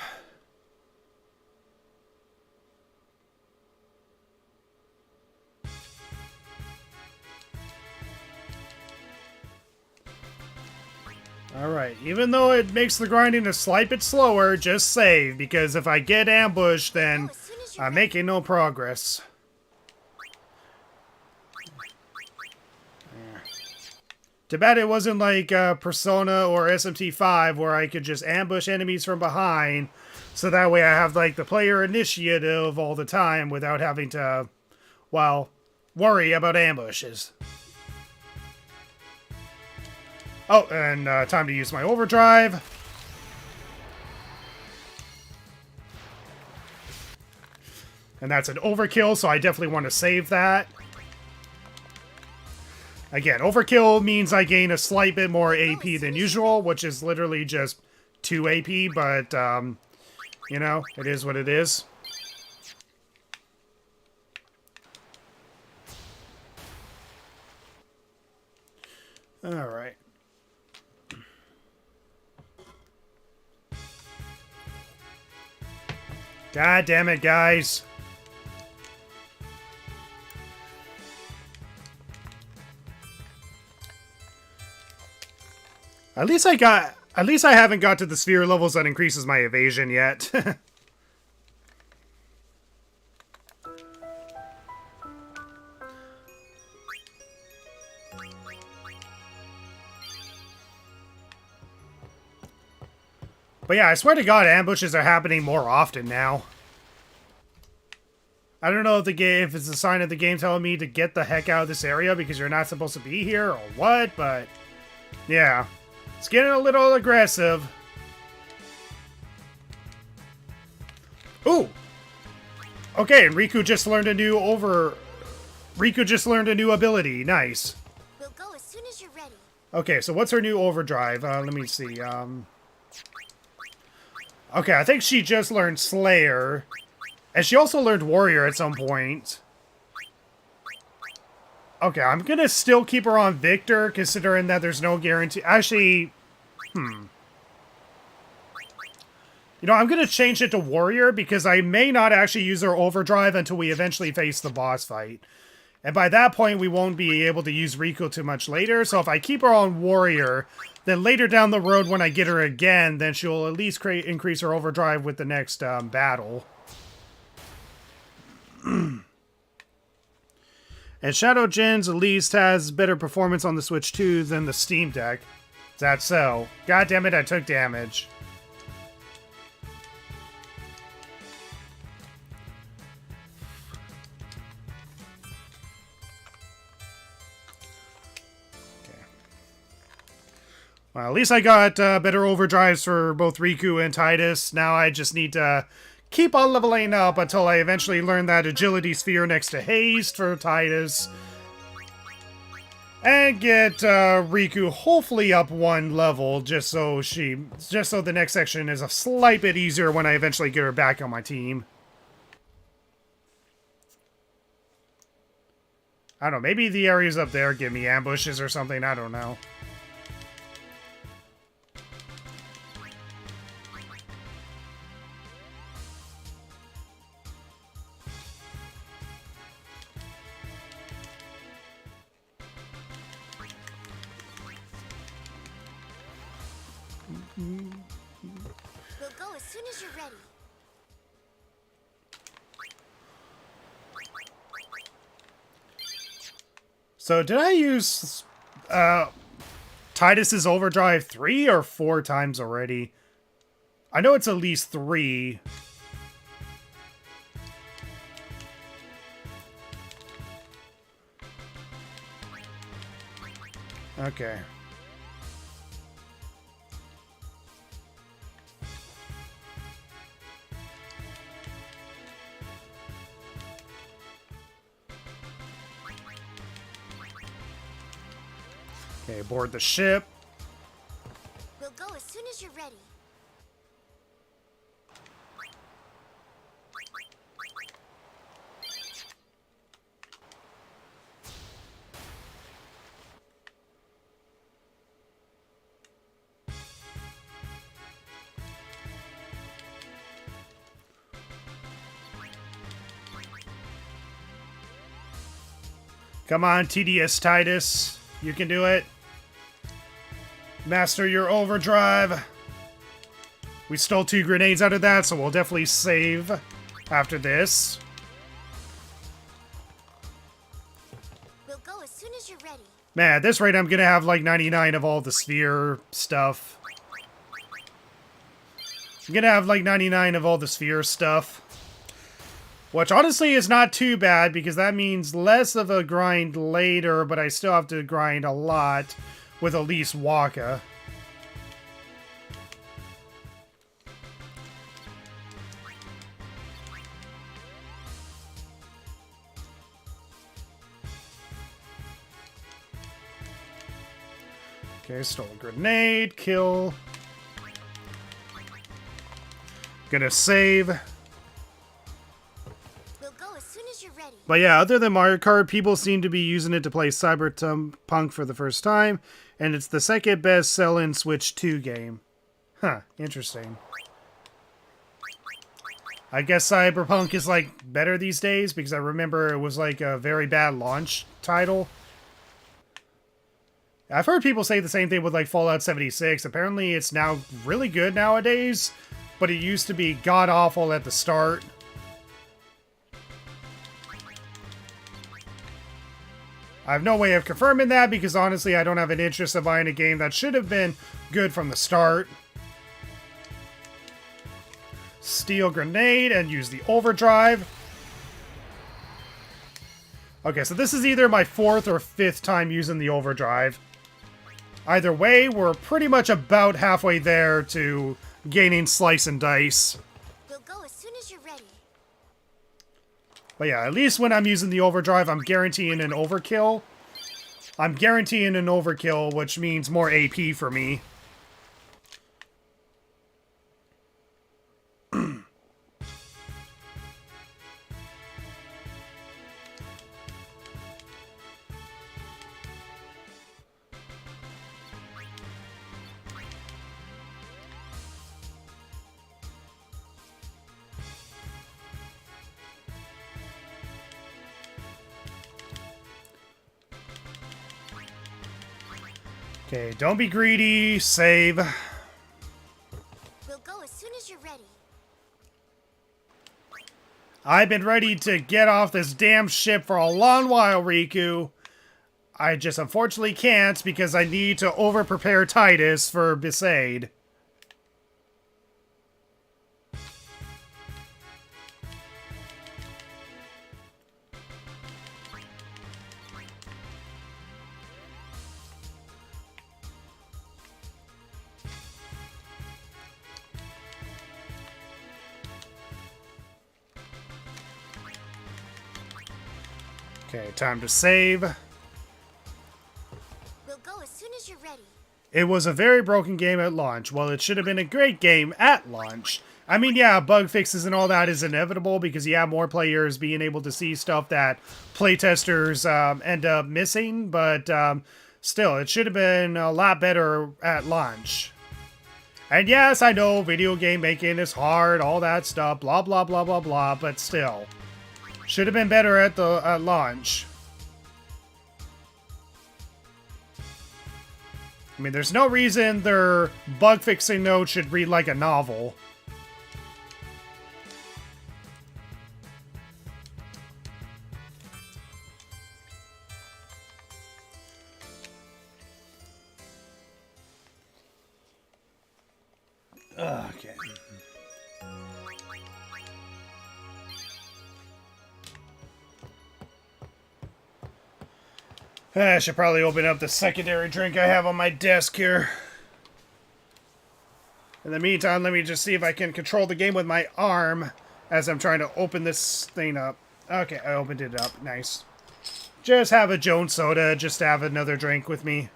Alright, even though it makes the grinding a slight bit slower, just save, because if I get ambushed, then I'm making no progress. Too bad it wasn't like Persona or SMT5 where I could just ambush enemies from behind, so that way I have like the player initiative all the time without having to, well, worry about ambushes. Oh, and time to use my overdrive. And that's an overkill, so I definitely want to save that. Again, overkill means I gain a slight bit more AP than usual, which is literally just 2 AP, but, you know, it is what it is. Alright. God damn it, guys. At least I haven't got to the sphere levels that increases my evasion yet. But yeah, I swear to God, ambushes are happening more often now. I don't know if it's a sign of the game telling me to get the heck out of this area because you're not supposed to be here or what, but yeah. It's getting a little aggressive. Ooh! Okay, and Rikku just learned a new ability. Nice. We'll go as soon as you're ready. Okay, so what's her new overdrive? Let me see. Okay, I think she just learned Slayer. And she also learned Warrior at some point. Okay, I'm gonna still keep her on Victor, considering that there's no guarantee. Actually, You know, I'm gonna change it to Warrior, because I may not actually use her overdrive until we eventually face the boss fight. And by that point, we won't be able to use Rikku too much later, so if I keep her on Warrior, then later down the road when I get her again, then she'll at least increase her overdrive with the next battle. And Shadow Gens at least has better performance on the Switch 2 than the Steam Deck. Is that so? God damn it, I took damage. Okay. Well, at least I got better overdrives for both Rikku and Titus. Now I just need to keep on leveling up until I eventually learn that agility sphere next to haste for Titus. And get Rikku hopefully up one level, just so the next section is a slight bit easier when I eventually get her back on my team. I don't know, maybe the areas up there give me ambushes or something, I don't know. We'll go as soon as you're ready. So did I use Titus's overdrive 3 or 4 times already? I know it's at least 3. Okay. Okay, board the ship. We'll go as soon as you're ready. Come on, TDS Titus. You can do it. Master your overdrive. We stole 2 grenades out of that, so we'll definitely save after this. We'll go as soon as you're ready. Man, at this rate, I'm gonna have like 99 of all the sphere stuff. I'm gonna have like 99 of all the sphere stuff. Which honestly is not too bad, because that means less of a grind later, but I still have to grind a lot with at least Waka. Okay, stole a grenade, kill. Gonna save. We'll go as soon as you're ready. But yeah, other than Mario Kart, people seem to be using it to play Cyberpunk for the first time, and it's the second best selling Switch 2 game. Huh, interesting. I guess Cyberpunk is like better these days, because I remember it was like a very bad launch title. I've heard people say the same thing with like Fallout 76. Apparently it's now really good nowadays, but it used to be god-awful at the start. I have no way of confirming that, because honestly I don't have an interest in buying a game that should have been good from the start. Steel grenade and use the overdrive. Okay, so this is either my 4th or 5th time using the overdrive. Either way, we're pretty much about halfway there to gaining slice and dice. We'll go as soon as you're ready. But yeah, at least when I'm using the overdrive, I'm guaranteeing an overkill. I'm guaranteeing an overkill, which means more AP for me. Okay, don't be greedy. Save. We'll go as soon as you're ready. I've been ready to get off this damn ship for a long while, Rikku. I just unfortunately can't because I need to over-prepare Titus for Besaid. Okay, time to save. We'll go as soon as you're ready. It was a very broken game at launch. Well, it should have been a great game at launch. I mean, yeah, bug fixes and all that is inevitable because you have more players being able to see stuff that playtesters end up missing, but still, it should have been a lot better at launch. And yes, I know video game making is hard, all that stuff, blah, blah, blah, blah, blah, but still. Should have been better at launch. I mean, there's no reason their bug fixing note should read like a novel. Okay. I should probably open up the secondary drink I have on my desk here. In the meantime, let me just see if I can control the game with my arm as I'm trying to open this thing up. Okay, I opened it up. Nice. Just have a Jones soda, just have another drink with me.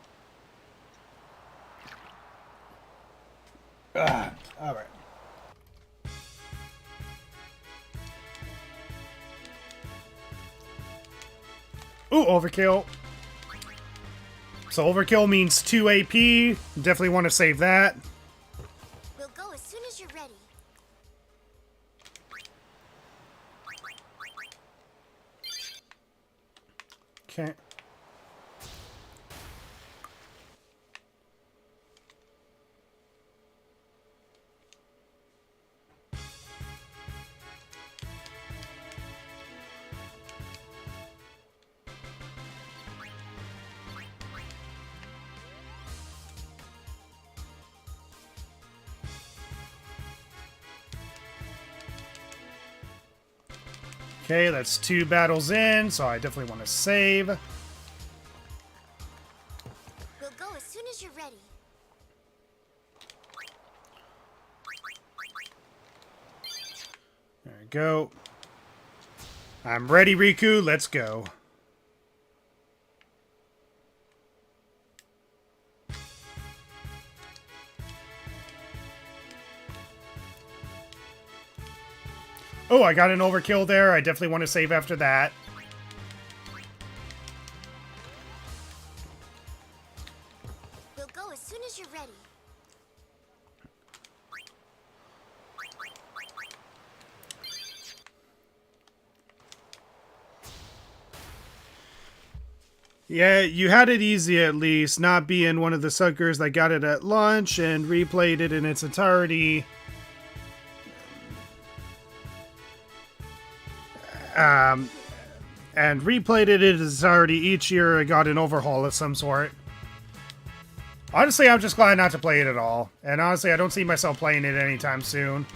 Alright. Ooh, overkill. So overkill means 2 AP. Definitely want to save that. We'll go as soon as you're ready. Okay. Okay, that's 2 battles in, so I definitely want to save. We'll go as soon as you're ready. There we go. I'm ready, Rikku. Let's go. Oh, I got an overkill there. I definitely want to save after that. We'll go as soon as you're ready. Yeah, you had it easy at least, not being one of the suckers that got it at launch and replayed it in its entirety. And replayed it in its entirety each year. I got an overhaul of some sort. Honestly, I'm just glad not to play it at all. And honestly, I don't see myself playing it anytime soon.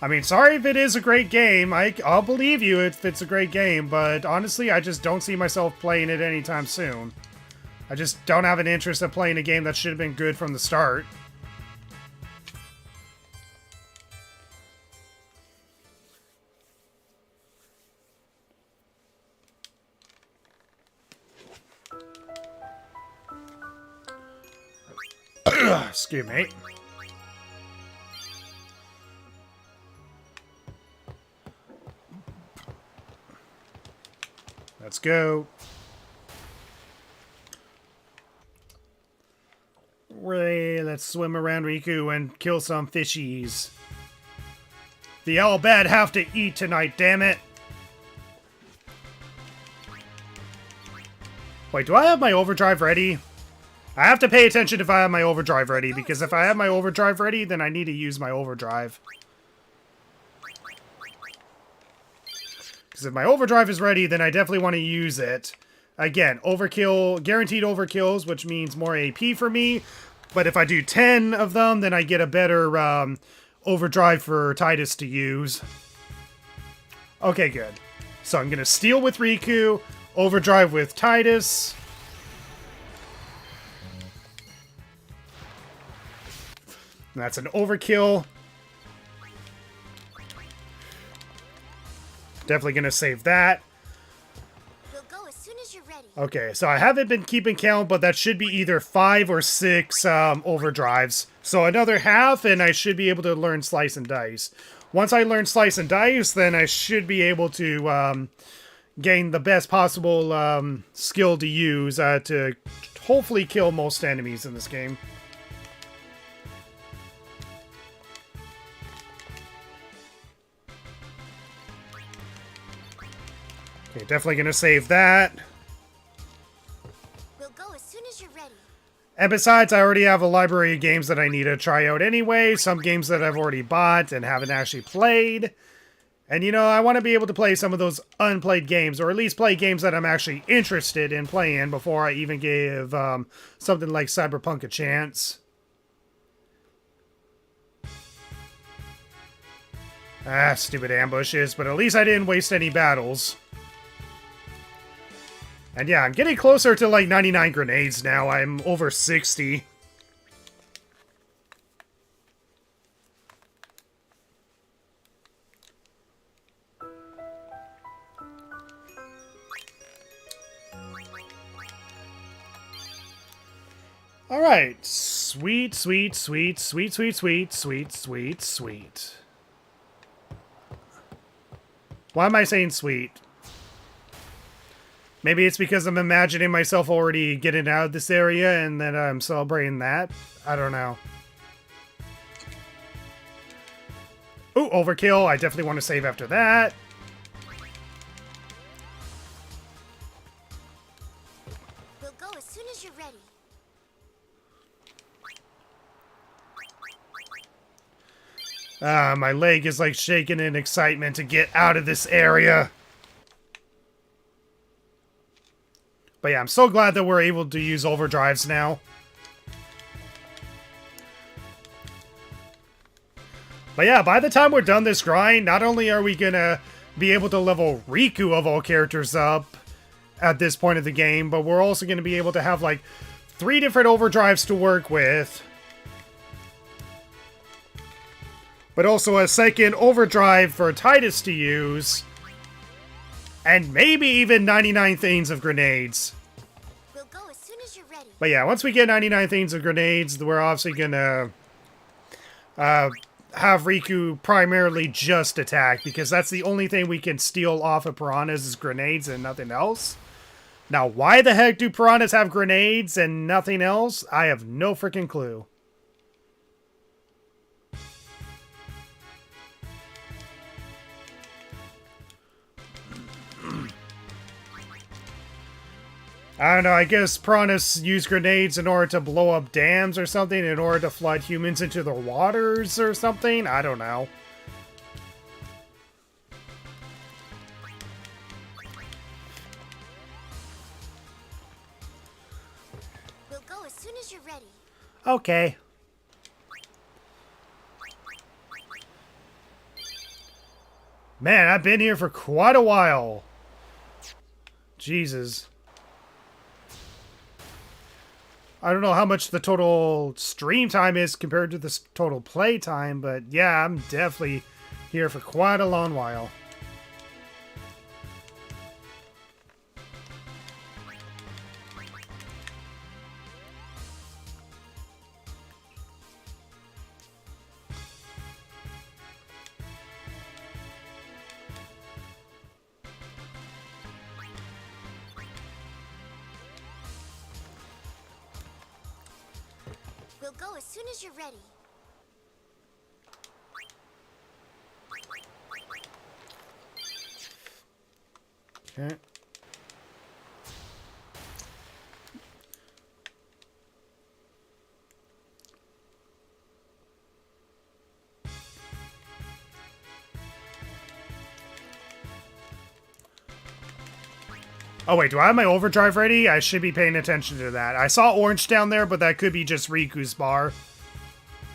I mean, sorry if it is a great game. I'll believe you if it's a great game, but honestly, I just don't see myself playing it anytime soon. I just don't have an interest in playing a game that should have been good from the start. Excuse me. Let's go. Ray, let's swim around Rikku and kill some fishies. The Al Bad have to eat tonight, damn it. Wait, do I have my overdrive ready? I have to pay attention if I have my overdrive ready, because if I have my overdrive ready, then I need to use my overdrive. Because if my overdrive is ready, then I definitely want to use it. Again, overkill, guaranteed overkills, which means more AP for me. But if I do 10 of them, then I get a better overdrive for Titus to use. Okay, good. So I'm going to steal with Rikku, overdrive with Titus. That's an overkill. Definitely going to save that. We'll go as soon as you're ready. Okay, so I haven't been keeping count, but that should be either 5 or 6 overdrives. So another half, and I should be able to learn Slice and Dice. Once I learn Slice and Dice, then I should be able to gain the best possible skill to use to hopefully kill most enemies in this game. Okay, definitely gonna save that. We'll go as soon as you're ready. And besides, I already have a library of games that I need to try out anyway. Some games that I've already bought and haven't actually played. And you know, I want to be able to play some of those unplayed games, or at least play games that I'm actually interested in playing before I even give something like Cyberpunk a chance. Ah, stupid ambushes, but at least I didn't waste any battles. And yeah, I'm getting closer to like 99 grenades now. I'm over 60. Alright. Sweet, sweet, sweet, sweet, sweet, sweet, sweet, sweet, sweet. Why am I saying sweet? Maybe it's because I'm imagining myself already getting out of this area and then I'm celebrating that. I don't know. Ooh, overkill. I definitely want to save after that. We'll go as soon as you're ready. Ah, my leg is like shaking in excitement to get out of this area. But yeah, I'm so glad that we're able to use overdrives now. But yeah, by the time we're done this grind, not only are we gonna be able to level Rikku of all characters up at this point of the game, but we're also gonna be able to have like 3 different overdrives to work with. But also a second overdrive for Titus to use. And maybe even 99 things of grenades. We'll go as soon as you're ready. But yeah, once we get 99 things of grenades, we're obviously gonna have Rikku primarily just attack, because that's the only thing we can steal off of piranhas is grenades and nothing else. Now, why the heck do piranhas have grenades and nothing else? I have no freaking clue. I don't know, I guess piranhas use grenades in order to blow up dams or something, in order to flood humans into the waters or something? I don't know. We'll go as soon as you're ready. Okay. Man, I've been here for quite a while. Jesus. I don't know how much the total stream time is compared to the total play time, but yeah, I'm definitely here for quite a long while. We'll go as soon as you're ready. Okay. Oh wait, do I have my overdrive ready? I should be paying attention to that. I saw orange down there, but that could be just Riku's bar.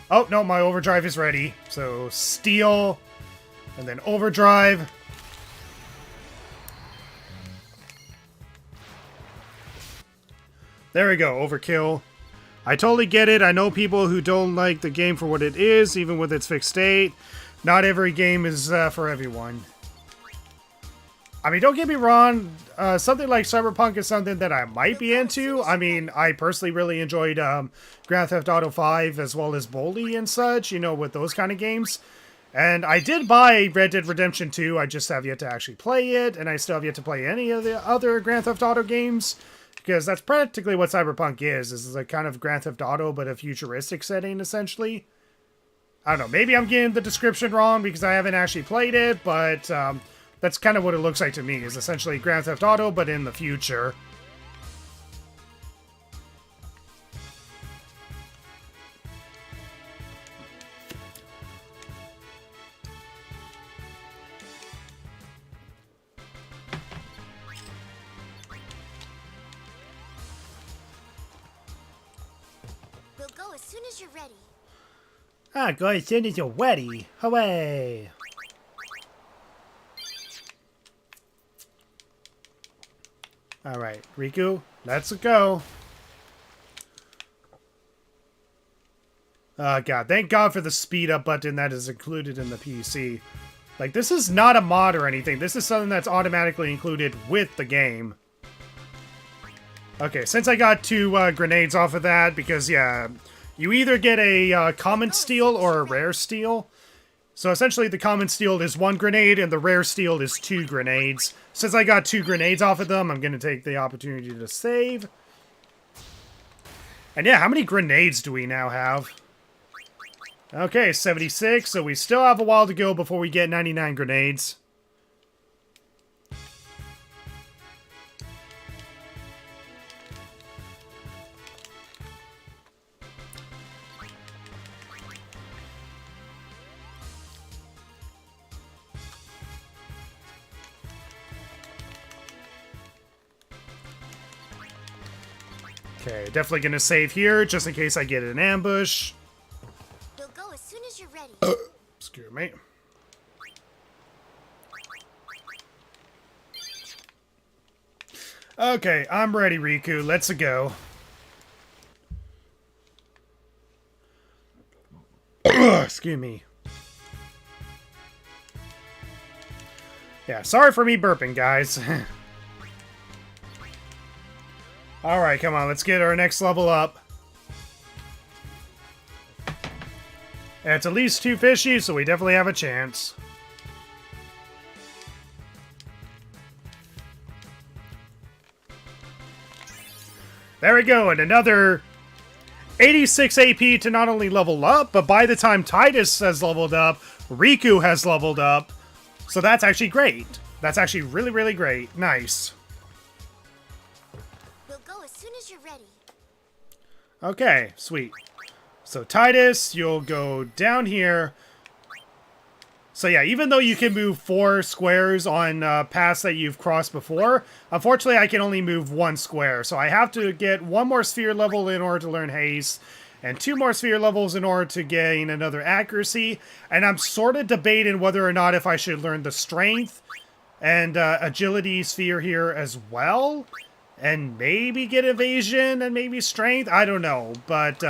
Oh, no, my overdrive is ready. So, steel, and then overdrive. There we go, overkill. I totally get it. I know people who don't like the game for what it is, even with its fixed state. Not every game is for everyone. I mean, don't get me wrong, something like Cyberpunk is something that I might be into. I mean, I personally really enjoyed Grand Theft Auto 5 as well as Bully and such, you know, with those kind of games. And I did buy Red Dead Redemption 2, I just have yet to actually play it, and I still have yet to play any of the other Grand Theft Auto games, because that's practically what Cyberpunk is a kind of Grand Theft Auto, but a futuristic setting, essentially. I don't know, maybe I'm getting the description wrong because I haven't actually played it, but that's kind of what it looks like to me, is essentially Grand Theft Auto, but in the future. We'll go as soon as you're ready. Ah, go as soon as you're ready. Hooray! Alright, Rikku, let's go. Oh god, thank god for the speed up button that is included in the PC. Like, this is not a mod or anything. This is something that's automatically included with the game. Okay, since I got 2 grenades off of that, because, yeah, you either get a common steel or a rare steel. So essentially the common steel is 1 grenade and the rare steel is 2 grenades. Since I got 2 grenades off of them, I'm going to take the opportunity to save. And yeah, how many grenades do we now have? Okay, 76, so we still have a while to go before we get 99 grenades. Okay, definitely gonna save here, just in case I get an ambush. We'll go as soon as you're ready. Excuse me. Okay, I'm ready, Rikku. Let's go. Excuse me. Yeah, sorry for me burping, guys. Alright, come on, let's get our next level up. And it's at least 2 fishy, so we definitely have a chance. There we go, and another 86 AP to not only level up, but by the time Titus has leveled up, Rikku has leveled up. So that's actually great. That's actually really, really great. Nice. We'll go as soon as you're ready. Okay, sweet. So Titus, you'll go down here. So yeah, even though you can move 4 squares on paths that you've crossed before, unfortunately I can only move 1 square. So I have to get 1 more sphere level in order to learn haste, and 2 more sphere levels in order to gain another accuracy. And I'm sort of debating whether or not if I should learn the strength and agility sphere here as well, and maybe get evasion and maybe strength. I don't know, but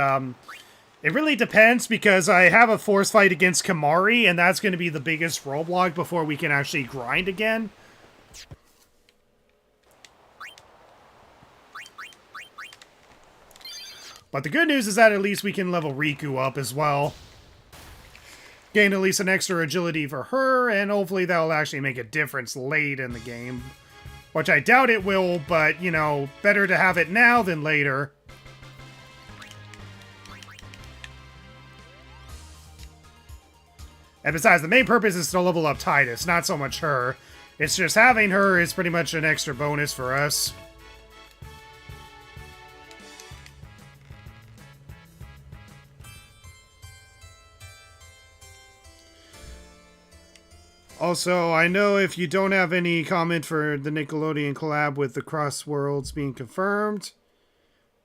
it really depends, because I have a force fight against Kamari, and that's going to be the biggest roadblock before we can actually grind again. But the good news is that at least we can level Rikku up as well. Gain at least an extra agility for her, and hopefully that'll actually make a difference late in the game. Which I doubt it will, but, you know, better to have it now than later. And besides, the main purpose is to level up Titus, not so much her. It's just having her is pretty much an extra bonus for us. Also, I know if you don't have any comment for the Nickelodeon collab with the Cross Worlds being confirmed.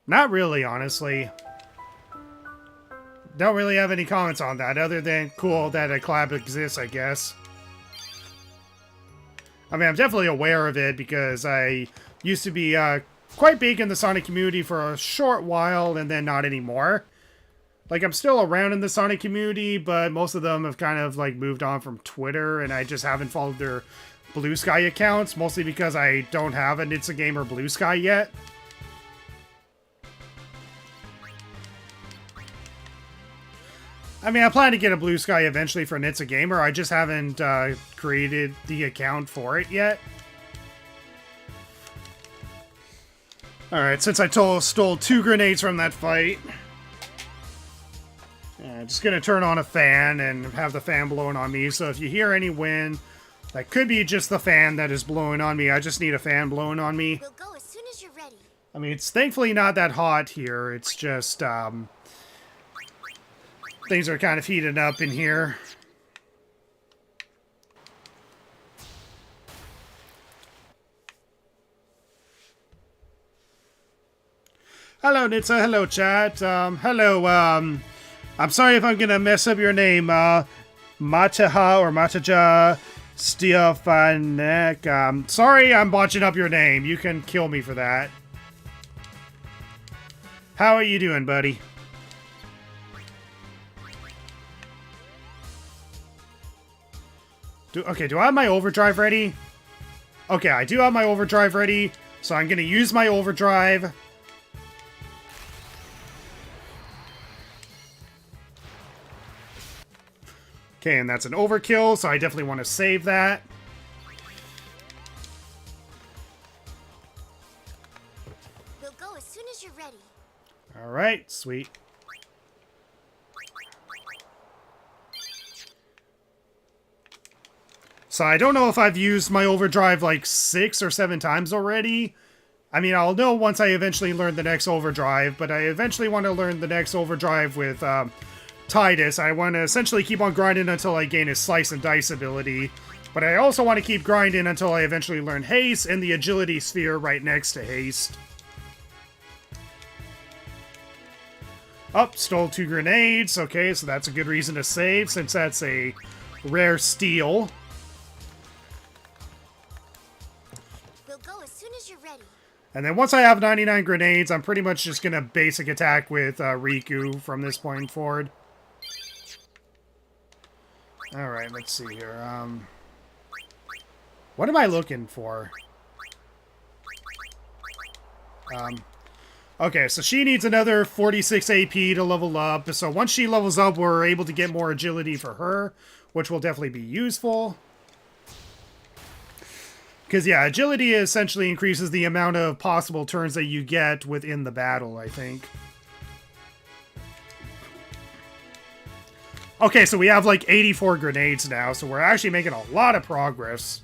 Not really, honestly. Don't really have any comments on that, other than cool that a collab exists, I guess. I mean, I'm definitely aware of it, because I used to be quite big in the Sonic community for a short while, and then not anymore. Like, I'm still around in the Sonic community, but most of them have kind of, like, moved on from Twitter, and I just haven't followed their Blue Sky accounts, mostly because I don't have an It's a Gamer Blue Sky yet. I mean, I plan to get a Blue Sky eventually for It's a Gamer, I just haven't created the account for it yet. Alright, since I stole 2 grenades from that fight... just gonna turn on a fan and have the fan blowing on me, so if you hear any wind, that could be just the fan that is blowing on me. I just need a fan blowing on me. We'll go as soon as you're ready. I mean, it's thankfully not that hot here, it's just, things are kind of heating up in here. Hello, Nitsa, hello, chat, hello, I'm sorry if I'm gonna mess up your name, Mataha or Mataja Stefanek. Sorry I'm botching up your name. You can kill me for that. How are you doing, buddy? Do I have my overdrive ready? Okay, I do have my overdrive ready, so I'm gonna use my overdrive. Okay, and that's an overkill, so I definitely want to save that. We'll go as soon as you're ready. Alright, sweet. So I don't know if I've used my overdrive like 6 or 7 times already. I mean, I'll know once I eventually learn the next overdrive, but I eventually want to learn the next overdrive with, Titus. I want to essentially keep on grinding until I gain his Slice and Dice ability, but I also want to keep grinding until I eventually learn Haste and the Agility Sphere right next to Haste. Oh, stole 2 grenades. Okay, so that's a good reason to save, since that's a rare steal. We'll go as soon as you're ready. And then once I have 99 grenades, I'm pretty much just going to basic attack with Rikku from this point forward. Alright, let's see here. What am I looking for? Okay, so she needs another 46 AP to level up. So once she levels up, we're able to get more agility for her, which will definitely be useful. Because, yeah, agility essentially increases the amount of possible turns that you get within the battle, I think. Okay, so we have like 84 grenades now, so we're actually making a lot of progress.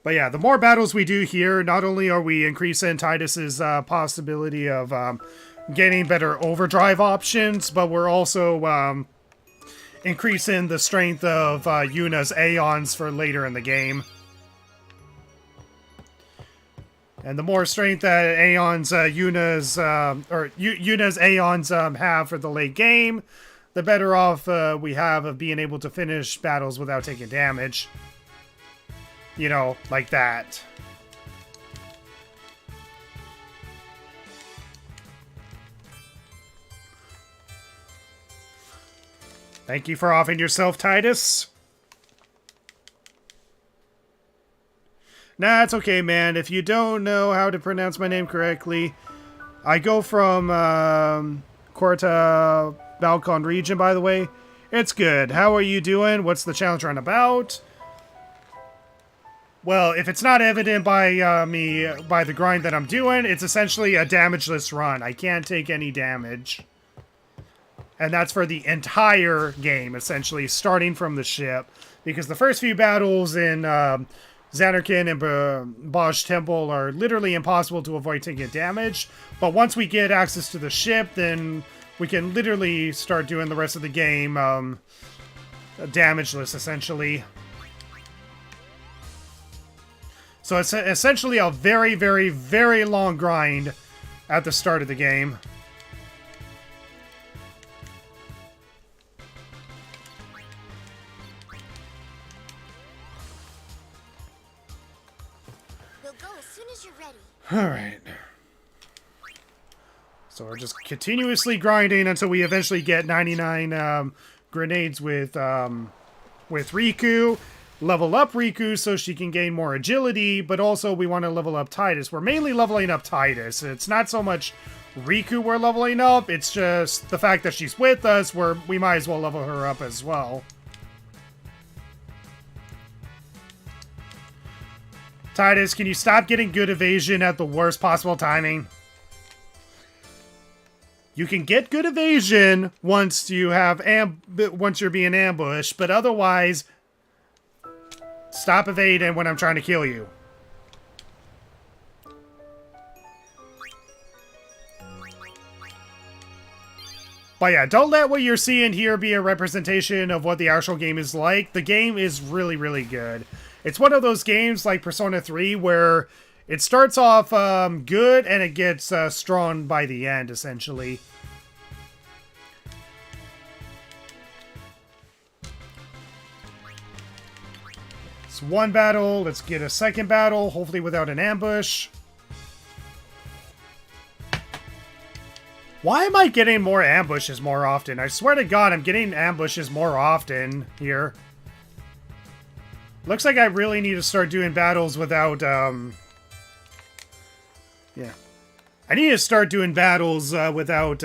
But yeah, the more battles we do here, not only are we increasing Titus's possibility of getting better overdrive options, but we're also increasing the strength of Yuna's Aeons for later in the game. And the more strength that Aeons, Yuna's Aeons have for the late game, the better off we have of being able to finish battles without taking damage. You know, like that. Thank you for offing yourself, Titus. Nah, it's okay, man. If you don't know how to pronounce my name correctly, I go from Corta Balcon region, by the way. It's good. How are you doing? What's the challenge run about? Well, if it's not evident by by the grind that I'm doing, it's essentially a damageless run. I can't take any damage. And that's for the entire game, essentially, starting from the ship. Because the first few battles in Xanarkin and Bosch Temple are literally impossible to avoid taking damage. But once we get access to the ship, then we can literally start doing the rest of the game damageless, essentially. So it's essentially a very, very, very long grind at the start of the game. We'll go as soon as you're ready. Alright. So we're just continuously grinding until we eventually get 99 grenades with Rikku. Level up Rikku so she can gain more agility, but also we want to level up Titus. We're mainly leveling up Titus. It's not so much Rikku we're leveling up, it's just the fact that she's with us, we might as well level her up as well. Titus, can you stop getting good evasion at the worst possible timing? You can get good evasion once you have once you're being ambushed, but otherwise, stop evading when I'm trying to kill you. But yeah, don't let what you're seeing here be a representation of what the actual game is like. The game is really, really good. It's one of those games like Persona 3 where it starts off good and it gets strong by the end, essentially. It's one battle. Let's get a second battle, hopefully without an ambush. Why am I getting more ambushes more often? I swear to God, I'm getting ambushes more often here. Looks like I really need to start doing battles without, yeah. I need to start doing battles without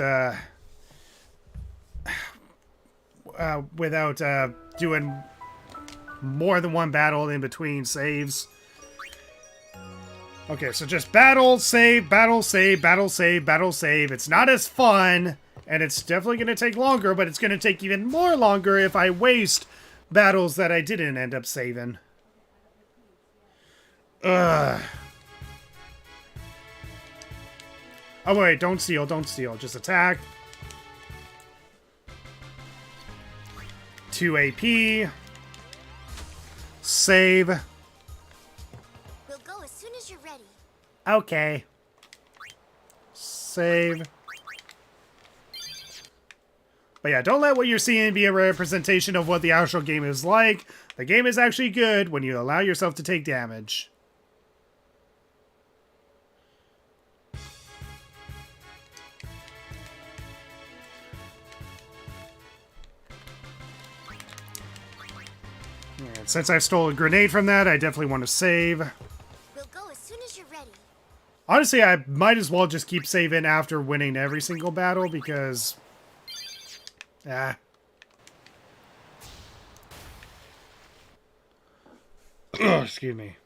doing more than one battle in between saves. Okay, so just battle, save, battle, save, battle, save, battle, save. It's not as fun, and it's definitely going to take longer, but it's going to take even more longer if I waste battles that I didn't end up saving. Ugh. Oh wait, don't steal, don't steal. Just attack. 2 AP. Save. We'll go as soon as you're ready. Okay. Save. But yeah, don't let what you're seeing be a representation of what the actual game is like. The game is actually good when you allow yourself to take damage. And since I stole a grenade from that, I definitely want to save. We'll go as soon as you're ready. Honestly, I might as well just keep saving after winning every single battle because... Excuse me.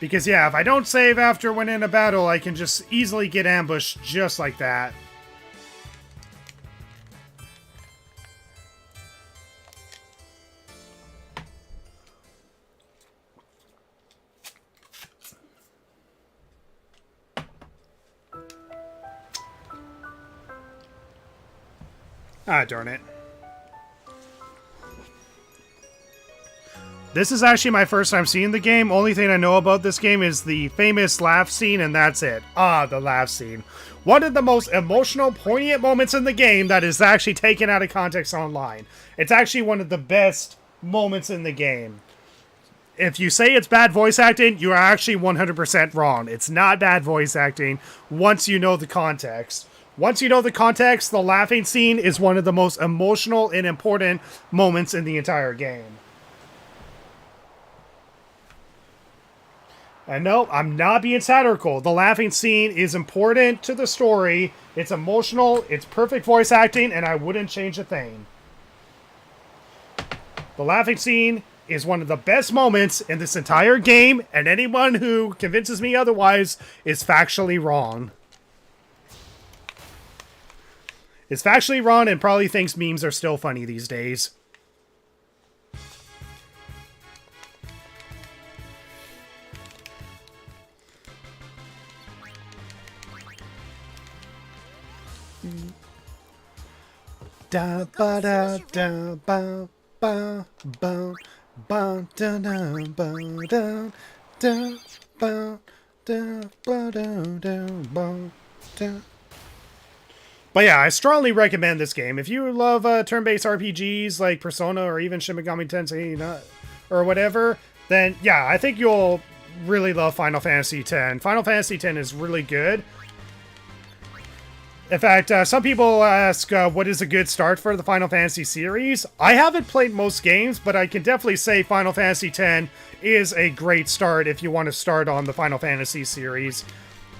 Because, yeah, if I don't save after winning a battle, I can just easily get ambushed just like that. Ah, darn it. This is actually my first time seeing the game. Only thing I know about this game is the famous laugh scene, and that's it. Ah, the laugh scene. One of the most emotional, poignant moments in the game that is actually taken out of context online. It's actually one of the best moments in the game. If you say it's bad voice acting, you are actually 100% wrong. It's not bad voice acting once you know the context. Once you know the context, the laughing scene is one of the most emotional and important moments in the entire game. And no, I'm not being satirical. The laughing scene is important to the story. It's emotional, it's perfect voice acting, and I wouldn't change a thing. The laughing scene is one of the best moments in this entire game, and anyone who convinces me otherwise is factually wrong. Is factually wrong and probably thinks memes are still funny these days. Da ba da da ba ba ba ba da da ba da da ba da ba da ba da. But yeah, I strongly recommend this game. If you love turn-based RPGs like Persona or even Shin Megami Tensei or whatever, then yeah, I think you'll really love Final Fantasy X. Final Fantasy X is really good. In fact, some people ask, what is a good start for the Final Fantasy series? I haven't played most games, but I can definitely say Final Fantasy X is a great start if you want to start on the Final Fantasy series.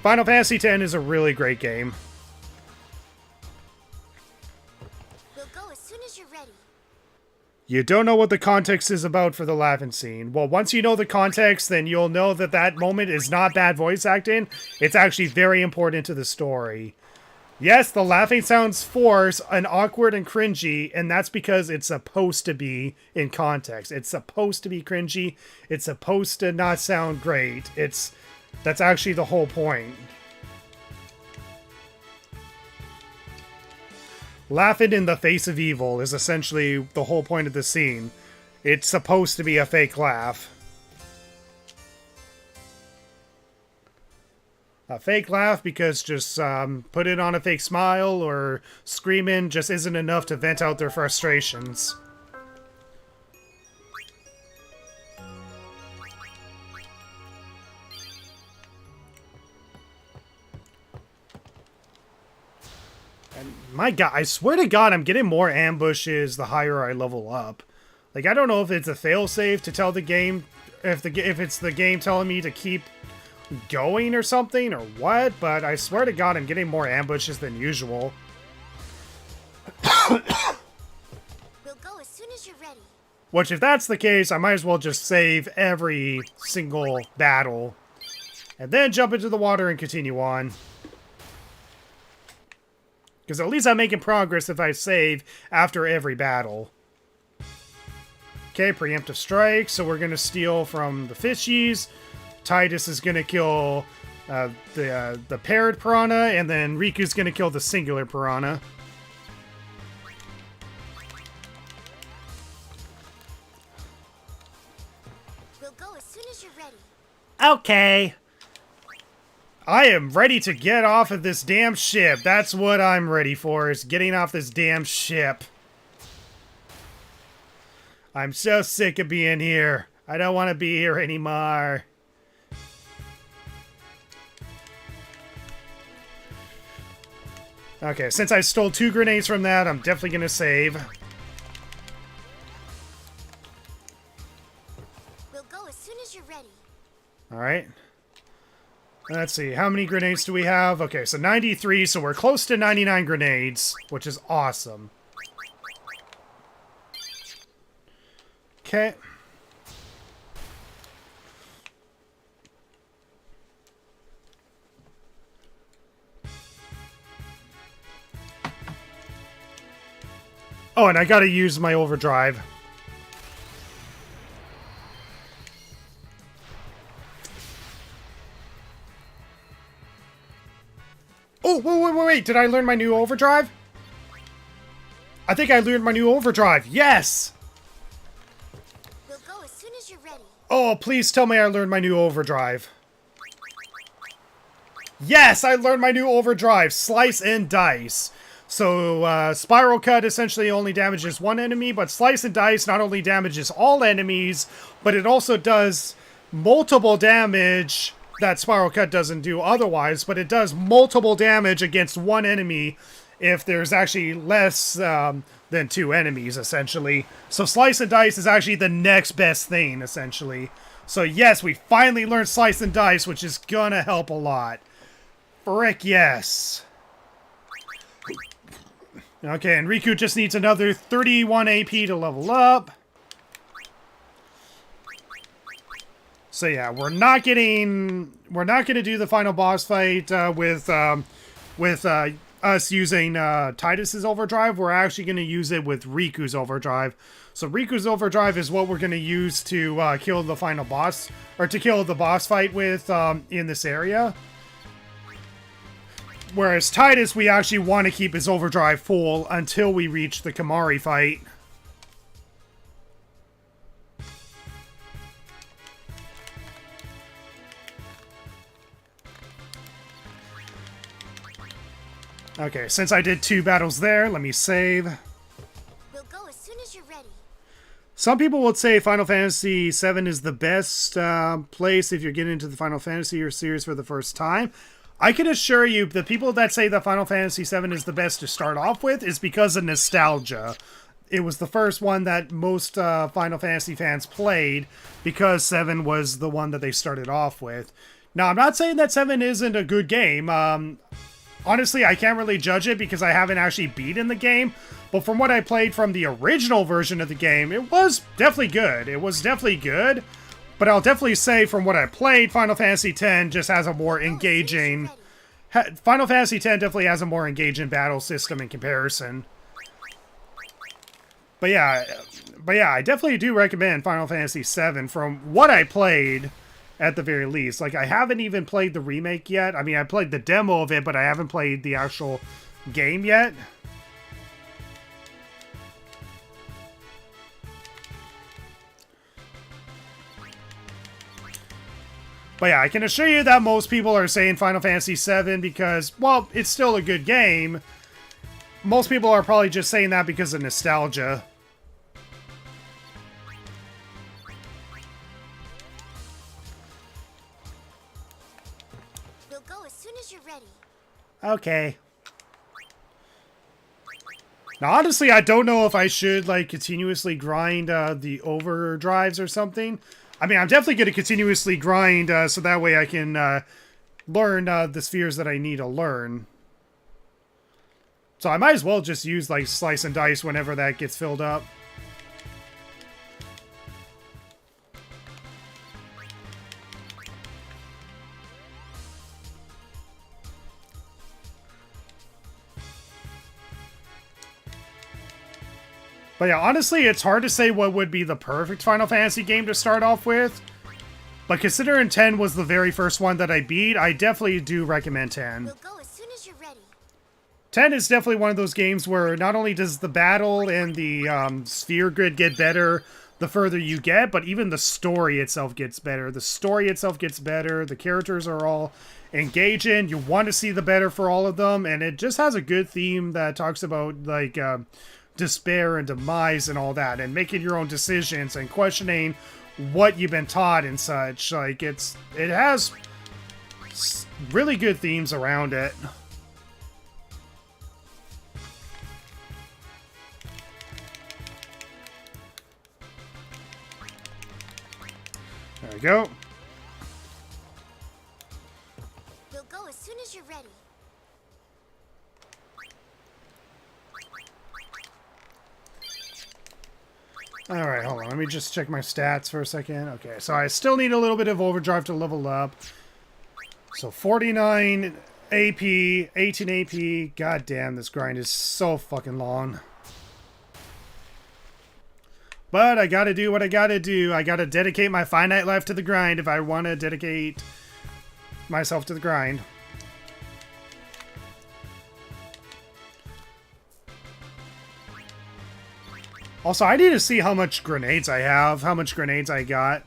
Final Fantasy X is a really great game. We'll go as soon as you're ready. You don't know what the context is about for the laughing scene. Well, once you know the context, then you'll know that that moment is not bad voice acting. It's actually very important to the story. Yes, the laughing sounds forced and awkward and cringy, and that's because it's supposed to be in context. It's supposed to be cringy. It's supposed to not sound great. That's actually the whole point. Laughing in the face of evil is essentially the whole point of the scene. It's supposed to be a fake laugh. A fake laugh because just put it on a fake smile or screaming just isn't enough to vent out their frustrations. And my god, I swear to god I'm getting more ambushes the higher I level up. Like, I don't know if it's a failsafe to tell the game, if it's the game telling me to keep going or something or what, but I swear to god I'm getting more ambushes than usual. We'll go as soon as you're ready. Which, if that's the case, I might as well just save every single battle and then jump into the water and continue on. Because at least I'm making progress if I save after every battle. Okay, preemptive strike, so we're gonna steal from the fishies. Titus is gonna kill the paired piranha, and then Riku's gonna kill the singular piranha. We'll go as soon as you're ready. Okay. I am ready to get off of this damn ship. That's what I'm ready for, is getting off this damn ship. I'm so sick of being here. I don't want to be here anymore. Okay, since I stole 2 grenades from that, I'm definitely going to save. We'll go as soon as you're ready. Alright. Let's see, how many grenades do we have? Okay, so 93, so we're close to 99 grenades, which is awesome. Okay. Oh, and I gotta use my overdrive. Oh, wait, did I learn my new overdrive? I think I learned my new overdrive. Yes! We'll go as soon as you're ready. Oh, please tell me I learned my new overdrive. Yes, I learned my new overdrive. Slice and dice. So, Spiral Cut essentially only damages one enemy, but Slice and Dice not only damages all enemies, but it also does multiple damage that Spiral Cut doesn't do otherwise, but it does multiple damage against one enemy if there's actually less than two enemies, essentially. So Slice and Dice is actually the next best thing, essentially. So yes, we finally learned Slice and Dice, which is gonna help a lot. Frick yes. Okay, and Rikku just needs another 31 AP to level up. So yeah, we're not gonna do the final boss fight with us using Titus's overdrive. We're actually gonna use it with Riku's overdrive. So Riku's overdrive is what we're gonna use to kill the final boss, or to kill the boss fight with in this area. Whereas Titus, we actually want to keep his overdrive full until we reach the Kamari fight. Okay, since I did 2 battles there, let me save. We'll go as soon as you're ready. Some people would say Final Fantasy VII is the best place if you're getting into the Final Fantasy series for the first time. I can assure you, the people that say that Final Fantasy VII is the best to start off with is because of nostalgia. It was the first one that most Final Fantasy fans played because 7 was the one that they started off with. Now, I'm not saying that 7 isn't a good game. Honestly, I can't really judge it because I haven't actually beaten the game. But from what I played from the original version of the game, it was definitely good. It was definitely good. But I'll definitely say from what I played, Final Fantasy X just has a more engaging... Final Fantasy X definitely has a more engaging battle system in comparison. But yeah, I definitely do recommend Final Fantasy VII from what I played, at the very least. Like, I haven't even played the remake yet. I mean, I played the demo of it, but I haven't played the actual game yet. But yeah, I can assure you that most people are saying Final Fantasy VII because, well, it's still a good game. Most people are probably just saying that because of nostalgia. We'll go as soon as you're ready. Okay. Now, honestly, I don't know if I should, like, continuously grind the overdrives or something. I mean, I'm definitely going to continuously grind so that way I can learn the spheres that I need to learn. So I might as well just use, like, Slice and Dice whenever that gets filled up. But yeah, honestly, it's hard to say what would be the perfect Final Fantasy game to start off with. But considering 10 was the very first one that I beat, I definitely do recommend 10. We'll go as soon as you're ready. 10 is definitely one of those games where not only does the battle and the sphere grid get better the further you get, but even the story itself gets better. The story itself gets better, the characters are all engaging, you want to see the better for all of them, and it just has a good theme that talks about, like, despair and demise and all that, and making your own decisions and questioning what you've been taught and such. Like, it has really good themes around it. There we go. We'll go as soon as you're ready. Alright, hold on. Let me just check my stats for a second. Okay, so I still need a little bit of overdrive to level up. So 49 AP, 18 AP. God damn, this grind is so fucking long. But I gotta do what I gotta do. I gotta dedicate my finite life to the grind if I want to dedicate myself to the grind. Also, I need to see how much grenades I have, how much grenades I got.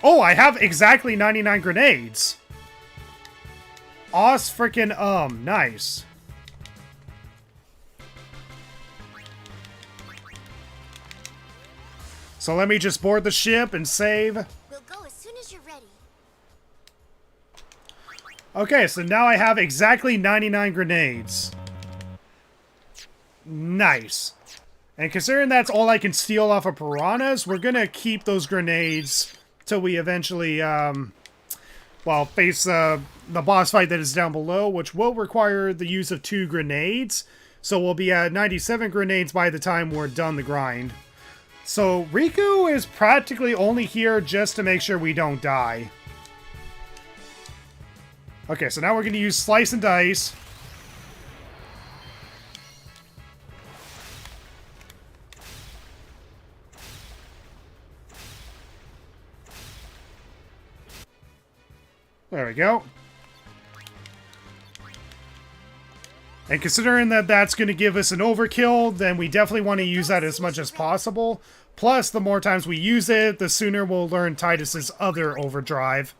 Oh, I have exactly 99 grenades. Awes freaking nice. So let me just board the ship and save. We'll go as soon as you're ready. Okay, so now I have exactly 99 grenades. Nice. And considering that's all I can steal off of piranhas, we're gonna keep those grenades till we eventually, well, face the boss fight that is down below, which will require the use of 2 grenades. So we'll be at 97 grenades by the time we're done the grind. So Rikku is practically only here just to make sure we don't die. Okay, so now we're going to use Slice and Dice. There we go. And considering that that's going to give us an overkill, then we definitely want to use that as much as possible. Plus, the more times we use it, the sooner we'll learn Tidus's other overdrive.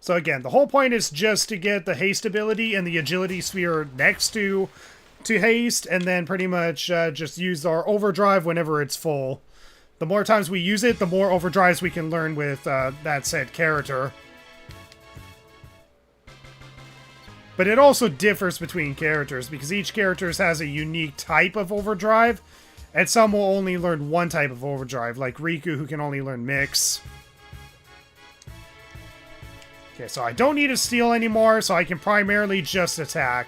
So again, the whole point is just to get the haste ability and the agility sphere next to haste, and then pretty much just use our overdrive whenever it's full. The more times we use it, the more overdrives we can learn with that said character. But it also differs between characters, because each character has a unique type of overdrive, and some will only learn one type of overdrive, like Rikku, who can only learn Mix. Okay, so I don't need to steal anymore, so I can primarily just attack.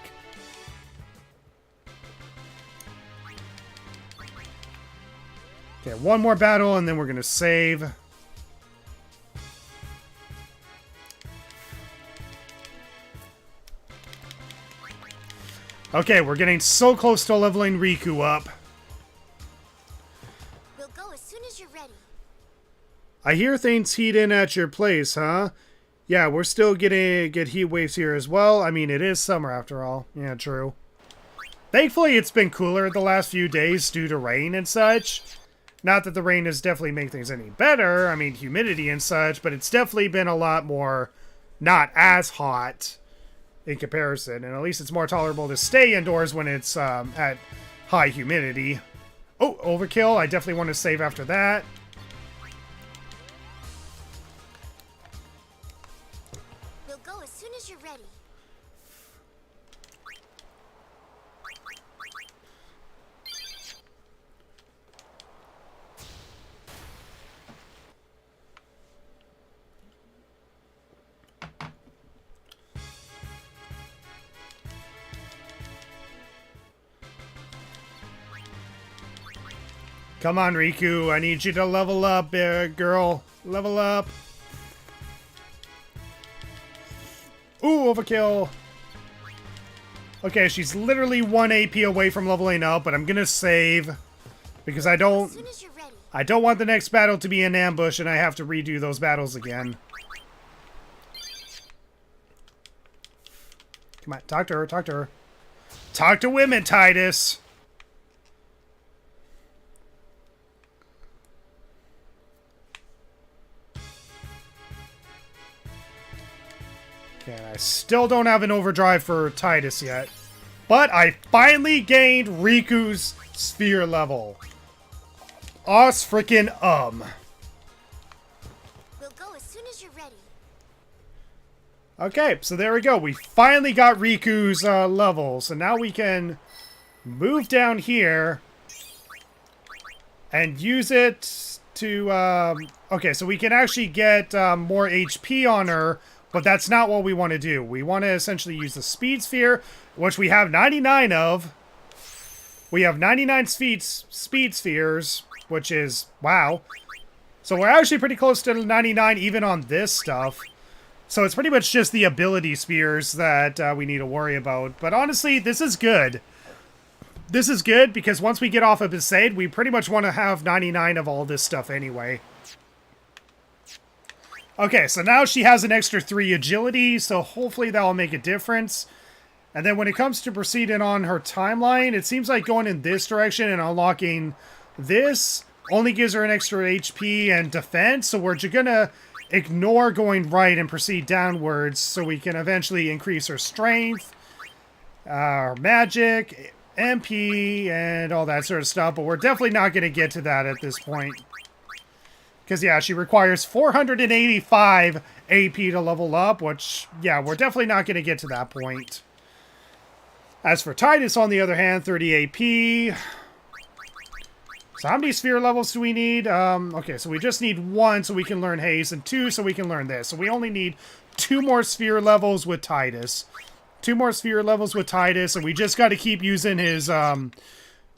Okay, one more battle, and then we're going to save. Okay, we're getting so close to leveling Rikku up. We'll go as soon as you're ready. I hear things heat in at your place, huh? Yeah, we're still get heat waves here as well. I mean, it is summer after all. Yeah, true. Thankfully, it's been cooler the last few days due to rain and such. Not that the rain has definitely made things any better. I mean, humidity and such, but it's definitely been a lot more not as hot in comparison. And at least it's more tolerable to stay indoors when it's at high humidity. Oh, overkill. I definitely want to save after that. We'll go as soon as you're ready. Come on, Rikku. I need you to level up, girl. Level up. Ooh, overkill. Okay, she's literally 1 AP away from leveling up, but I'm gonna save. Because I don't want the next battle to be an ambush and I have to redo those battles again. Come on, talk to her, talk to her. Talk to women, Tidus. Okay, I still don't have an overdrive for Tidus yet. But I finally gained Riku's sphere level. Awes freaking We'll go as soon as you're ready. Okay, so there we go. We finally got Riku's level. So now we can move down here and use it to... okay, so we can actually get more HP on her, but that's not what we want to do. We want to essentially use the speed sphere, which we have 99 of. We have 99 speed spheres, which is, wow. So we're actually pretty close to 99 even on this stuff. So it's pretty much just the ability spheres that we need to worry about. But honestly, this is good. This is good because once we get off of Besaid, we pretty much want to have 99 of all this stuff anyway. Okay, so now she has an extra 3 agility, so hopefully that will make a difference. And then when it comes to proceeding on her timeline, it seems like going in this direction and unlocking this only gives her an extra HP and defense. So we're just going to ignore going right and proceed downwards so we can eventually increase her strength, our magic, MP, and all that sort of stuff. But we're definitely not going to get to that at this point. Because, yeah, she requires 485 AP to level up, which, yeah, we're definitely not going to get to that point. As for Titus, on the other hand, 30 AP. So how many sphere levels do we need? Okay, so we just need 1 so we can learn Haze, and 2 so we can learn this. So we only need 2 more sphere levels with Titus. 2 more sphere levels with Titus, and we just got to keep using his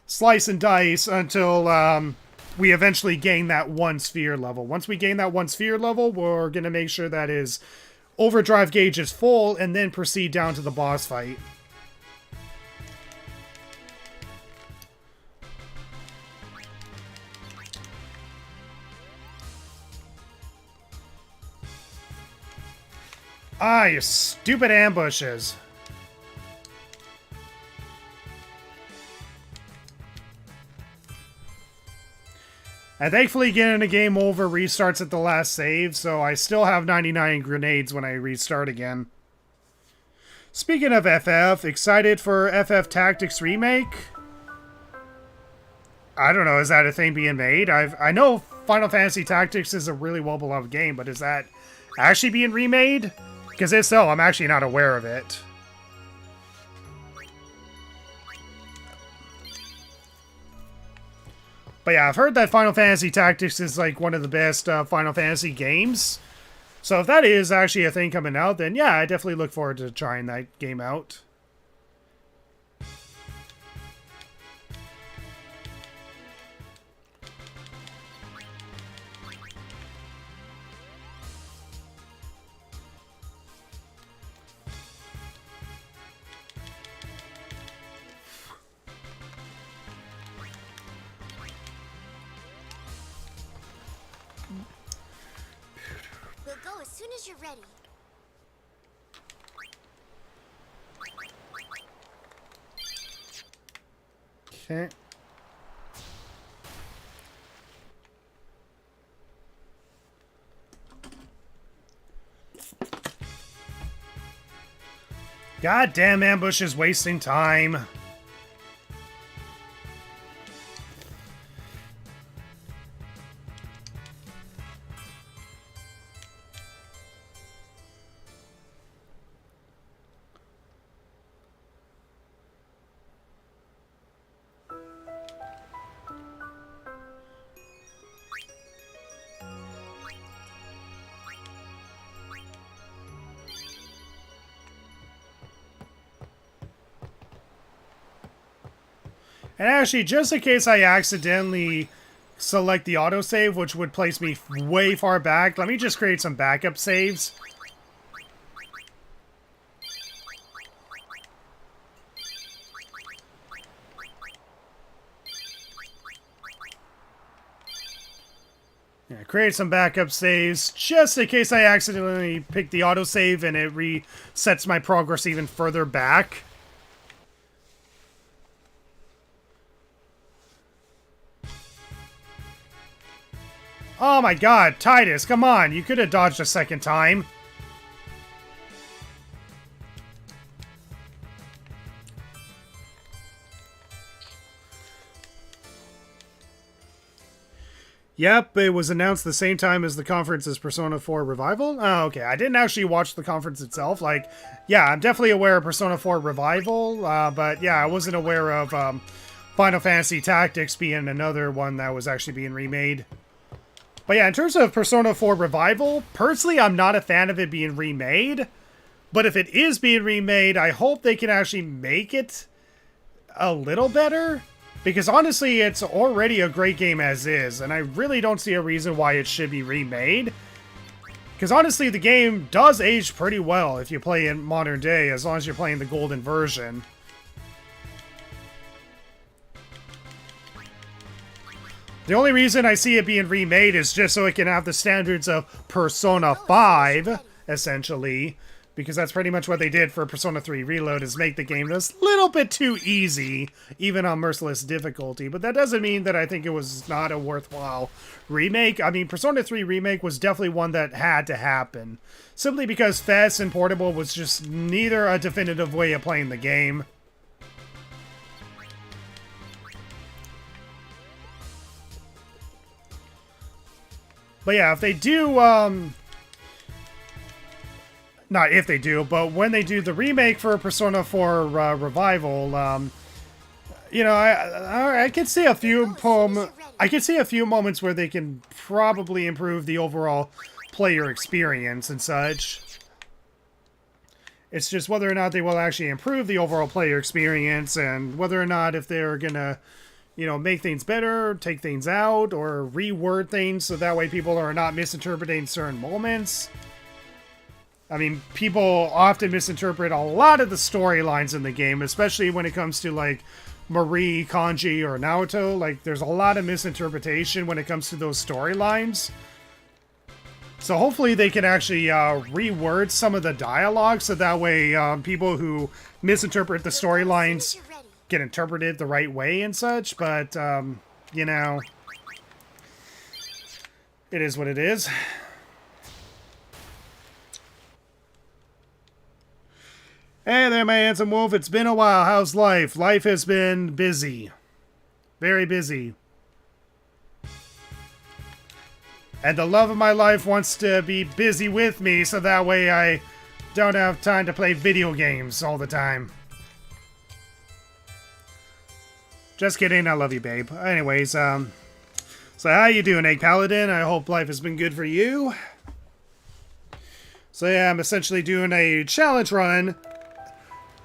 slice and dice until we eventually gain that 1 sphere level. Once we gain that 1 sphere level, we're going to make sure that his overdrive gauge is full, and then proceed down to the boss fight. Ah, you stupid ambushes. And thankfully getting the game over restarts at the last save, so I still have 99 grenades when I restart again. Speaking of FF, excited for FF Tactics Remake? I don't know, is that a thing being made? I know Final Fantasy Tactics is a really well-beloved game, but is that actually being remade? Because if so, I'm actually not aware of it. But yeah, I've heard that Final Fantasy Tactics is like one of the best Final Fantasy games. So if that is actually a thing coming out, then yeah, I definitely look forward to trying that game out. We'll go as soon as you're ready. Okay. Goddamn ambush is wasting time. And actually, just in case I accidentally select the autosave, which would place me way far back, let me just create some backup saves. Yeah, create some backup saves, just in case I accidentally pick the autosave and it resets my progress even further back. Oh my god, Titus, come on, you could have dodged a second time. Yep, it was announced the same time as the conference as Persona 4 Revival. Oh, okay, I didn't actually watch the conference itself. Like, yeah, I'm definitely aware of Persona 4 Revival, but yeah, I wasn't aware of Final Fantasy Tactics being another one that was actually being remade. But yeah, in terms of Persona 4 Revival, personally, I'm not a fan of it being remade. But if it is being remade, I hope they can actually make it a little better. Because honestly, it's already a great game as is, and I really don't see a reason why it should be remade. Because honestly, the game does age pretty well if you play in modern day, as long as you're playing the golden version. The only reason I see it being remade is just so it can have the standards of Persona 5, essentially. Because that's pretty much what they did for Persona 3 Reload, is make the game just a little bit too easy, even on Merciless difficulty. But that doesn't mean that I think it was not a worthwhile remake. I mean, Persona 3 Remake was definitely one that had to happen. Simply because FES and Portable was just neither a definitive way of playing the game. But yeah, if they do, not if they do, but when they do the remake for Persona 4 Revival, you know, I can see a few I can see a few moments where they can probably improve the overall player experience and such. It's just whether or not they will actually improve the overall player experience, and whether or not if they're gonna, you know, make things better, take things out, or reword things so that way people are not misinterpreting certain moments. I mean, people often misinterpret a lot of the storylines in the game, especially when it comes to, like, Marie, Kanji, or Naoto. Like, there's a lot of misinterpretation when it comes to those storylines. So hopefully they can actually reword some of the dialogue so that way people who misinterpret the storylines get interpreted the right way and such. But, you know, it is what it is. Hey there, my handsome wolf. It's been a while. How's life? Life has been busy. Very busy. And the love of my life wants to be busy with me, so that way I don't have time to play video games all the time. Just kidding, I love you, babe. Anyways, so how you doing, Egg Paladin? I hope life has been good for you. So yeah, I'm essentially doing a challenge run.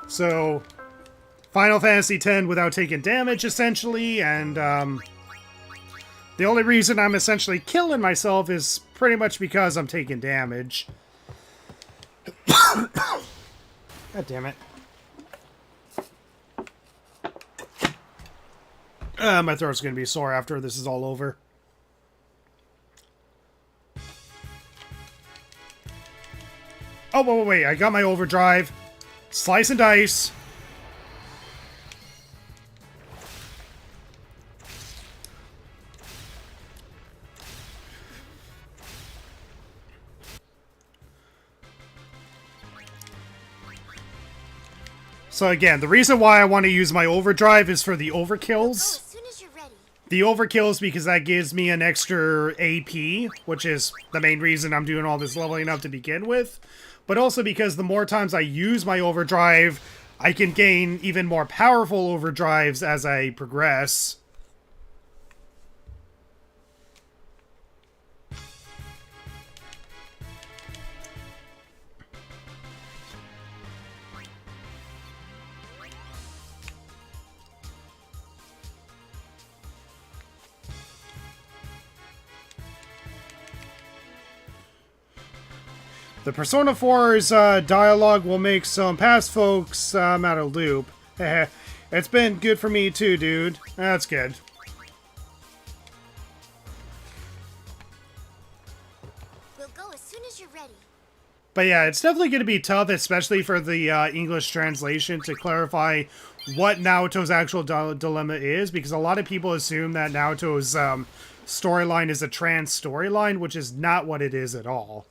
So, Final Fantasy X without taking damage, essentially, and, the only reason I'm essentially killing myself is pretty much because I'm taking damage. God damn it. My throat's gonna be sore after this is all over. Oh, wait, I got my overdrive. Slice and dice. So again, the reason why I want to use my overdrive is for the overkills. The overkills because that gives me an extra AP, which is the main reason I'm doing all this leveling up to begin with. But also because the more times I use my overdrive, I can gain even more powerful overdrives as I progress. The Persona 4's dialogue will make some past folks out of loop. It's been good for me too, dude. That's good. We'll go as soon as you're ready. But yeah, it's definitely going to be tough, especially for the English translation, to clarify what Naoto's actual dilemma is, because a lot of people assume that Naoto's storyline is a trans storyline, which is not what it is at all.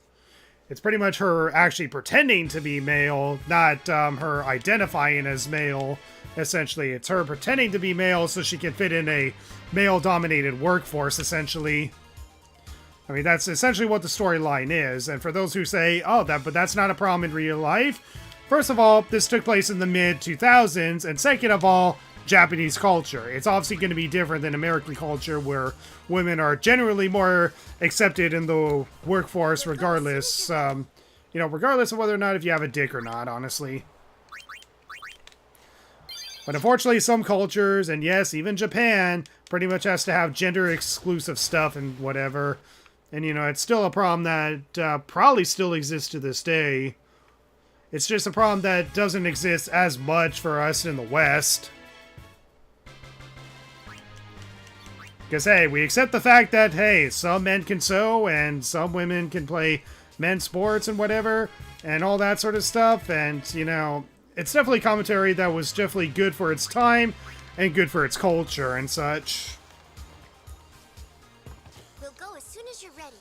It's pretty much her actually pretending to be male, not her identifying as male, essentially. It's her pretending to be male so she can fit in a male-dominated workforce, essentially. I mean, that's essentially what the storyline is. And for those who say, oh, but that's not a problem in real life, first of all, this took place in the mid-2000s, and second of all, Japanese culture. It's obviously going to be different than American culture, where women are generally more accepted in the workforce regardless, you know, regardless of whether or not if you have a dick or not, honestly. But unfortunately, some cultures, and yes, even Japan, pretty much has to have gender-exclusive stuff and whatever. And, you know, it's still a problem that probably still exists to this day. It's just a problem that doesn't exist as much for us in the West. Because, hey, we accept the fact that, hey, some men can sew and some women can play men's sports and whatever, and all that sort of stuff. And, you know, it's definitely commentary that was definitely good for its time and good for its culture and such. We'll go as soon as you're ready.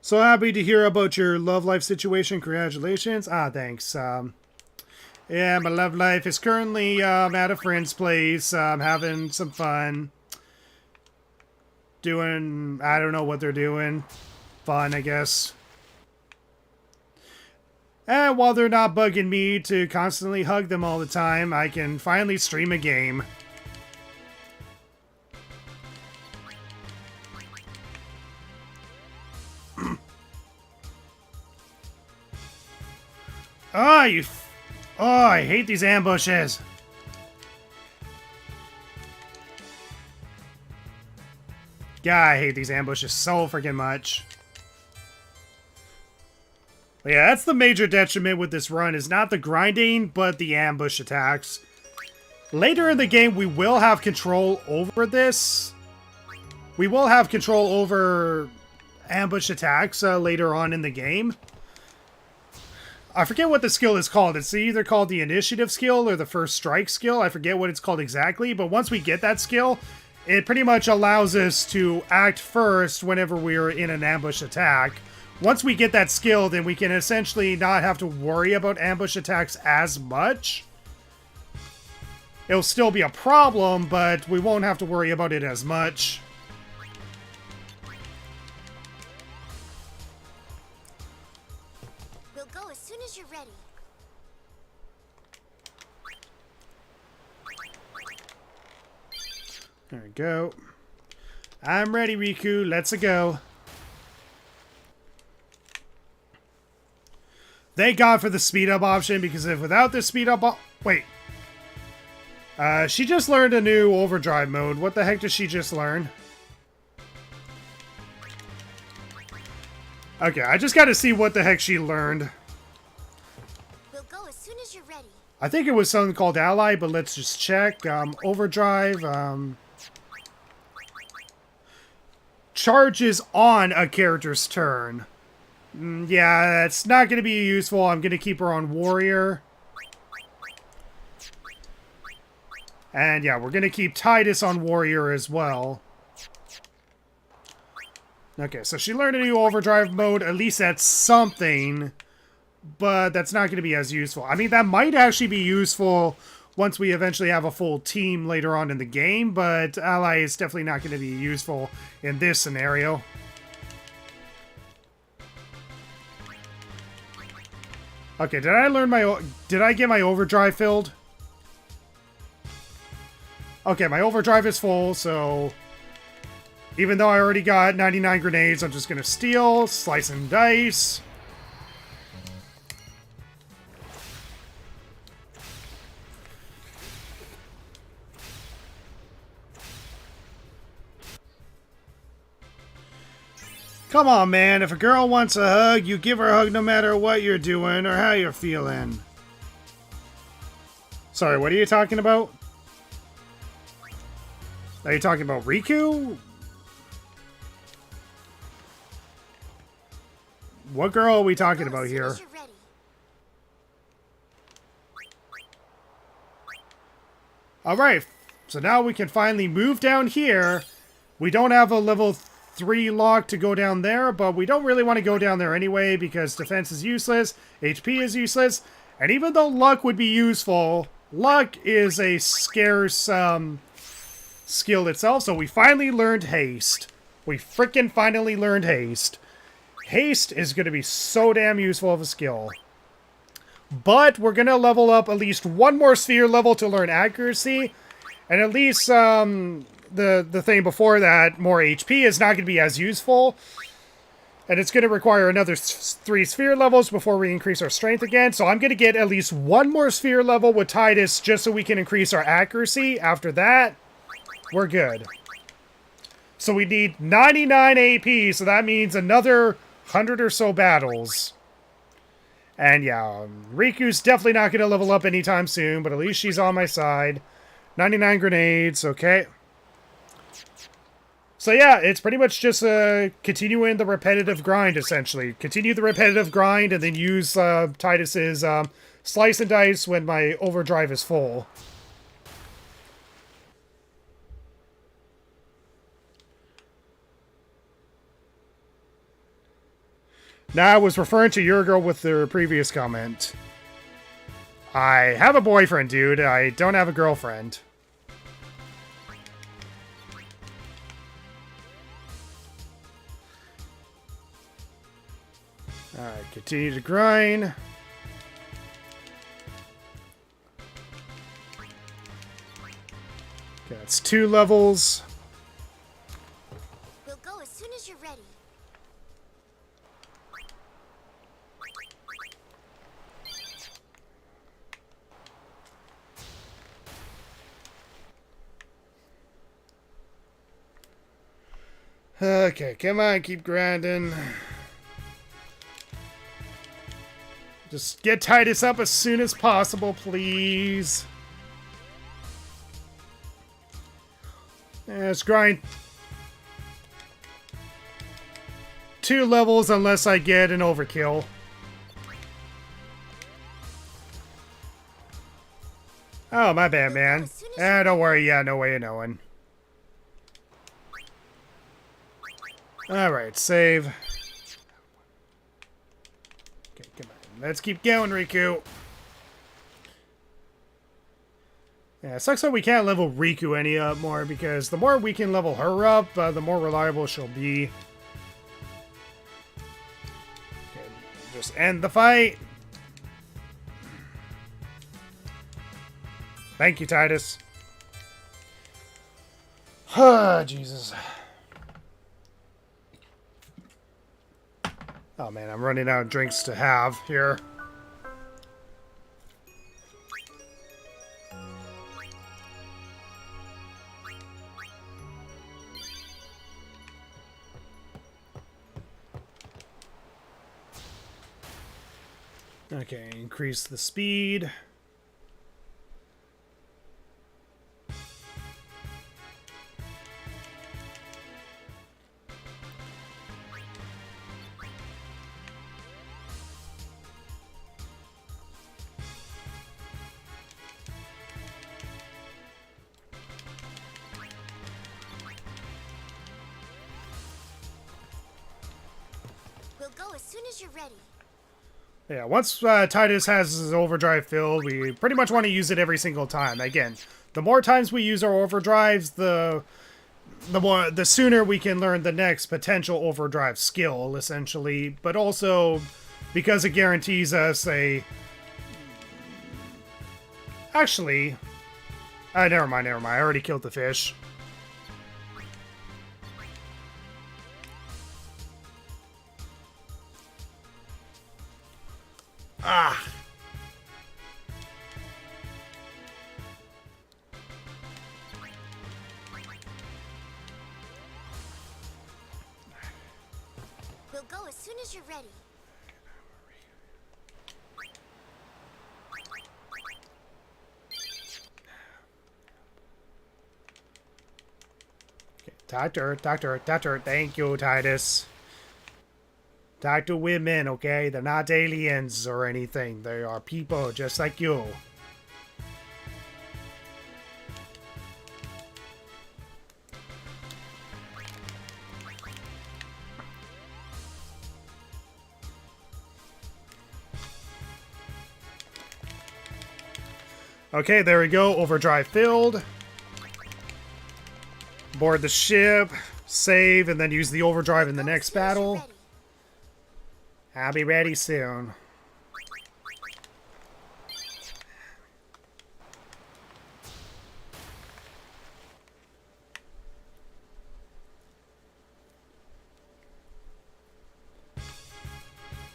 So happy to hear about your love life situation. Congratulations. Thanks. Yeah, my love life is currently at a friend's place, having some fun. Doing, I don't know what they're doing. Fun, I guess. And while they're not bugging me to constantly hug them all the time, I can finally stream a game. Oh, I hate these ambushes. God, I hate these ambushes so freaking much. But yeah, that's the major detriment with this run, is not the grinding, but the ambush attacks. Later in the game, we will have control over this. We will have control over ambush attacks later on in the game. I forget what the skill is called. It's either called the initiative skill or the first strike skill. I forget what it's called exactly, but once we get that skill, it pretty much allows us to act first whenever we're in an ambush attack. Once we get that skill, then we can essentially not have to worry about ambush attacks as much. It'll still be a problem, but we won't have to worry about it as much. We'll go as soon as you're ready. There we go. I'm ready, Rikku. Let's go. Thank God for the speed up option, because if without the speed up wait. She just learned a new overdrive mode. What the heck did she just learn? Okay, I just gotta see what the heck she learned. We'll go as soon as you're ready. I think it was something called Ally, but let's just check. Overdrive, charges on a character's turn. Yeah, it's not going to be useful. I'm going to keep her on Warrior. And yeah, we're going to keep Titus on Warrior as well. Okay, so she learned a new overdrive mode. At least that's something. But that's not going to be as useful. I mean, that might actually be useful once we eventually have a full team later on in the game. But Ally is definitely not going to be useful in this scenario. Okay, did I get my overdrive filled? Okay, my overdrive is full, so even though I already got 99 grenades, I'm just gonna steal, slice and dice. Come on, man. If a girl wants a hug, you give her a hug no matter what you're doing or how you're feeling. Sorry, what are you talking about? Are you talking about Rikku? What girl are we talking about here? Alright, so now we can finally move down here. We don't have a level 3 lock to go down there, but we don't really want to go down there anyway because defense is useless, HP is useless, and even though luck would be useful, luck is a scarce skill itself, so we finally learned haste. We freaking finally learned haste. Haste is going to be so damn useful of a skill. But we're going to level up at least one more sphere level to learn accuracy, and at least the thing before that, more HP, is not going to be as useful. And it's going to require another 3 sphere levels before we increase our strength again. So I'm going to get at least one more sphere level with Titus just so we can increase our accuracy. After that, we're good. So we need 99 AP, so that means another 100 or so battles. And yeah, Riku's definitely not going to level up anytime soon, but at least she's on my side. 99 grenades, okay. So yeah, it's pretty much just continuing the repetitive grind, essentially. Continue the repetitive grind and then use Titus's slice and dice when my overdrive is full. Now, I was referring to your girl with the previous comment. I have a boyfriend, dude. I don't have a girlfriend. Alright, continue to grind. Okay, that's 2 levels. We'll go as soon as you're ready. Okay, come on, keep grinding. Just get Titus up as soon as possible, please. Let's grind 2 levels unless I get an overkill. Oh, my bad, man. Don't worry, yeah, no way of knowing. Alright, save. Okay, come on. Let's keep going, Rikku. Yeah, it sucks that we can't level Rikku any up more, because the more we can level her up, the more reliable she'll be. Okay, just end the fight. Thank you, Titus. Ah, Jesus. Oh man, I'm running out of drinks to have here. Okay, increase the speed. We'll go as soon as you're ready. Yeah, once Titus has his overdrive filled, we pretty much want to use it every single time. Again, the more times we use our overdrives, the sooner we can learn the next potential overdrive skill, essentially. But also, because it guarantees us a... Actually... never mind. I already killed the fish. Ah! We'll go as soon as you're ready. Okay, doctor, thank you, Titus. Talk to women, okay? They're not aliens or anything. They are people just like you. Okay, there we go. Overdrive filled. Board the ship, save, and then use the overdrive in the next battle. I'll be ready soon.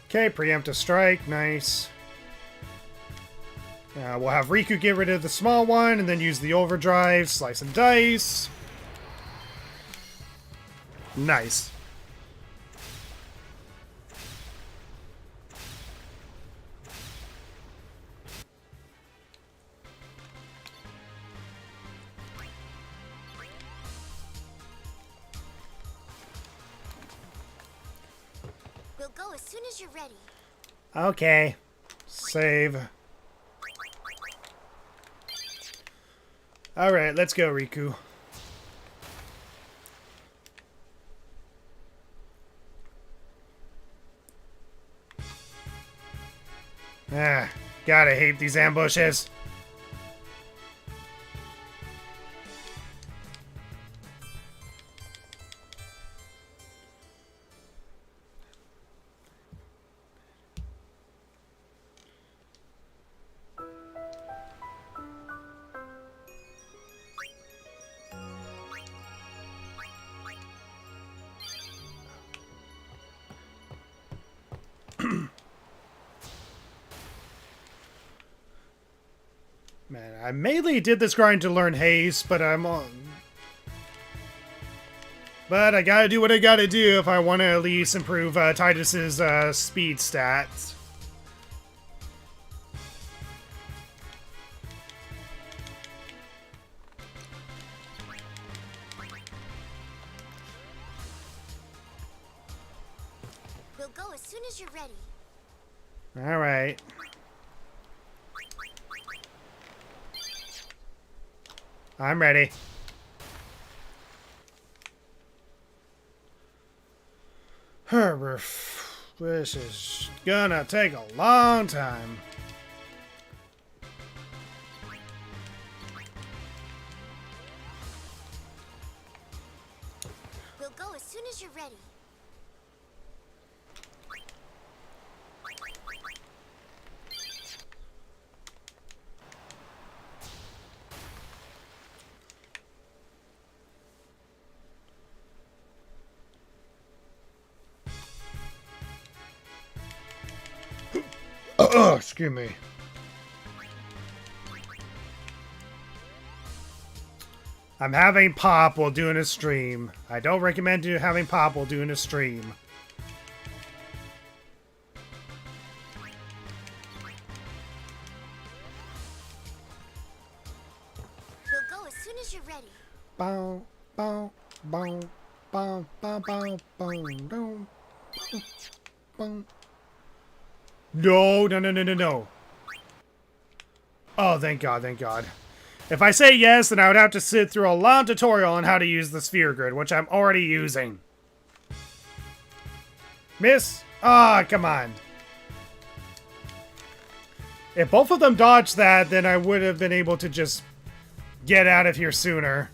Okay, preemptive strike, nice. We'll have Rikku get rid of the small one, and then use the overdrive, slice and dice. Nice. We'll go as soon as you're ready. Okay. Save. Alright, let's go, Rikku. Ah, gotta hate these ambushes. Man, I mainly did this grind to learn haste, but But I gotta do what I gotta do if I want to at least improve Titus's speed stats. We'll go as soon as you're ready. Alright. I'm ready. This is gonna take a long time. We'll go as soon as you're ready. Excuse me. I'm having pop while doing a stream. I don't recommend you having pop while doing a stream. We'll go as soon as you're ready. Bow, bow, bow, bow, bow, bow, bow, bow, bow. No, no, no, no, no, no. Oh, thank God, thank God. If I say yes, then I would have to sit through a long tutorial on how to use the sphere grid, which I'm already using. Miss? Ah, come on. If both of them dodged that, then I would have been able to just get out of here sooner.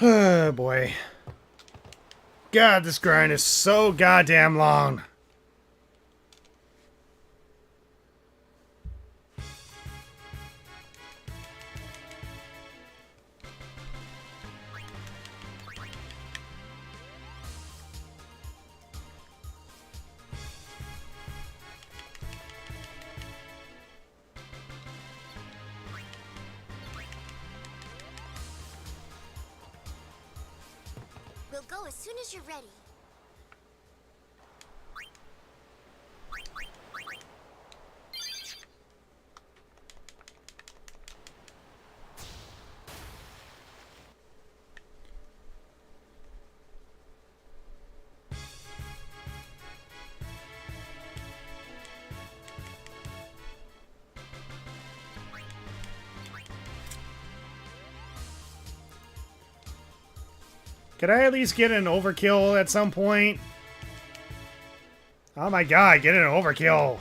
Oh boy. God, this grind is so goddamn long. We'll go as soon as you're ready. Could I at least get an overkill at some point? Oh my god, get an overkill.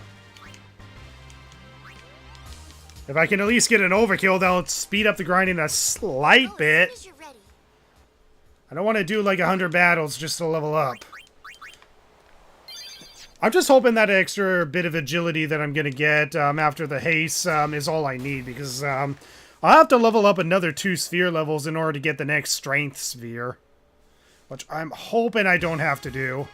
If I can at least get an overkill, that'll speed up the grinding a slight bit. I don't want to do like 100 battles just to level up. I'm just hoping that extra bit of agility that I'm going to get after the haste is all I need, because I'll have to level up another 2 sphere levels in order to get the next strength sphere. Which I'm hoping I don't have to do.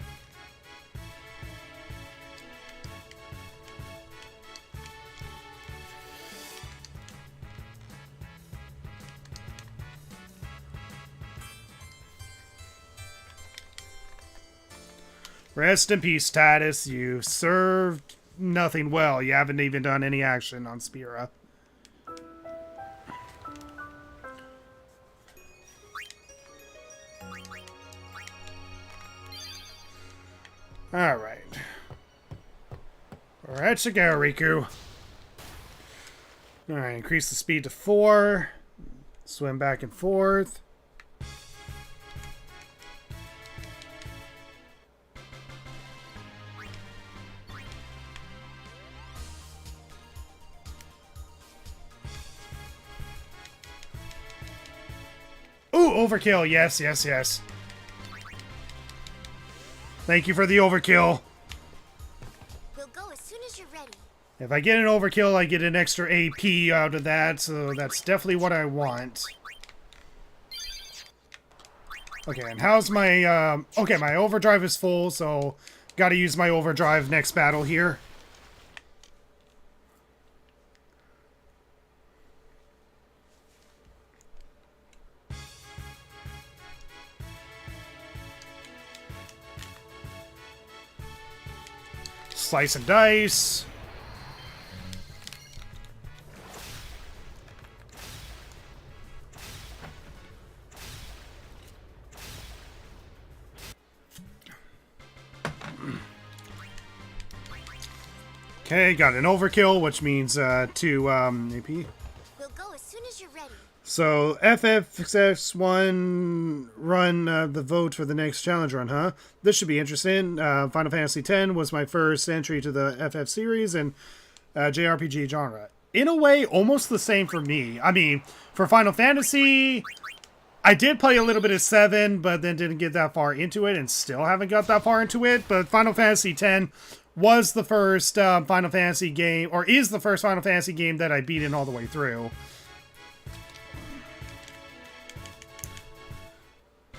Rest in peace, Titus. You served nothing well. You haven't even done any action on Spira. Alright. Alright, so go, Rikku. Alright, increase the speed to 4. Swim back and forth. Ooh, overkill. Yes, yes, yes. Thank you for the overkill. We'll go as soon as you're ready. If I get an overkill, I get an extra AP out of that, so that's definitely what I want. Okay, and how's my, okay, my overdrive is full, so gotta use my overdrive next battle here. Slice and dice. Okay, got an overkill, which means 2 AP. We'll go as soon as you're ready. So, FFX1 run the vote for the next challenge run, huh? This should be interesting. Final Fantasy X was my first entry to the FF series and JRPG genre. In a way, almost the same for me. I mean, for Final Fantasy, I did play a little bit of 7, but then didn't get that far into it and still haven't got that far into it. But Final Fantasy X was the first Final Fantasy game, or is the first Final Fantasy game that I beat in all the way through.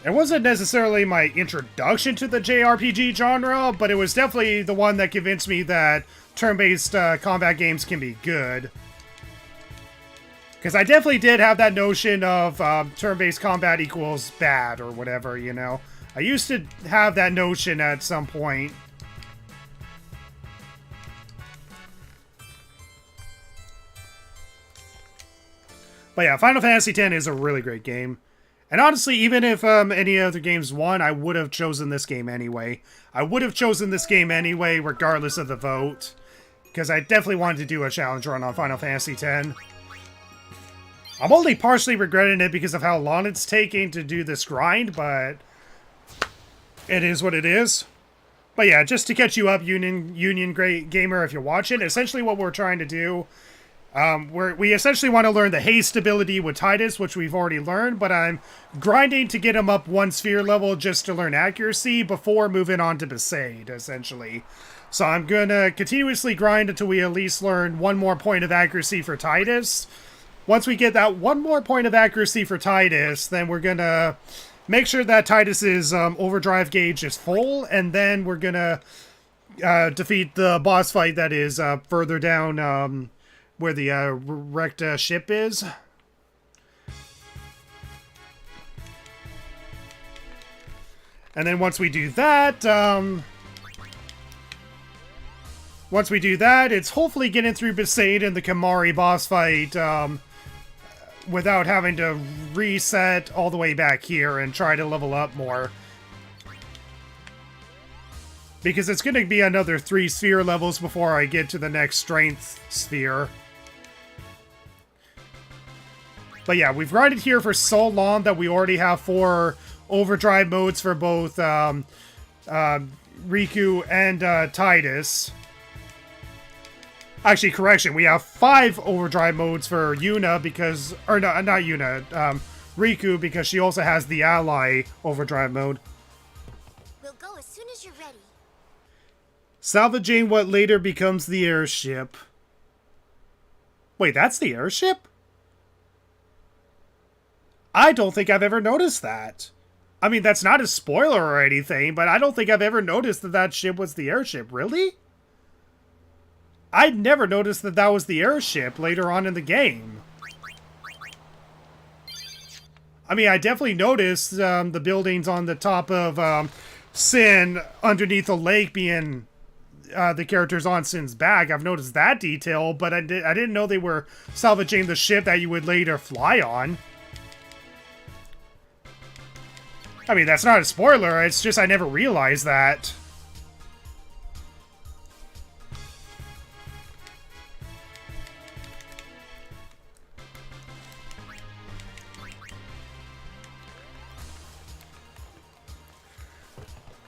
It wasn't necessarily my introduction to the JRPG genre, but it was definitely the one that convinced me that turn-based combat games can be good. Because I definitely did have that notion of turn-based combat equals bad, or whatever, you know. I used to have that notion at some point. But yeah, Final Fantasy X is a really great game. And honestly, even if any other games won, I would have chosen this game anyway. I would have chosen this game anyway, regardless of the vote. Because I definitely wanted to do a challenge run on Final Fantasy X. I'm only partially regretting it because of how long it's taking to do this grind, but it is what it is. But yeah, just to catch you up, Union Great Gamer, if you're watching, essentially what we're trying to do, we essentially want to learn the haste ability with Titus, which we've already learned, but I'm grinding to get him up 1 sphere level just to learn accuracy before moving on to Besaid, essentially. So I'm going to continuously grind until we at least learn 1 more point of accuracy for Titus. Once we get that 1 more point of accuracy for Titus, then we're going to make sure that Titus's overdrive gauge is full, and then we're going to defeat the boss fight that is further down where the wrecked ship is. And then once we do that, it's hopefully getting through Besaid and the Kamari boss fight without having to reset all the way back here and try to level up more. Because it's going to be another 3 sphere levels before I get to the next strength sphere. But yeah, we've grinded here for so long that we already have 4 overdrive modes for both Rikku and Titus. Actually, correction, we have 5 overdrive modes for Yuna because... Or no, not Yuna. Rikku, because she also has the ally overdrive mode. We'll go as soon as you're ready. Salvaging what later becomes the airship. Wait, that's the airship? I don't think I've ever noticed that. I mean, that's not a spoiler or anything, but I don't think I've ever noticed that that ship was the airship. Really? I'd never noticed that that was the airship later on in the game. I mean, I definitely noticed the buildings on the top of Sin underneath the lake being the characters on Sin's back. I've noticed that detail, but I didn't know they were salvaging the ship that you would later fly on. I mean, that's not a spoiler, it's just I never realized that.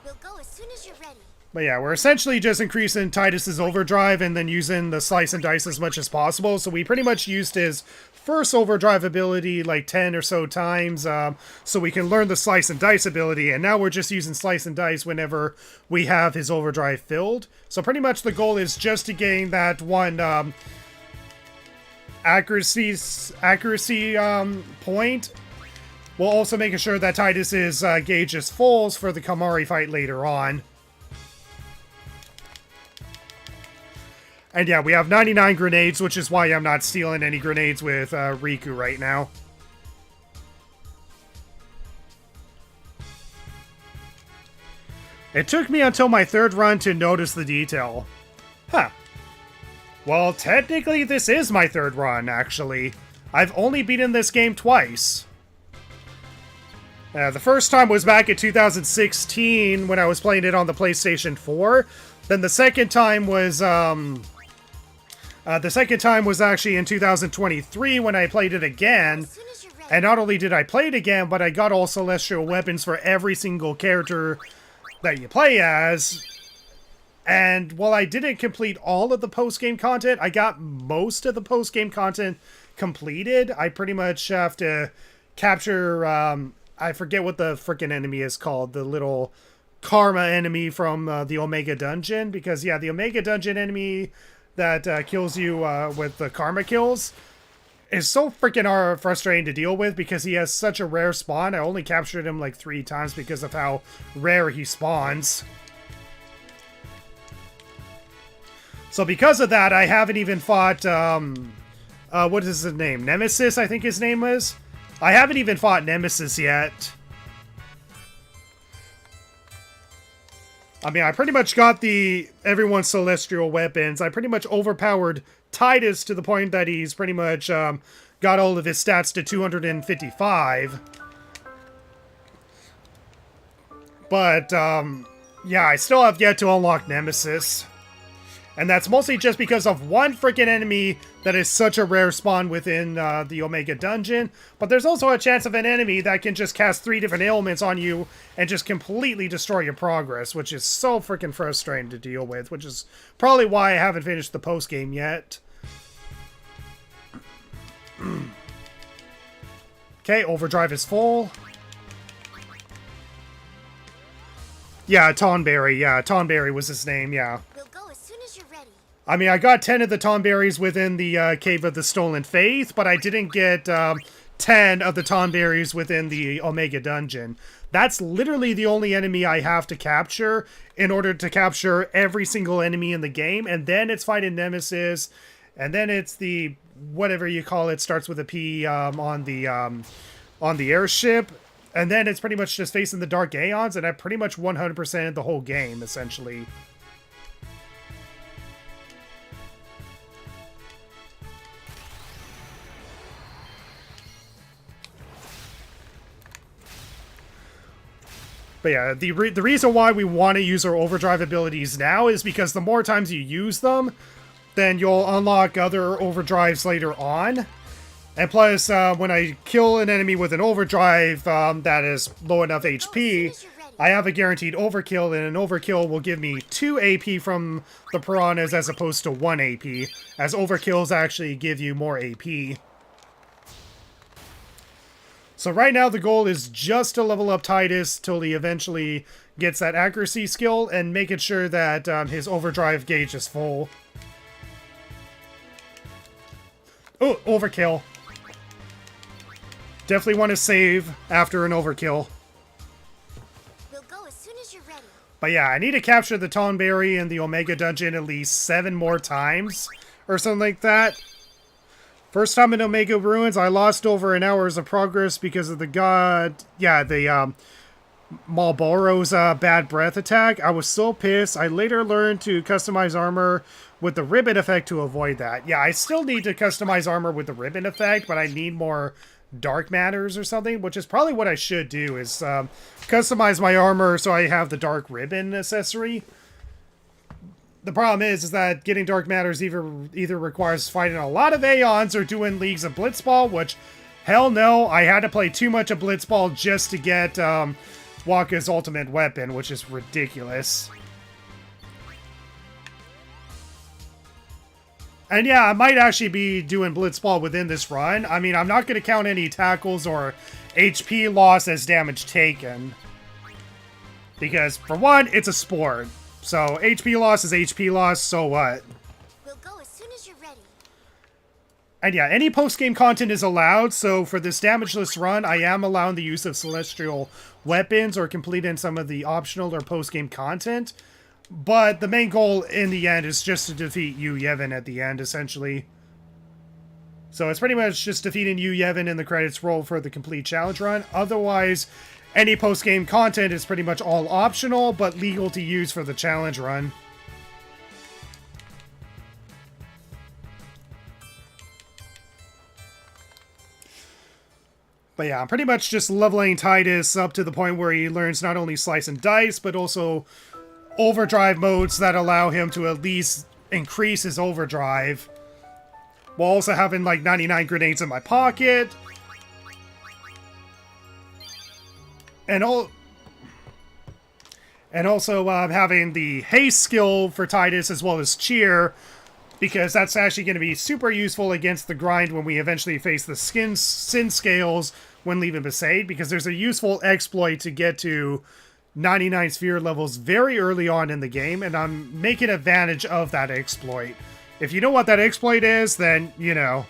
We'll go as soon as you're ready. But yeah, we're essentially just increasing Titus's overdrive and then using the slice and dice as much as possible. So we pretty much used his first overdrive ability like 10 or so times, so we can learn the slice and dice ability. And now we're just using slice and dice whenever we have his overdrive filled. So pretty much the goal is just to gain that one accuracy point. We'll also making sure that Titus's gauge is full for the Kamari fight later on. And yeah, we have 99 grenades, which is why I'm not stealing any grenades with Rikku right now. It took me until my third run to notice the detail. Huh. Well, technically this is my third run, actually. I've only beaten this game twice. The first time was back in 2016 when I was playing it on the PlayStation 4. Then the second time was actually in 2023 when I played it again. As soon as you're ready. And not only did I play it again, but I got all celestial weapons for every single character that you play as. And while I didn't complete all of the post-game content, I got most of the post-game content completed. I pretty much have to capture, I forget what the freaking enemy is called, the little karma enemy from the Omega Dungeon. Because, yeah, the Omega Dungeon enemy that kills you with the karma kills is so freaking frustrating to deal with because he has such a rare spawn. I only captured him like 3 times because of how rare he spawns. So because of that, I haven't even fought, what is his name? Nemesis, I think his name was? I haven't even fought Nemesis yet. I mean, I pretty much got everyone's celestial weapons. I pretty much overpowered Titus to the point that he's pretty much got all of his stats to 255. But, yeah, I still have yet to unlock Nemesis. And that's mostly just because of one freaking enemy that is such a rare spawn within the Omega Dungeon. But there's also a chance of an enemy that can just cast 3 different ailments on you and just completely destroy your progress, which is so freaking frustrating to deal with, which is probably why I haven't finished the post-game yet. Okay, overdrive is full. Yeah, Tonberry. Yeah, Tonberry was his name, yeah. We'll go as soon as you're ready. I mean, I got 10 of the Tonberries within the Cave of the Stolen Faith, but I didn't get 10 of the Tonberries within the Omega Dungeon. That's literally the only enemy I have to capture in order to capture every single enemy in the game, and then it's fighting Nemesis, and then it's the, whatever you call it, starts with a P on the airship, and then it's pretty much just facing the Dark Aeons, and I pretty much 100%ed the whole game, essentially. But yeah, the reason why we want to use our overdrive abilities now is because the more times you use them, then you'll unlock other overdrives later on. And plus, when I kill an enemy with an overdrive that is low enough HP, I have a guaranteed overkill, and an overkill will give me 2 AP from the piranhas as opposed to 1 AP, as overkills actually give you more AP. So right now the goal is just to level up Titus till he eventually gets that accuracy skill and making sure that his overdrive gauge is full. Oh, overkill. Definitely want to save after an overkill. We'll go as soon as you're ready. But yeah, I need to capture the Tonberry in the Omega Dungeon at least 7 more times or something like that. First time in Omega Ruins, I lost over an hour's of progress because of the god... Yeah, the Marlboro's bad breath attack. I was so pissed. I later learned to customize armor with the ribbon effect to avoid that. Yeah, I still need to customize armor with the ribbon effect, but I need more dark matters or something, which is probably what I should do, is customize my armor so I have the dark ribbon accessory. The problem is that getting dark matters either requires fighting a lot of Aeons or doing leagues of Blitzball, which, hell no, I had to play too much of Blitzball just to get Waka's ultimate weapon, which is ridiculous. And yeah, I might actually be doing Blitzball within this run. I mean, I'm not going to count any tackles or HP loss as damage taken. Because, for one, it's a sport. So, HP loss is HP loss, so what? We'll go as soon as you're ready. And yeah, any post-game content is allowed, so for this damageless run, I am allowing the use of celestial weapons or completing some of the optional or post-game content. But the main goal in the end is just to defeat Yu Yevon at the end, essentially. So it's pretty much just defeating Yu Yevon and the credits roll for the complete challenge run. Otherwise, any post-game content is pretty much all optional, but legal to use for the challenge run. But yeah, I'm pretty much just leveling Titus up to the point where he learns not only Slice and Dice, but also overdrive modes that allow him to at least increase his overdrive. While also having like 99 grenades in my pocket. And also having the haste skill for Titus as well as cheer, because that's actually going to be super useful against the grind when we eventually face the sin scales when leaving Besaid, because there's a useful exploit to get to 99 sphere levels very early on in the game, and I'm making advantage of that exploit. If you know what that exploit is, then you know.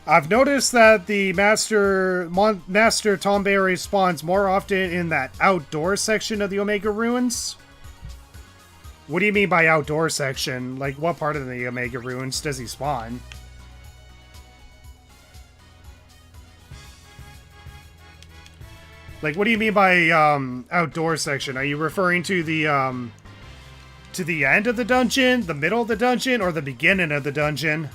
I've noticed that the Master Tomberry spawns more often in that outdoor section of the Omega Ruins. What do you mean by outdoor section? Like, what part of the Omega Ruins does he spawn? Like, what do you mean by outdoor section? Are you referring to the end of the dungeon, the middle of the dungeon, or the beginning of the dungeon?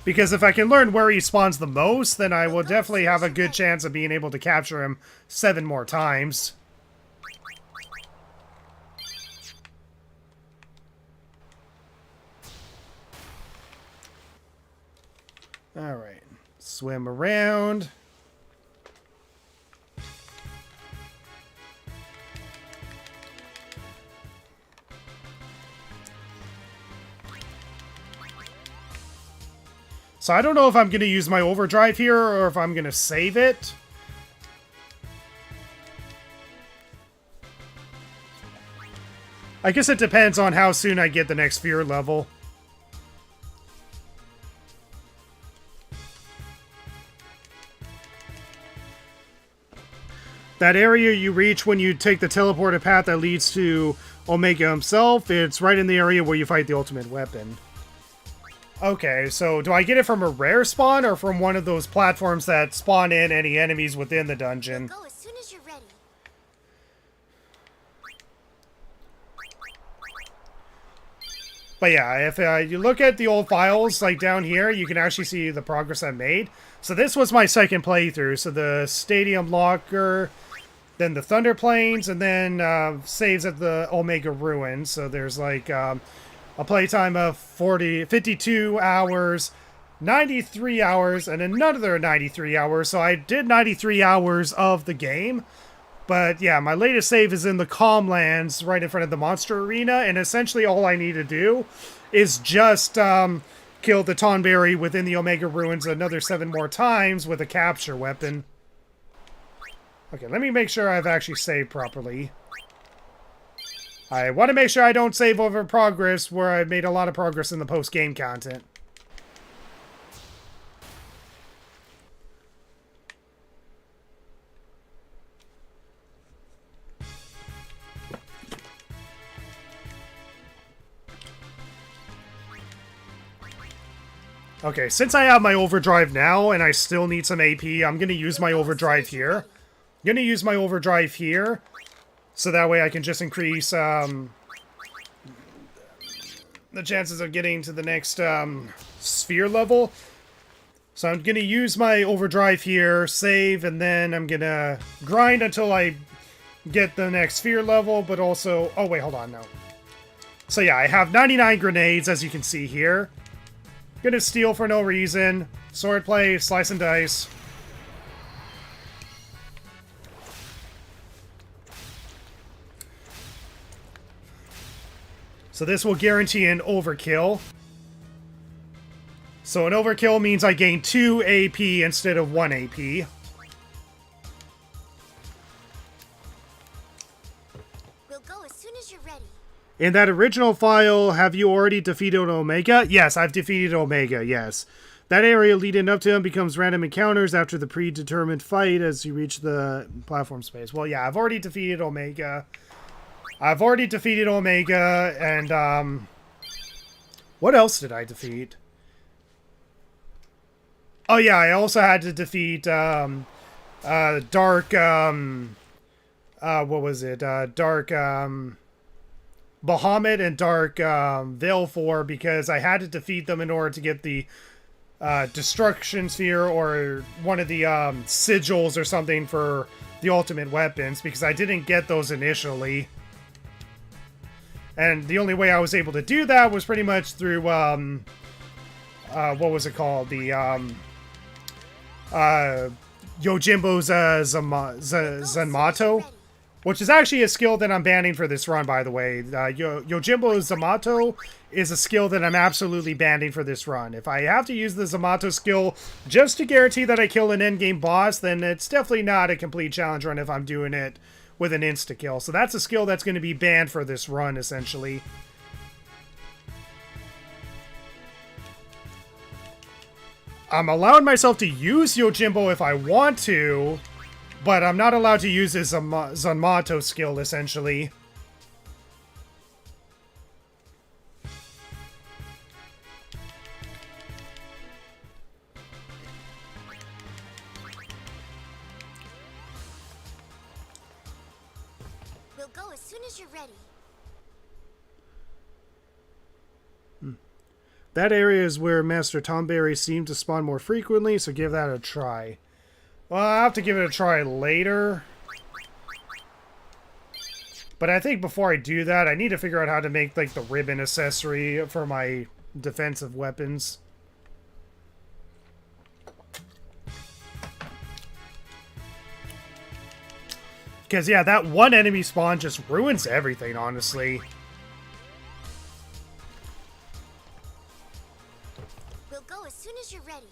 Because if I can learn where he spawns the most, then I will definitely have a good chance of being able to capture him 7 more times. Alright. Swim around. So I don't know if I'm going to use my overdrive here or if I'm going to save it. I guess it depends on how soon I get the next sphere level. That area you reach when you take the teleported path that leads to Omega himself, it's right in the area where you fight the ultimate weapon. Okay, so do I get it from a rare spawn or from one of those platforms that spawn in any enemies within the dungeon? We'll go as soon as you're ready. But yeah, if you look at the old files, like down here, you can actually see the progress I made. So this was my second playthrough. So the Stadium Locker, then the Thunder Plains, and then saves at the Omega Ruins. So there's like a playtime of 52 hours, 93 hours, and another 93 hours. So I did 93 hours of the game. But yeah, my latest save is in the Calmlands right in front of the Monster Arena, and essentially all I need to do is just kill the Tonberry within the Omega Ruins another 7 more times with a capture weapon. Okay, let me make sure I've actually saved properly. I want to make sure I don't save over progress where I made a lot of progress in the post-game content. Okay, since I have my overdrive now and I still need some AP, I'm going to use my overdrive here. I'm going to use my overdrive here, so that way I can just increase the chances of getting to the next sphere level. So I'm going to use my overdrive here, save, and then I'm going to grind until I get the next sphere level, but also... Oh, wait, hold on, no. So yeah, I have 99 grenades, as you can see here. Gonna steal for no reason. Swordplay, slice and dice. So this will guarantee an overkill. So an overkill means I gain 2 AP instead of 1 AP. We'll go as soon as you're ready. In that original file, have you already defeated Omega? Yes, I've defeated Omega, yes. That area leading up to him becomes random encounters after the predetermined fight as you reach the platform space. Well, yeah, I've already defeated Omega. And, what else did I defeat? Oh, yeah, I also had to defeat, Dark, what was it? Dark, Bahamut and Dark Veil 4 because I had to defeat them in order to get the Destruction Sphere or one of the sigils or something for the ultimate weapons because I didn't get those initially. And the only way I was able to do that was pretty much through, what was it called? The Yojimbo's Zanmato. Which is actually a skill that I'm banning for this run, by the way. Yojimbo Zamato is a skill that I'm absolutely banning for this run. If I have to use the Zamato skill just to guarantee that I kill an endgame boss, then it's definitely not a complete challenge run if I'm doing it with an insta-kill. So that's a skill that's going to be banned for this run, essentially. I'm allowing myself to use Yojimbo if I want to, but I'm not allowed to use his Zanmato skill, essentially. We'll go as soon as you're ready. That area is where Master Tomberry seemed to spawn more frequently, so give that a try. Well, I'll have to give it a try later. But I think before I do that, I need to figure out how to make, like, the ribbon accessory for my defensive weapons. Because, yeah, that one enemy spawn just ruins everything, honestly. We'll go as soon as you're ready.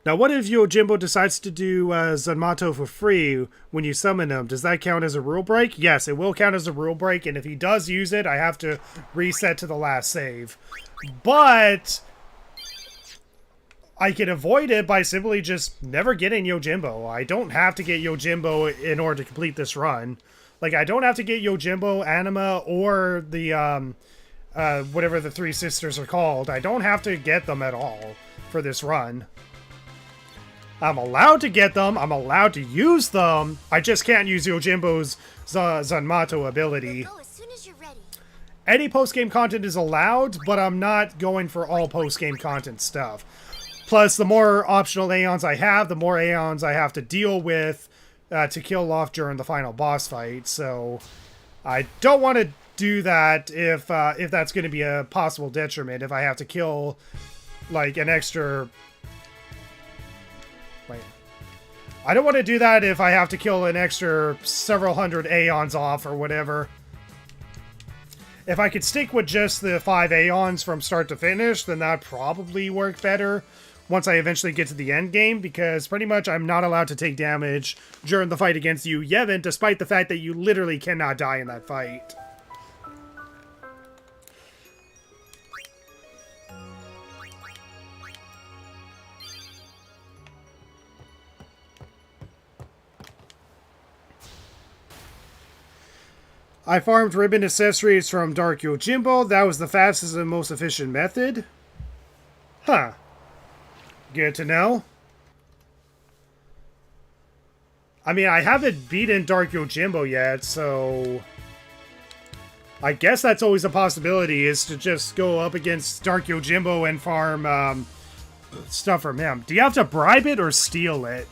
Now, what if Yojimbo decides to do Zanmato for free when you summon him? Does that count as a rule break? Yes, it will count as a rule break, and if he does use it, I have to reset to the last save. But I can avoid it by simply just never getting Yojimbo. I don't have to get Yojimbo in order to complete this run. Like, I don't have to get Yojimbo, Anima, or the, whatever the three sisters are called. I don't have to get them at all for this run. I'm allowed to get them, I'm allowed to use them, I just can't use Yojimbo's Zanmato ability. We'll go as soon as you're ready. Any post-game content is allowed, but I'm not going for all post-game content stuff. Plus, the more optional Aeons I have, the more Aeons I have to deal with to kill off during the final boss fight, so I don't want to do that if that's going to be a possible detriment, if I have to kill, like, an extra... Wait. I don't want to do that if I have to kill an extra several hundred Aeons off or whatever. If I could stick with just the 5 Aeons from start to finish, then that'd probably work better once I eventually get to the end game, because pretty much I'm not allowed to take damage during the fight against you, Yevon, despite the fact that you literally cannot die in that fight. I farmed ribbon accessories from Dark Yojimbo. That was the fastest and most efficient method. Huh. Good to know. I mean, I haven't beaten Dark Yojimbo yet, so... I guess that's always a possibility, is to just go up against Dark Yojimbo and farm stuff from him. Do you have to bribe it or steal it?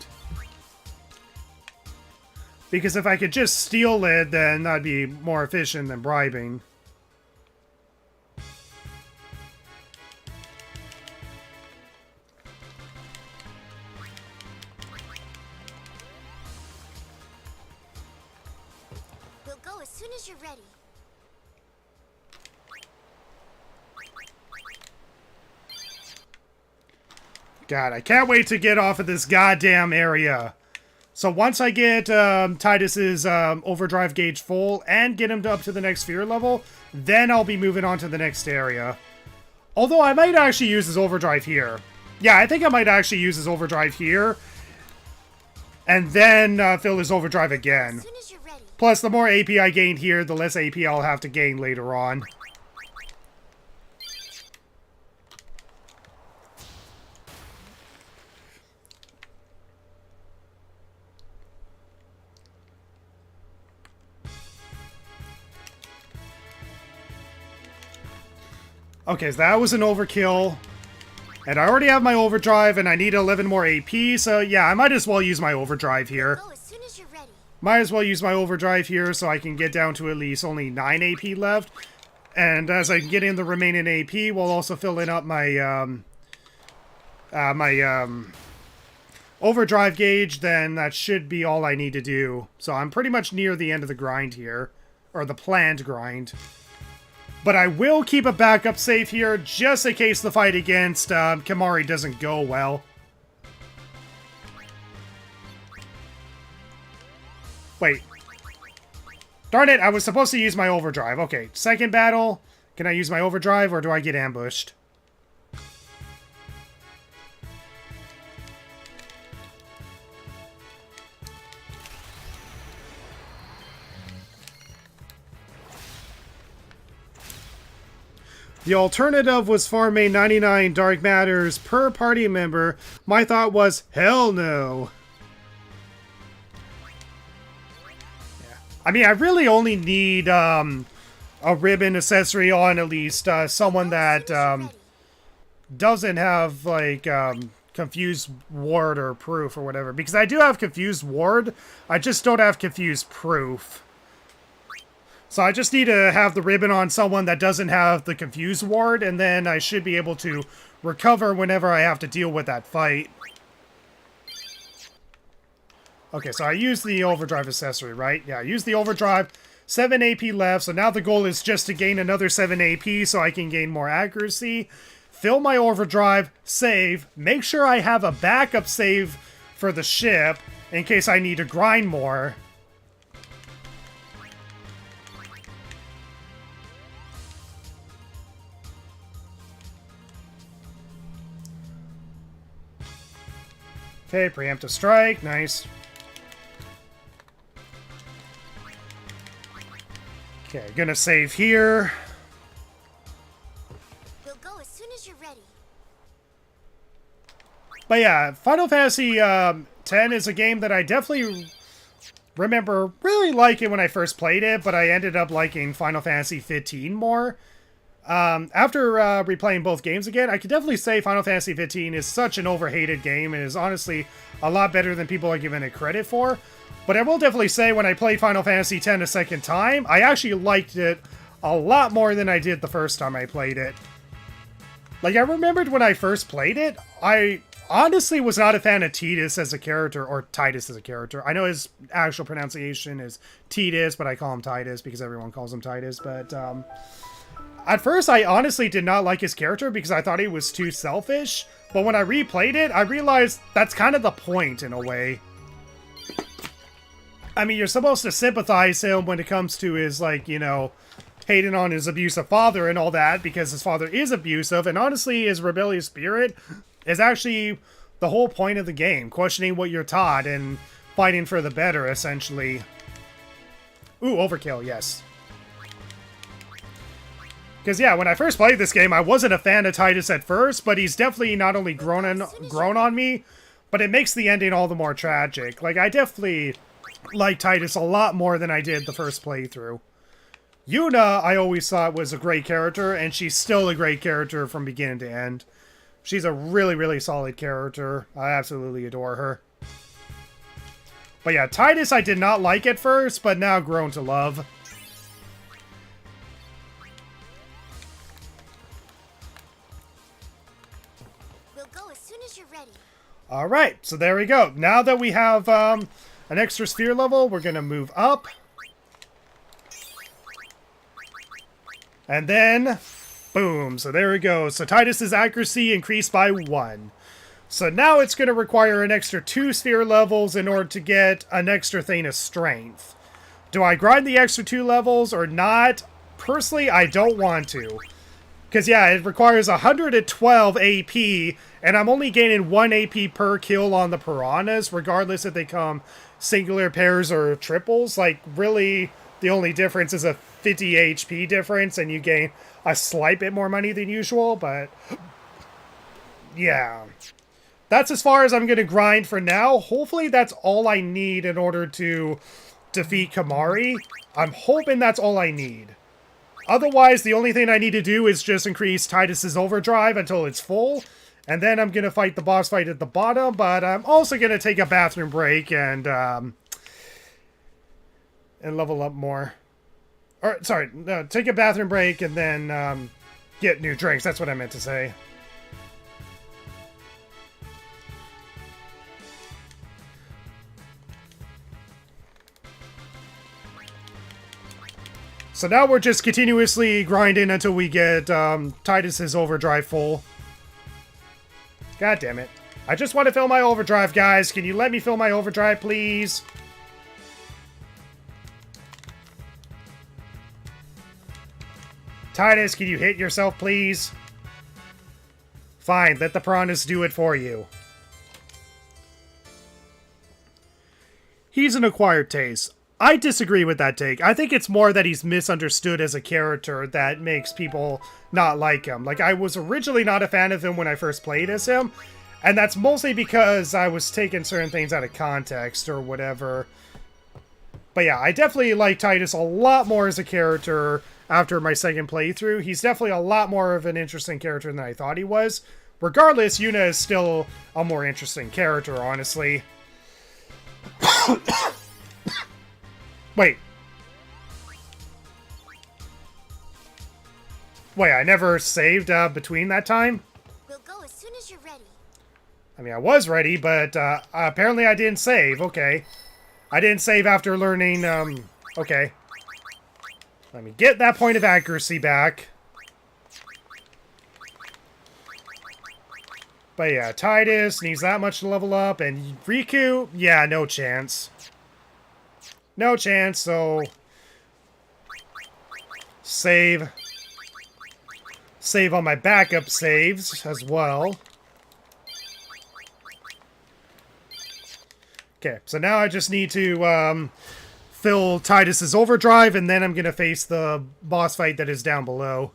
Because if I could just steal it, then that'd be more efficient than bribing. We'll go as soon as you're ready. God, I can't wait to get off of this goddamn area. So once I get Titus's overdrive gauge full and get him up to the next sphere level, then I'll be moving on to the next area. Although I might actually use his overdrive here. Yeah, I think I might actually use his overdrive here. And then fill his overdrive again. As soon as you're ready. Plus, the more AP I gain here, the less AP I'll have to gain later on. Okay, so that was an overkill. And I already have my overdrive, and I need 11 more AP, so yeah, I might as well use my overdrive here. Go as soon as you're ready. Might as well use my overdrive here so I can get down to at least only 9 AP left. And as I get in the remaining AP, we'll also fill in up my, overdrive gauge, then that should be all I need to do. So I'm pretty much near the end of the grind here. Or the planned grind. But I will keep a backup save here, just in case the fight against Kimari doesn't go well. Wait. Darn it, I was supposed to use my overdrive. Okay, second battle. Can I use my overdrive, or do I get ambushed? The alternative was farming 99 Dark Matters per party member. My thought was, hell no. Yeah. I mean, I really only need a ribbon accessory on at least someone that doesn't have, like, Confused Ward or Proof or whatever. Because I do have Confused Ward, I just don't have Confused Proof. So I just need to have the ribbon on someone that doesn't have the Confused Ward, and then I should be able to recover whenever I have to deal with that fight. Okay, so I used the overdrive accessory, right? Yeah, I used the overdrive. 7 AP left, so now the goal is just to gain another 7 AP so I can gain more accuracy. Fill my overdrive, save, make sure I have a backup save for the ship in case I need to grind more. Okay, preemptive strike, nice. Okay, gonna save here. We'll go as soon as you're ready. But yeah, Final Fantasy X is a game that I definitely remember really liking when I first played it, but I ended up liking Final Fantasy 15 more. After replaying both games again, I could definitely say Final Fantasy 15 is such an overhated game and is honestly a lot better than people are giving it credit for. But I will definitely say when I played Final Fantasy X a second time, I actually liked it a lot more than I did the first time I played it. Like, I remembered when I first played it, I honestly was not a fan of Titus as a character, or Titus as a character. I know his actual pronunciation is Titus, but I call him Titus because everyone calls him Titus, but, at first, I honestly did not like his character because I thought he was too selfish, but when I replayed it, I realized that's kind of the point, in a way. I mean, you're supposed to sympathize him when it comes to his, like, you know, hating on his abusive father and all that, because his father is abusive, and honestly, his rebellious spirit is actually the whole point of the game, questioning what you're taught and fighting for the better, essentially. Ooh, overkill, yes. Because, yeah, when I first played this game, I wasn't a fan of Titus at first, but he's definitely not only grown on me, but it makes the ending all the more tragic. Like, I definitely like Titus a lot more than I did the first playthrough. Yuna, I always thought was a great character, and she's still a great character from beginning to end. She's a really, really solid character. I absolutely adore her. But yeah, Titus I did not like at first, but now grown to love. We'll go as soon as you're ready. Alright, so there we go. Now that we have an extra sphere level, we're going to move up. And then, boom. So there we go. So Titus's accuracy increased by 1. So now it's going to require an extra 2 sphere levels in order to get an extra thing of strength. Do I grind the extra 2 levels or not? Personally, I don't want to. Because, yeah, it requires 112 AP, and I'm only gaining 1 AP per kill on the piranhas, regardless if they come singular pairs or triples. Like, really, the only difference is a 50 HP difference, and you gain a slight bit more money than usual, but yeah. That's as far as I'm going to grind for now. Hopefully that's all I need in order to defeat Kamari. I'm hoping that's all I need. Otherwise, the only thing I need to do is just increase Titus's overdrive until it's full. And then I'm going to fight the boss fight at the bottom. But I'm also going to take a bathroom break and level up more. Or, sorry, no, take a bathroom break and then get new drinks. That's what I meant to say. So now we're just continuously grinding until we get Titus's overdrive full. God damn it. I just want to fill my overdrive, guys. Can you let me fill my overdrive, please? Titus, can you hit yourself, please? Fine, let the piranhas do it for you. He's an acquired taste. I disagree with that take. I think it's more that he's misunderstood as a character that makes people not like him. Like, I was originally not a fan of him when I first played as him, and that's mostly because I was taking certain things out of context or whatever. But yeah, I definitely like Titus a lot more as a character after my second playthrough. He's definitely a lot more of an interesting character than I thought he was. Regardless, Yuna is still a more interesting character, honestly. Wait. Wait, I never saved between that time? We'll go as soon as you're ready. I mean, I was ready, but apparently I didn't save. Okay. I didn't save after learning, okay. Let me get that point of accuracy back. But yeah, Titus needs that much to level up, and Rikku, yeah, no chance. No chance, so save on my backup saves as well. Okay, so now I just need to fill Titus's overdrive, and then I'm going to face the boss fight that is down below.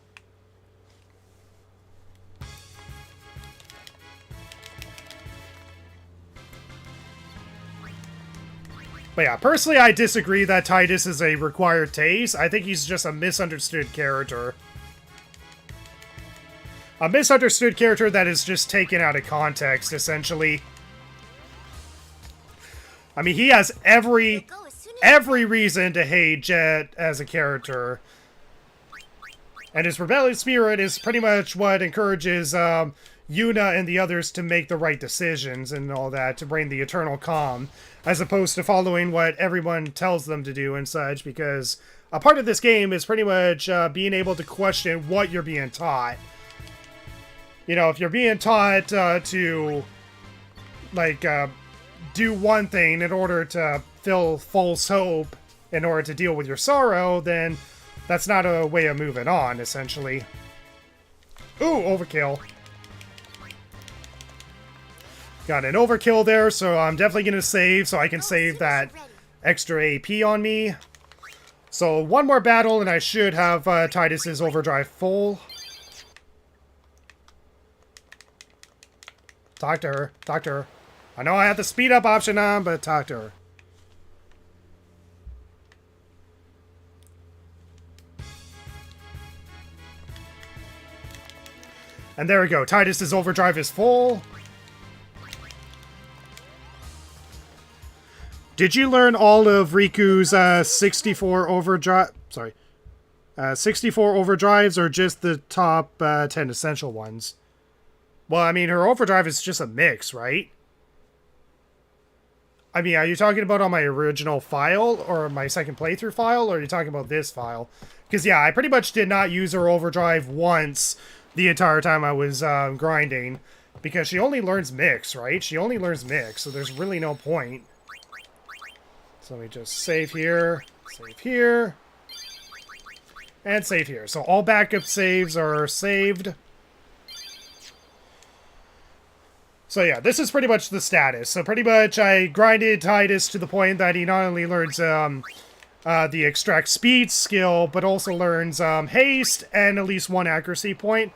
But yeah, personally, I disagree that Titus is a required taste. I think he's just a misunderstood character. A misunderstood character that is just taken out of context, essentially. I mean, he has every reason to hate Jet as a character. And his rebellious spirit is pretty much what encourages Yuna and the others to make the right decisions and all that, to bring the eternal calm, as opposed to following what everyone tells them to do and such, because a part of this game is pretty much being able to question what you're being taught. You know, if you're being taught to, like, do one thing in order to fill false hope in order to deal with your sorrow, then that's not a way of moving on, essentially. Ooh, overkill. Got an overkill there, so I'm definitely going to save so I can save that extra AP on me. So one more battle and I should have Titus's overdrive full. Talk to her. Talk to her. I know I have the speed up option on, but talk to her. And there we go. Titus's overdrive is full. Did you learn all of Riku's 64 overdrive? Sorry. 64 overdrives or just the top 10 essential ones? Well, I mean, her overdrive is just a mix, right? I mean, are you talking about on my original file or my second playthrough file, or are you talking about this file? Because, yeah, I pretty much did not use her overdrive once the entire time I was grinding, because she only learns mix, right? She only learns mix, so there's really no point. So let me just save here, and save here. So all backup saves are saved. So yeah, this is pretty much the status. So pretty much I grinded Titus to the point that he not only learns the extract speed skill, but also learns haste and at least one accuracy point.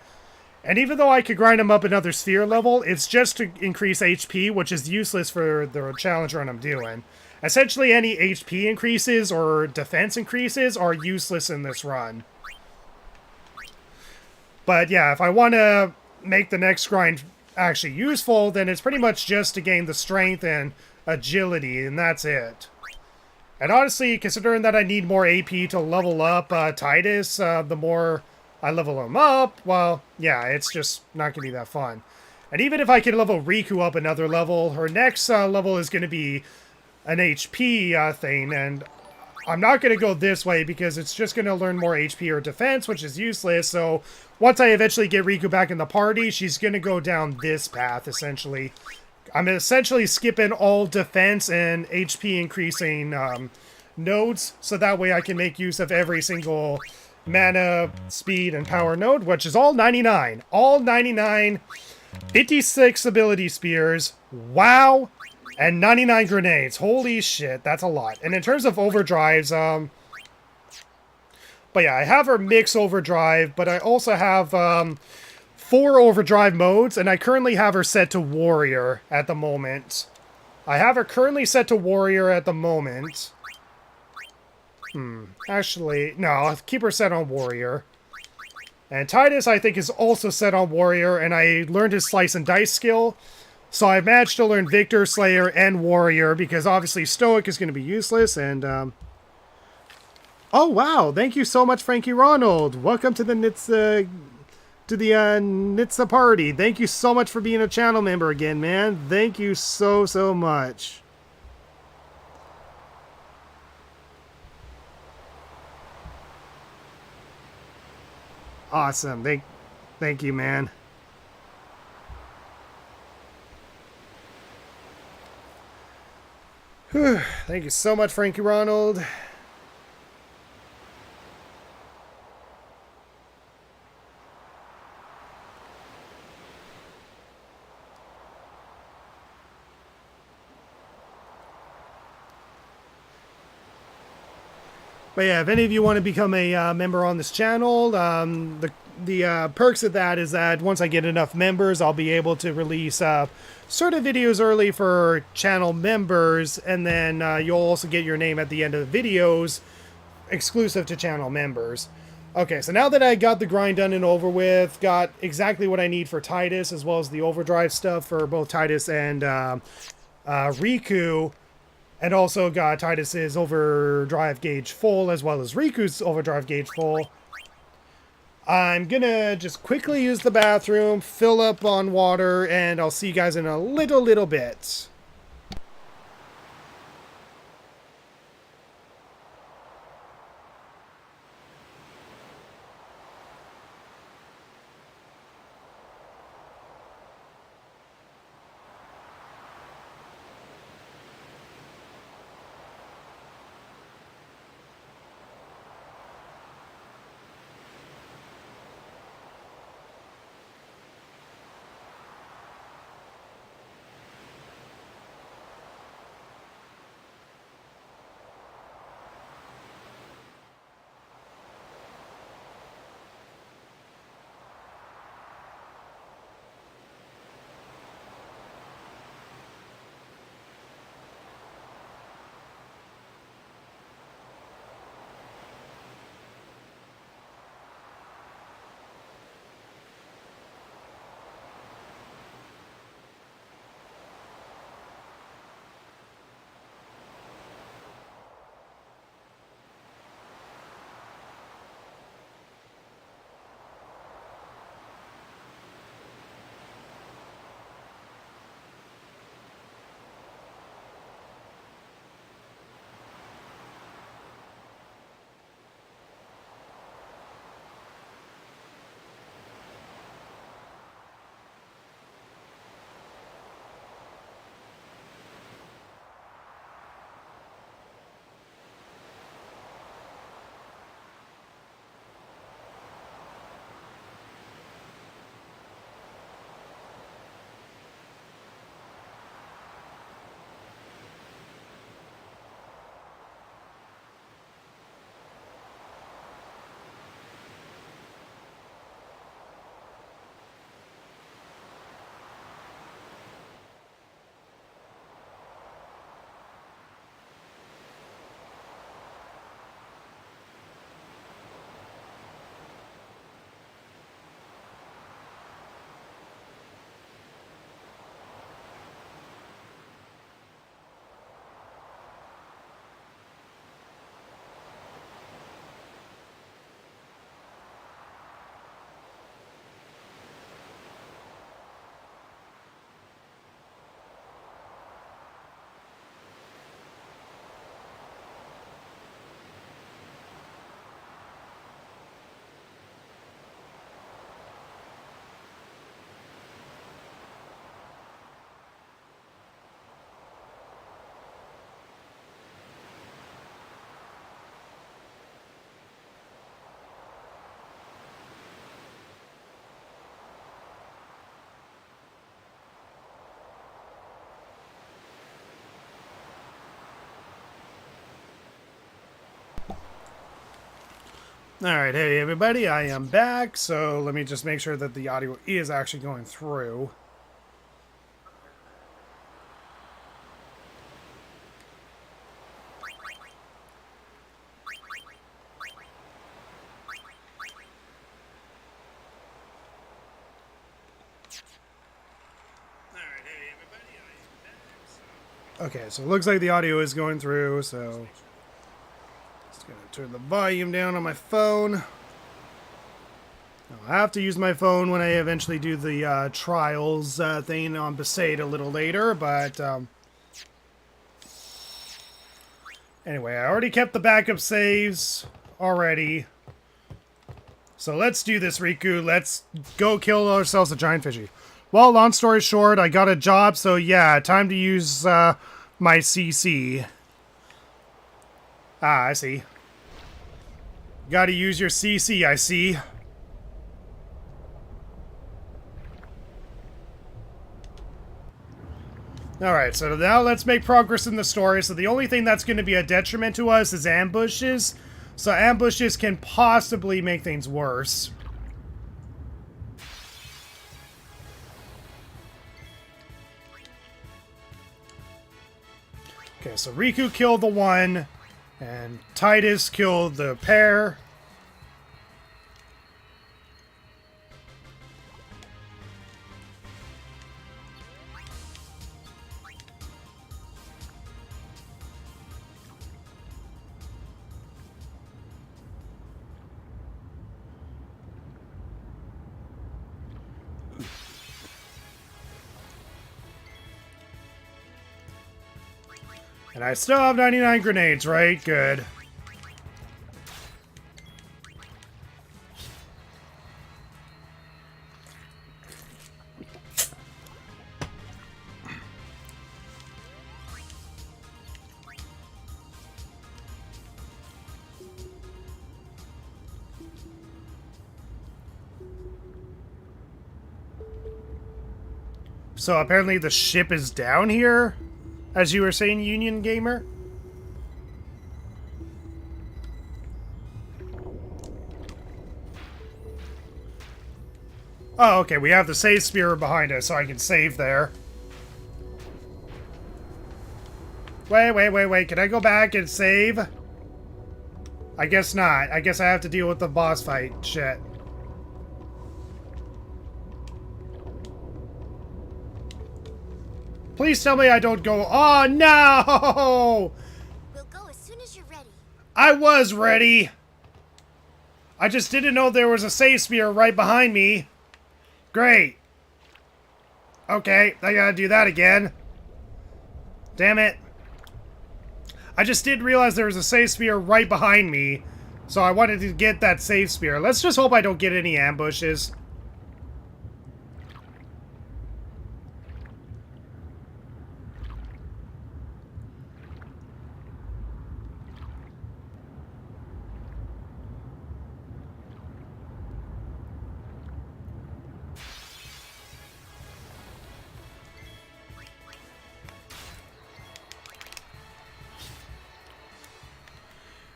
And even though I could grind him up another sphere level, it's just to increase HP, which is useless for the challenge run I'm doing. Essentially, any HP increases or defense increases are useless in this run. But yeah, if I want to make the next grind actually useful, then it's pretty much just to gain the strength and agility, and that's it. And honestly, considering that I need more AP to level up Titus, the more I level him up, well, yeah, it's just not going to be that fun. And even if I can level Rikku up another level, her next level is going to be an HP thing, and I'm not going to go this way because it's just going to learn more HP or defense, which is useless. So once I eventually get Rikku back in the party, she's going to go down this path, essentially. I'm essentially skipping all defense and HP increasing nodes, so that way I can make use of every single mana, speed, and power node, which is all 99. All 99, 56 ability spears, wow, and 99 grenades. Holy shit, that's a lot. And in terms of overdrives, but yeah, I have her mix overdrive, but I also have 4 overdrive modes, and I currently have her set to warrior at the moment. I have her currently set to warrior at the moment. Actually, no, I'll keep her set on warrior. And Titus, I think, is also set on warrior, and I learned his slice and dice skill. So I've managed to learn Victor, Slayer, and Warrior, because obviously Stoic is going to be useless, and, oh, wow! Thank you so much, Frankie Ronald! Welcome to the Nitsa party! Thank you so much for being a channel member again, man! Thank you so, so much! Awesome. Thank you, man. Whew. Thank you so much, Frankie Ronald. But yeah, if any of you want to become a member on this channel, the perks of that is that once I get enough members, I'll be able to release sort of videos early for channel members, and then you'll also get your name at the end of the videos exclusive to channel members. Okay, so now that I got the grind done and over with, got exactly what I need for Titus, as well as the overdrive stuff for both Titus and Rikku, and also got Titus's overdrive gauge full, as well as Riku's overdrive gauge full, I'm gonna just quickly use the bathroom, fill up on water, and I'll see you guys in a little bit. Alright, hey everybody, I am back, so let me just make sure that the audio is actually going through. Okay, so it looks like the audio is going through, so just gonna turn the volume down on my phone. I'll have to use my phone when I eventually do the trials thing on Besaid a little later, but anyway, I already kept the backup saves already. So let's do this, Rikku. Let's go kill ourselves a giant fishy. Well, long story short, I got a job, so yeah, time to use my CC. Ah, I see. Gotta use your CC, I see. Alright, so now let's make progress in the story. So the only thing that's going to be a detriment to us is ambushes. So ambushes can possibly make things worse. Okay, so Rikku killed the one, and Titus killed the pair. And I still have 99 grenades, right? Good. So apparently the ship is down here, as you were saying, Union Gamer? Oh, okay, we have the save spear behind us, so I can save there. Wait, can I go back and save? I guess not. I guess I have to deal with the boss fight shit. Please tell me I don't go. Oh, no! We'll go as soon as you're ready. I was ready. I just didn't know there was a save spear right behind me. Great. Okay, I gotta do that again. Damn it. I just didn't realize there was a save spear right behind me. So I wanted to get that save spear. Let's just hope I don't get any ambushes.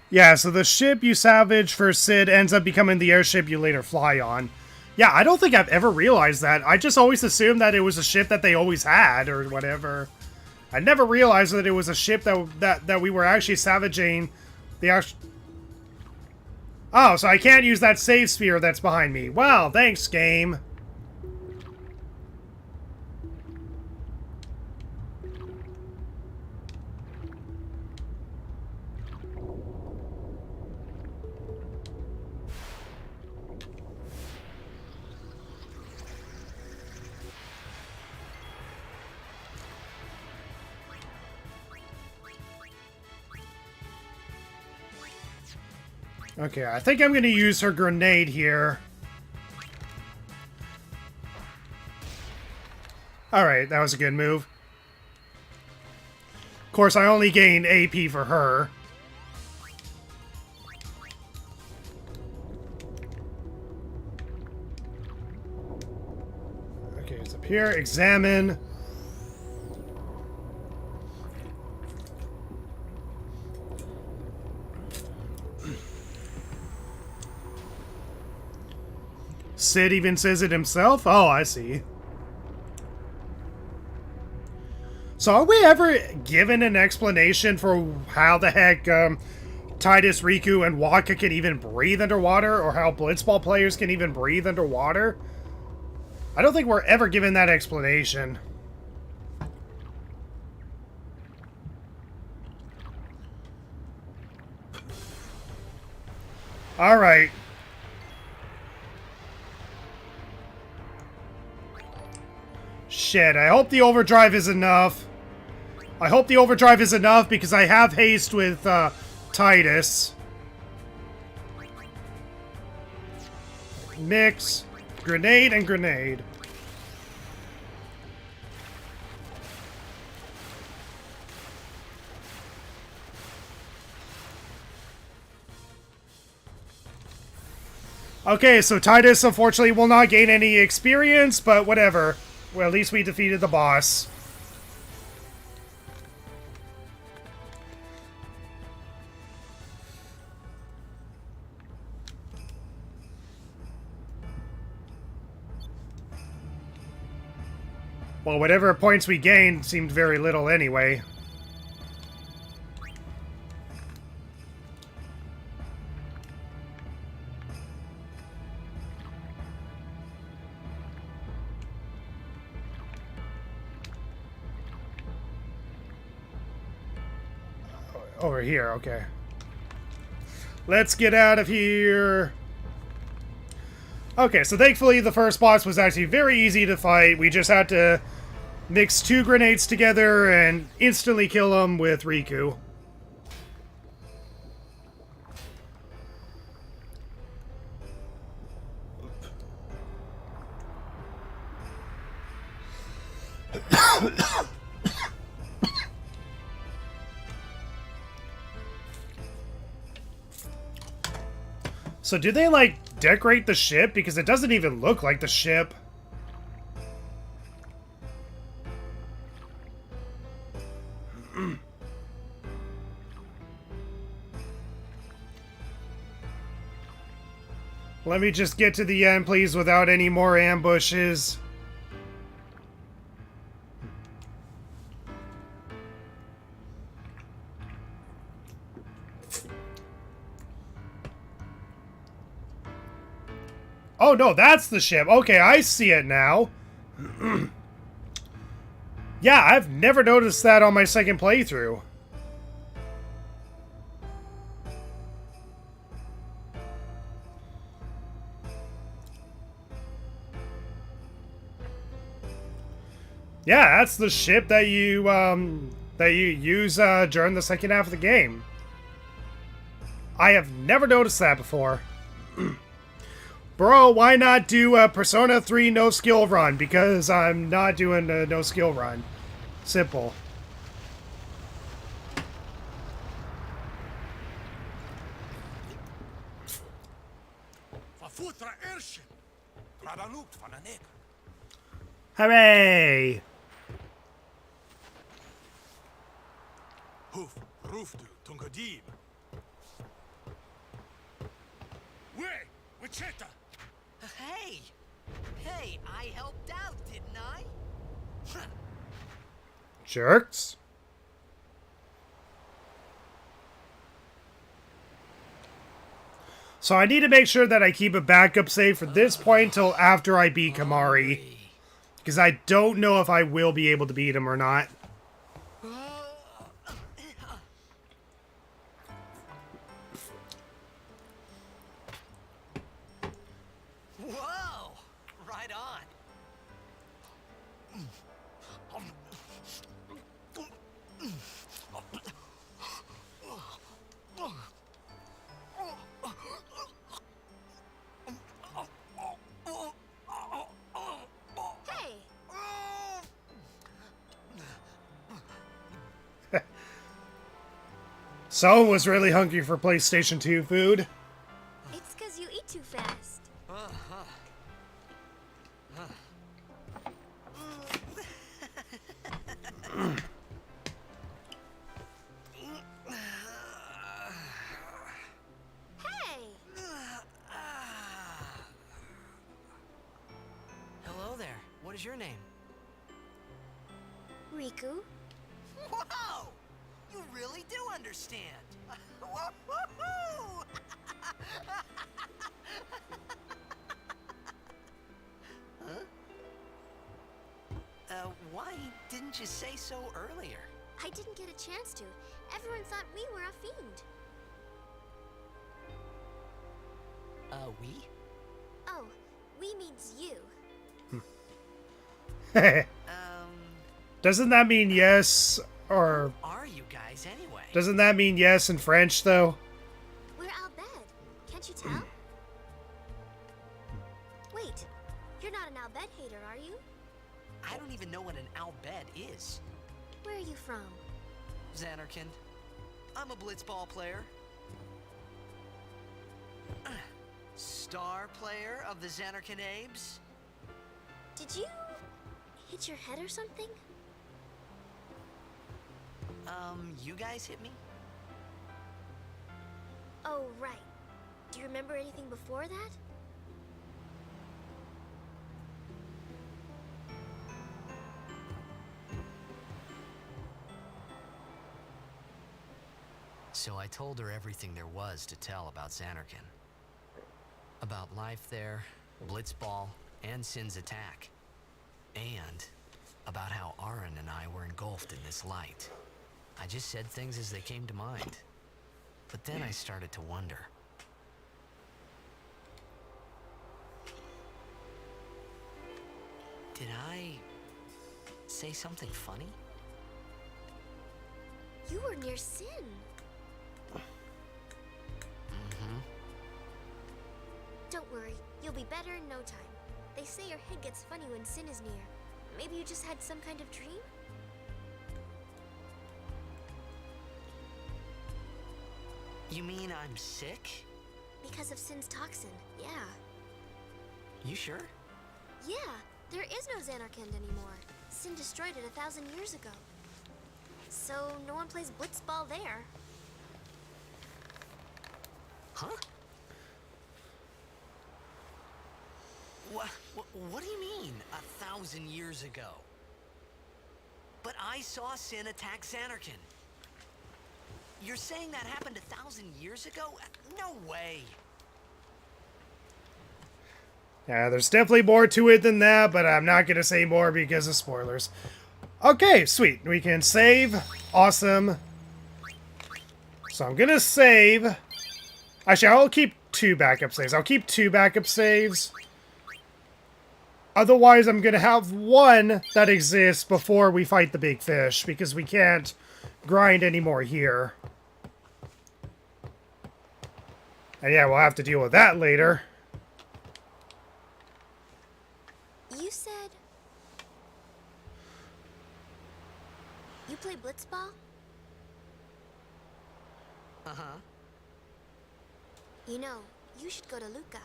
Yeah, so the ship you salvage for Sid ends up becoming the airship you later fly on. Yeah, I don't think I've ever realized that. I just always assumed that it was a ship that they always had, or whatever. I never realized that it was a ship that we were actually salvaging the actual... Oh, so I can't use that save spear that's behind me. Well, thanks, game. Okay, I think I'm going to use her grenade here. Alright, that was a good move. Of course, I only gained AP for her. Okay, it's up here. Examine. Sid even says it himself? Oh, I see. So are we ever given an explanation for how the heck Titus, Rikku, and Waka can even breathe underwater, or how Blitzball players can even breathe underwater? I don't think we're ever given that explanation. Alright. Shit, I hope the overdrive is enough. I hope the overdrive is enough because I have haste with Titus. Mix. Grenade and grenade. Okay, so Titus unfortunately will not gain any experience, but whatever. Well, at least we defeated the boss. Well, whatever points we gained seemed very little anyway. Over here, okay. Let's get out of here. Okay, so thankfully the first boss was actually very easy to fight. We just had to mix 2 grenades together and instantly kill him with Rikku. So do they, like, decorate the ship? Because it doesn't even look like the ship. Let me just get to the end, please, without any more ambushes. Oh, no, that's the ship. Okay, I see it now. Yeah, I've never noticed that on my second playthrough. Yeah, that's the ship that you use during the second half of the game. I have never noticed that before. Bro, why not do a Persona 3 no skill run? Because I'm not doing a no skill run. Simple. Hooray! Hey! Hey, I helped out, didn't I? Jerks. So I need to make sure that I keep a backup save for this point until after I beat Kamari. Because I don't know if I will be able to beat him or not. Whoa! Right on. Hey, So was really hungry for PlayStation 2 food. it's because you eat too fast. Hey, was your name? Rikku? Whoa! You really do understand. Woo-hoo-hoo! Huh? Why didn't you say so earlier? I didn't get a chance to. Everyone thought we were a fiend. We? Oh, we means you. Doesn't that mean yes? Or Are you guys anyway? doesn't that mean yes in French, though? We're Albed. Can't you tell? Wait, you're not an Albed hater, are you? I don't even know what an Albed is. Where are you from? Xanarkand. I'm a blitzball player. Star player of the Xanarkand Abes. Did you hit your head or something? You guys hit me? Oh, right. Do you remember anything before that? So I told her everything there was to tell about Xanarkand. About life there, Blitzball, and Sin's attack. And about how Aaron and I were engulfed in this light. I just said things as they came to mind. But then I started to wonder. Did I say something funny? You were near Sin. Mm-hmm. Don't worry, you'll be better in no time. They say your head gets funny when Sin is near. Maybe you just had some kind of dream? You mean I'm sick? Because of Sin's toxin, yeah. You sure? Yeah, there is no Xanarkand anymore. Sin destroyed it 1,000 years ago. So no one plays blitzball there. Huh? What do you mean, 1,000 years ago? But I saw Sin attack Xanarkand. You're saying that happened 1,000 years ago? No way. Yeah, there's definitely more to it than that, but I'm not going to say more because of spoilers. Okay, sweet. We can save. Awesome. So I'm going to save. Actually, I'll keep 2 backup saves. I'll keep 2 backup saves. Otherwise, I'm going to have 1 that exists before we fight the big fish, because we can't grind anymore here. And yeah, we'll have to deal with that later. You said... You play blitzball? Uh-huh. You know, you should go to Luca.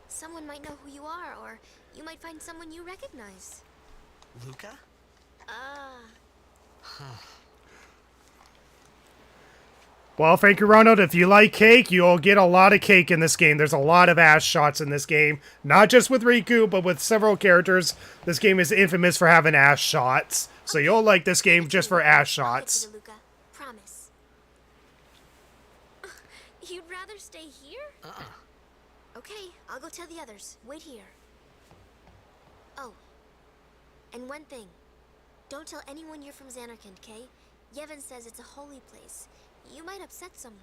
Someone might know who you are, or you might find someone you recognize. Luca? Well, thank you, Ronald. If you like cake, you'll get a lot of cake in this game. There's a lot of ass shots in this game. Not just with Rikku, but with several characters. This game is infamous for having ass shots. So you'll like this game just for ass shots. I'll get you to Luca. Promise. You'd rather stay here? Okay, I'll go tell the others. Wait here. Oh, and one thing. Don't tell anyone you're from Xanarkand, okay? Yevon says it's a holy place. You might upset someone.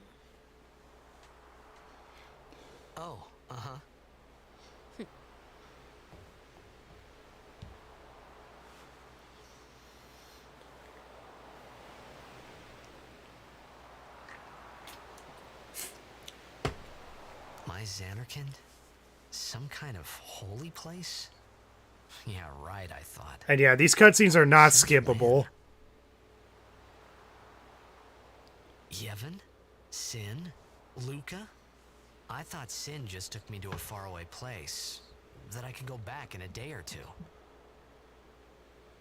Oh, uh-huh. My Xanarkand? Some kind of holy place? Yeah, right, I thought. And yeah, these cutscenes are not Since skippable. when? Yevon? Sin? Luca? I thought Sin just took me to a faraway place that I could go back in a day or two.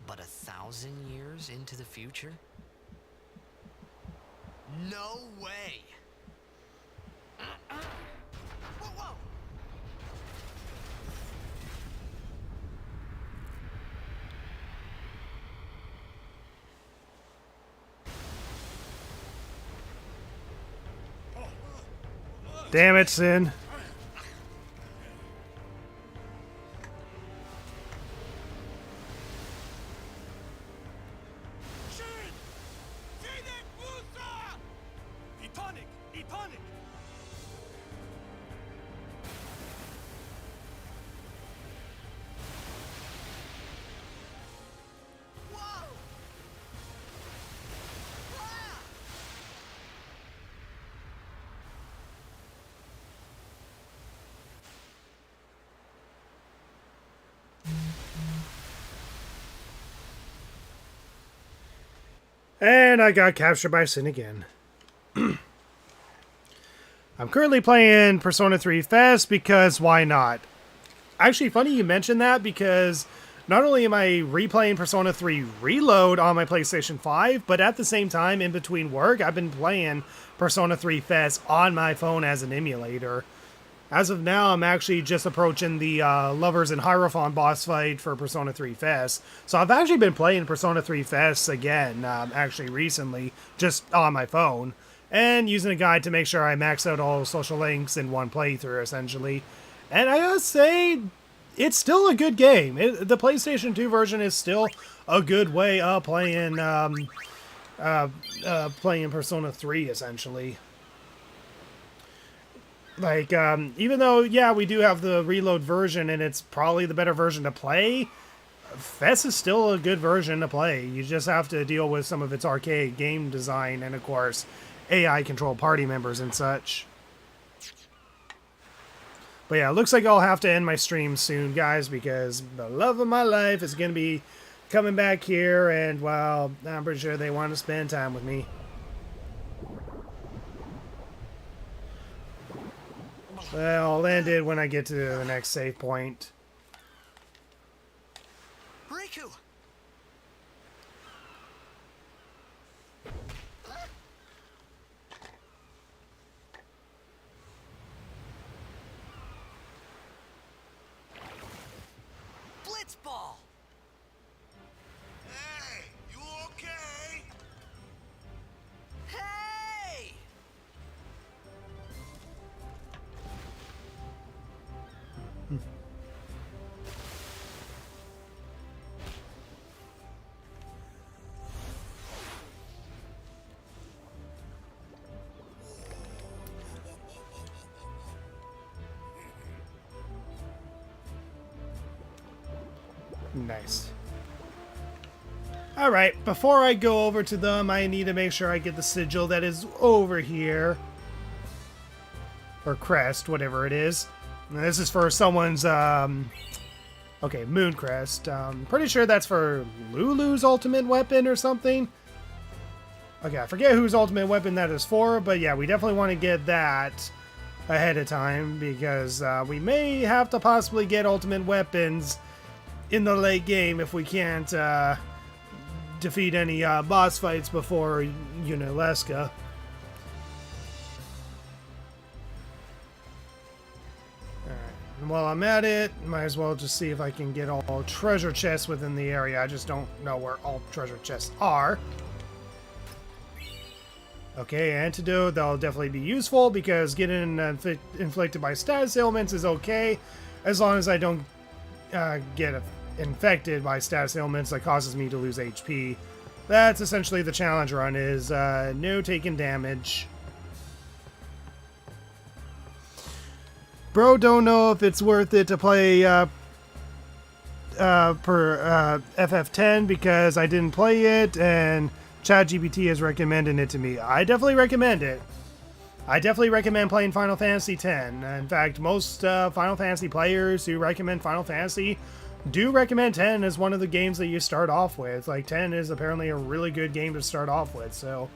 But 1,000 years into the future? No way! Whoa, whoa! Damn it, Sin. And I got captured by Sin again. I'm currently playing Persona 3 Fest because why not? Actually, funny you mentioned that because not only am I replaying Persona 3 Reload on my PlayStation 5, but at the same time, in between work, I've been playing Persona 3 Fest on my phone as an emulator. As of now, I'm actually just approaching the Lovers and Hierophant boss fight for Persona 3 Fest. So I've actually been playing Persona 3 Fest again, actually recently, just on my phone. And using a guide to make sure I max out all social links in one playthrough, essentially. And I gotta say, it's still a good game. The PlayStation 2 version is still a good way of playing, playing Persona 3, essentially. Like, even though, yeah, we do have the Reload version, and it's probably the better version to play, Fest is still a good version to play. You just have to deal with some of its archaic game design, and of course, AI-controlled party members and such. But yeah, it looks like I'll have to end my stream soon, guys, because the love of my life is going to be coming back here, and, well, I'm pretty sure they want to spend time with me. Well, I'll end it when I get to the next save point. Rikku! Blitzball! Hey, you okay? Hey! Nice. Alright, before I go over to them, I need to make sure I get the sigil that is over here. Or crest, whatever it is. And this is for someone's, okay, moon crest. Pretty sure that's for Lulu's ultimate weapon or something. Okay, I forget whose ultimate weapon that is for, but yeah, we definitely want to get that ahead of time, because we may have to possibly get ultimate weapons in the late game if we can't defeat any boss fights before Unileska. Alright, and while I'm at it, might as well just see if I can get all treasure chests within the area. I just don't know where all treasure chests are. Okay, antidote, that'll definitely be useful, because getting inflicted by status ailments is okay, as long as I don't get infected by status ailments that causes me to lose HP. That's essentially the challenge run, is no taking damage. Bro, don't know if it's worth it to play per FF10 because I didn't play it, and ChatGPT is recommending it to me. I definitely recommend it. I definitely recommend playing Final Fantasy X. In fact, most Final Fantasy players who recommend Final Fantasy do recommend 10 as one of the games that you start off with. Like, 10 is apparently a really good game to start off with, so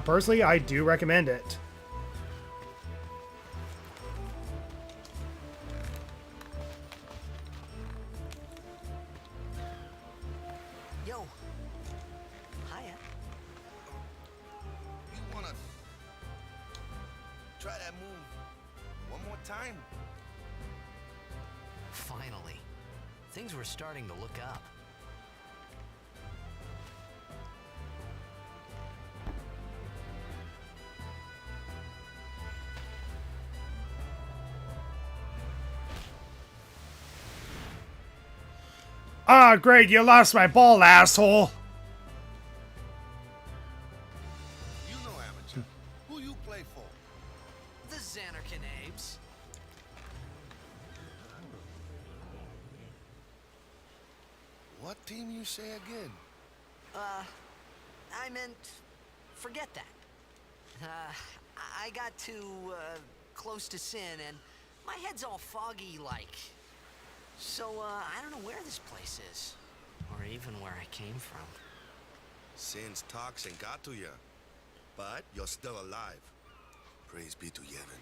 personally, I do recommend it. Yo. Hiya. You wanna try that move one more time? Finally. Things were starting to look up. Ah, great, you lost my ball, asshole. You know, amateur. Who you play for? The Xanarkin Abes. What team you say again? I meant, forget that. I got too, close to Sin, and my head's all foggy like. So, I don't know where this place is, or even where I came from. Sin's toxin got to you, but you're still alive. Praise be to Yevon.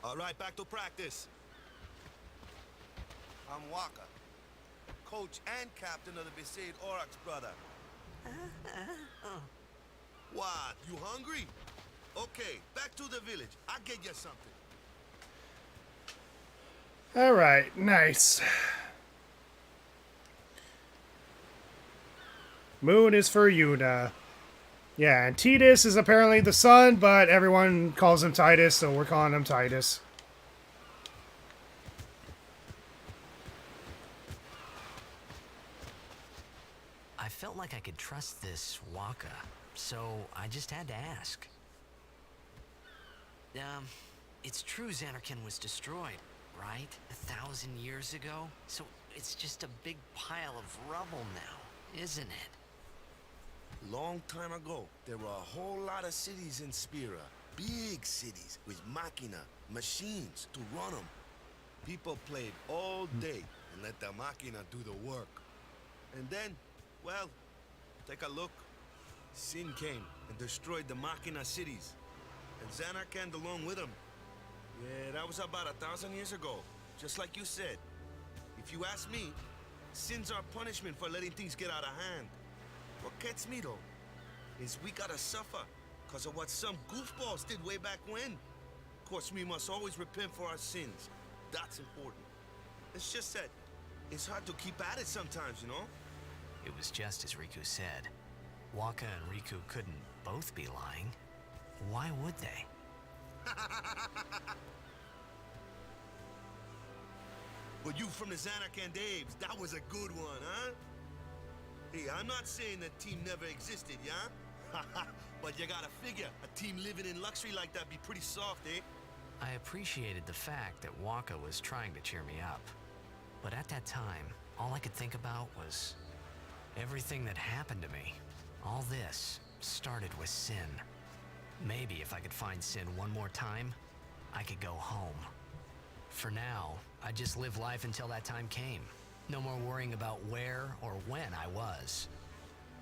All right, back to practice. I'm Waka, coach and captain of the Besaid Aurochs, brother. What, you hungry? Okay, back to the village. I'll get you something. Alright, nice. Moon is for Yuna. Yeah, and Titus is apparently the son, but everyone calls him Titus, so we're calling him Titus. I felt like I could trust this Waka, so I just had to ask. It's true Xanarkin was destroyed, right? 1,000 years ago? So it's just a big pile of rubble now, isn't it? Long time ago, there were a whole lot of cities in Spira. Big cities with machina, machines to run them. People played all day and let the machina do the work. And then, well, take a look. Sin came and destroyed the machina cities. And Xanarkand along with him. Yeah, that was about 1,000 years ago. Just like you said. If you ask me, Sin's our punishment for letting things get out of hand. What gets me, though, is we gotta suffer because of what some goofballs did way back when. Of course, we must always repent for our sins. That's important. It's just that it's hard to keep at it sometimes, you know? It was just as Rikku said. Waka and Rikku couldn't both be lying. Why would they? But you from the Xanarkand Abes, that was a good one, huh? Hey, I'm not saying that team never existed, yeah? But you gotta figure, a team living in luxury like that be pretty soft, eh? I appreciated the fact that Waka was trying to cheer me up. But at that time, all I could think about was everything that happened to me. All this started with Sin. Maybe if I could find Sin one more time, I could go home. For now, I just live life until that time came. No more worrying about where or when I was.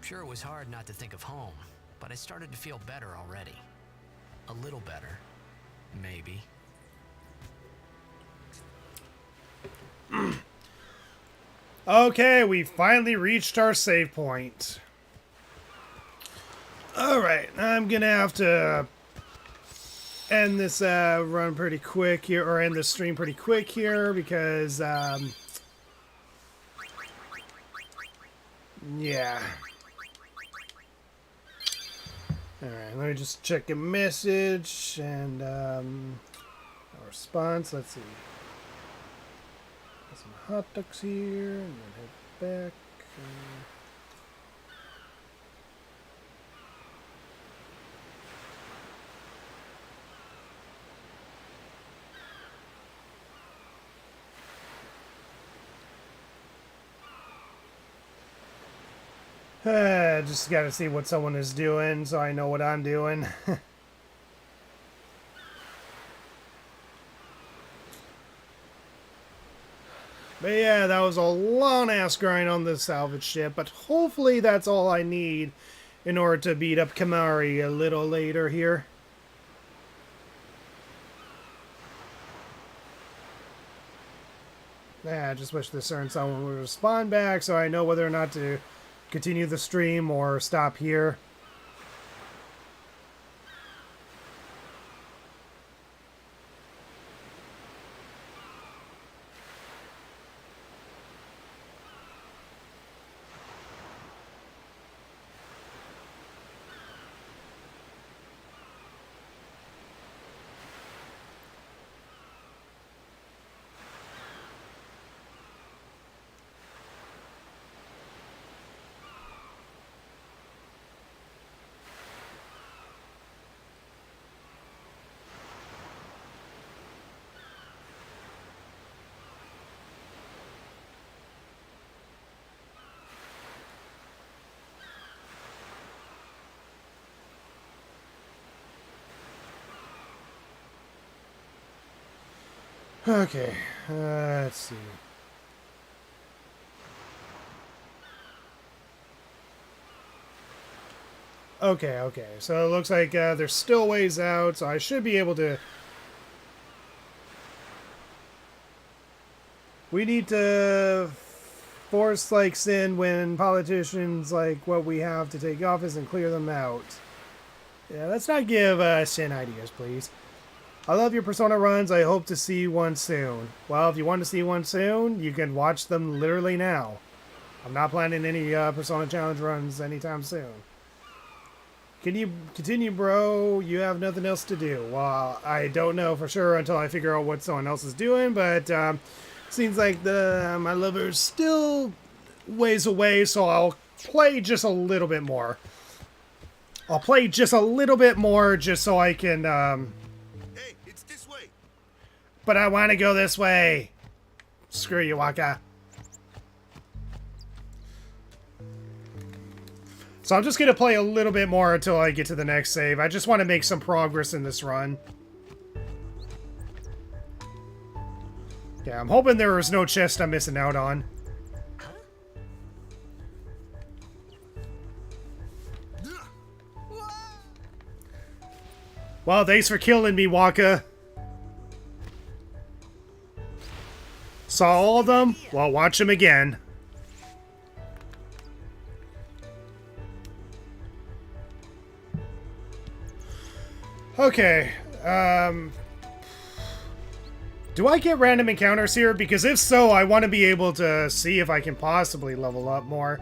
Sure, it was hard not to think of home, but I started to feel better already. A little better, maybe. Okay, we finally reached our save point. Alright, I'm gonna have to end this run pretty quick here, or end this stream pretty quick here, because, yeah. Alright, let me just check a message, and, a response, let's see. Got some hot dogs here, and then head back. Just gotta see what someone is doing so I know what I'm doing. But yeah, that was a long ass grind on the salvage ship, but hopefully that's all I need in order to beat up Kamari a little later here. Yeah, I just wish this certain someone would respond back so I know whether or not to continue the stream or stop here. Okay, let's see. Okay, so it looks like there's still ways out, so I should be able to... We need to force, like, sin when politicians, like, what we have to take office and clear them out. Yeah, let's not give sin ideas, please. I love your Persona runs. I hope to see one soon. Well, if you want to see one soon, you can watch them literally now. I'm not planning any Persona Challenge runs anytime soon. Can you continue, bro? You have nothing else to do. Well, I don't know for sure until I figure out what someone else is doing, but seems like my lover's still ways away, so I'll play just a little bit more. I'll play just a little bit more just so I can... Hey, it's this way. But I want to go this way. Screw you, Waka. So I'm just going to play a little bit more until I get to the next save. I just want to make some progress in this run. Yeah, I'm hoping there is no chest I'm missing out on. Well, thanks for killing me, Waka. Saw all of them? Well, watch them again. Okay, do I get random encounters here? Because if so, I want to be able to see if I can possibly level up more.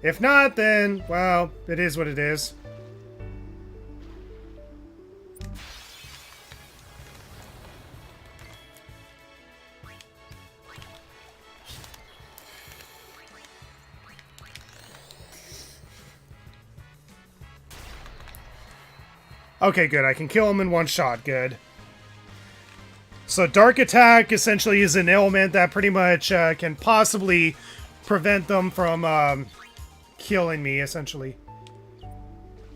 If not, then, well, it is what it is. Okay, good. I can kill him in one shot. Good. So Dark Attack essentially is an ailment that pretty much can possibly prevent them from killing me, essentially.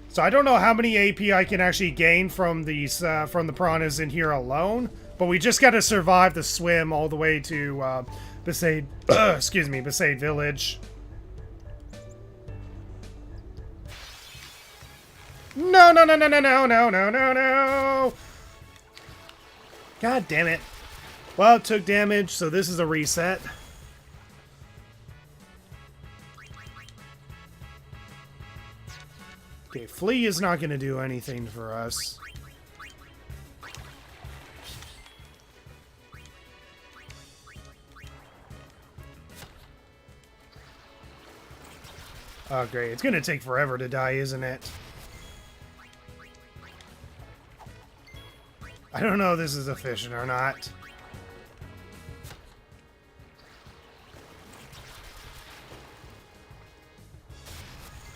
So I don't know how many AP I can actually gain from these from the piranhas in here alone, but we just got to survive the swim all the way to Besaid, excuse me, Besaid Village. No, no, no, no, no, no, no, no, no, no! God damn it. Well, it took damage, so this is a reset. Okay, Flea is not going to do anything for us. Oh, great. It's going to take forever to die, isn't it? I don't know if this is efficient or not.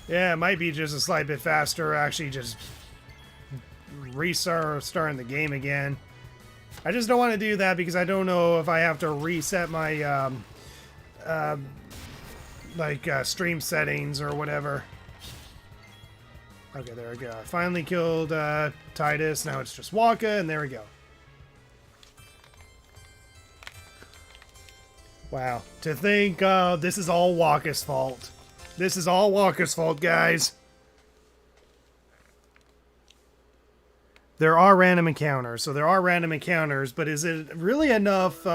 Yeah, it might be just a slight bit faster, actually just restarting the game again. I just don't want to do that because I don't know if I have to reset my stream settings or whatever. Okay, there we go. I finally killed Titus. Now it's just Waka, and there we go. Wow. To think this is all Waka's fault. This is all Waka's fault, guys. There are random encounters. So there are random encounters, but is it really enough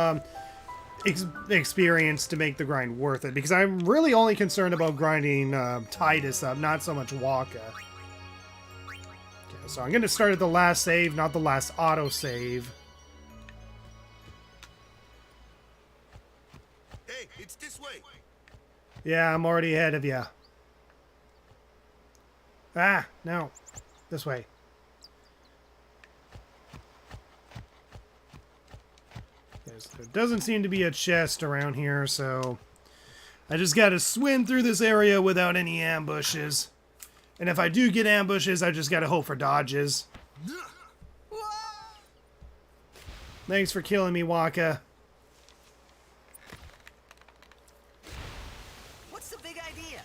experience to make the grind worth it? Because I'm really only concerned about grinding Titus up, not so much Waka. So I'm going to start at the last save, not the last autosave. Hey, it's this way. Yeah, I'm already ahead of you. Ah, no. This way. There doesn't seem to be a chest around here, so I just got to swim through this area without any ambushes. And if I do get ambushes, I just gotta hope for dodges. Thanks for killing me, Waka. What's the big idea?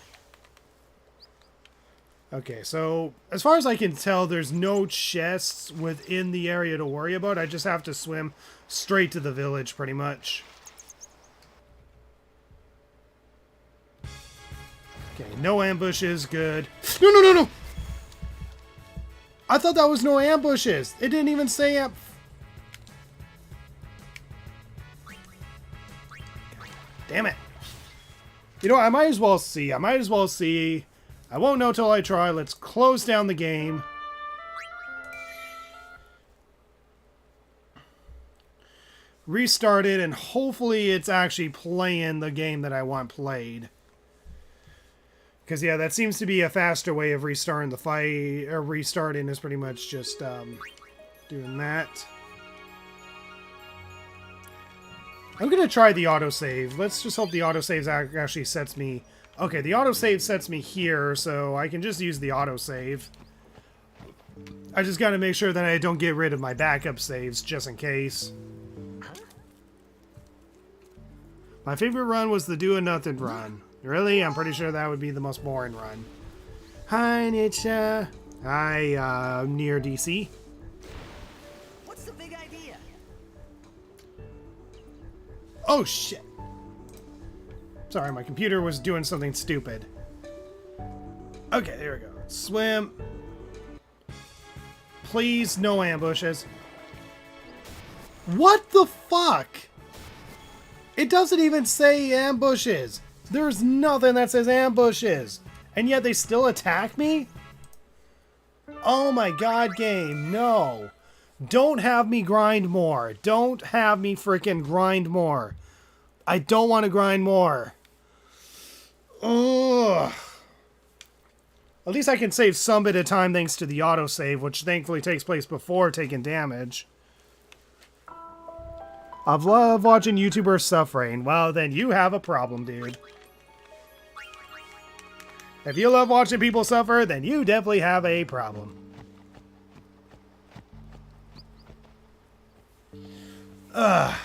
Okay, so as far as I can tell, there's no chests within the area to worry about. I just have to swim straight to the village, pretty much. Okay, no ambushes, good. No, no, no, no! I thought that was no ambushes. It didn't even say Damn it. You know, I might as well see. I won't know till I try. Let's close down the game. Restart it, and hopefully it's actually playing the game that I want played. Because, yeah, that seems to be a faster way of restarting the fight. Or restarting is pretty much just doing that. I'm going to try the autosave. Let's just hope the autosave actually sets me... Okay, the autosave sets me here, so I can just use the autosave. I just got to make sure that I don't get rid of my backup saves, just in case. My favorite run was the do-a-nothing run. Really? I'm pretty sure that would be the most boring run. Hi, Nietzsche. Hi, near DC. What's the big idea? Oh, shit. Sorry, my computer was doing something stupid. Okay, there we go. Swim. Please, no ambushes. What the fuck? It doesn't even say ambushes. There's nothing that says ambushes. And yet they still attack me? Oh my god, game. No. Don't have me grind more. Don't have me freaking grind more. I don't want to grind more. Ugh. At least I can save some bit of time thanks to the autosave, which thankfully takes place before taking damage. I've loved watching YouTubers suffering. Well, then you have a problem, dude. If you love watching people suffer, then you definitely have a problem.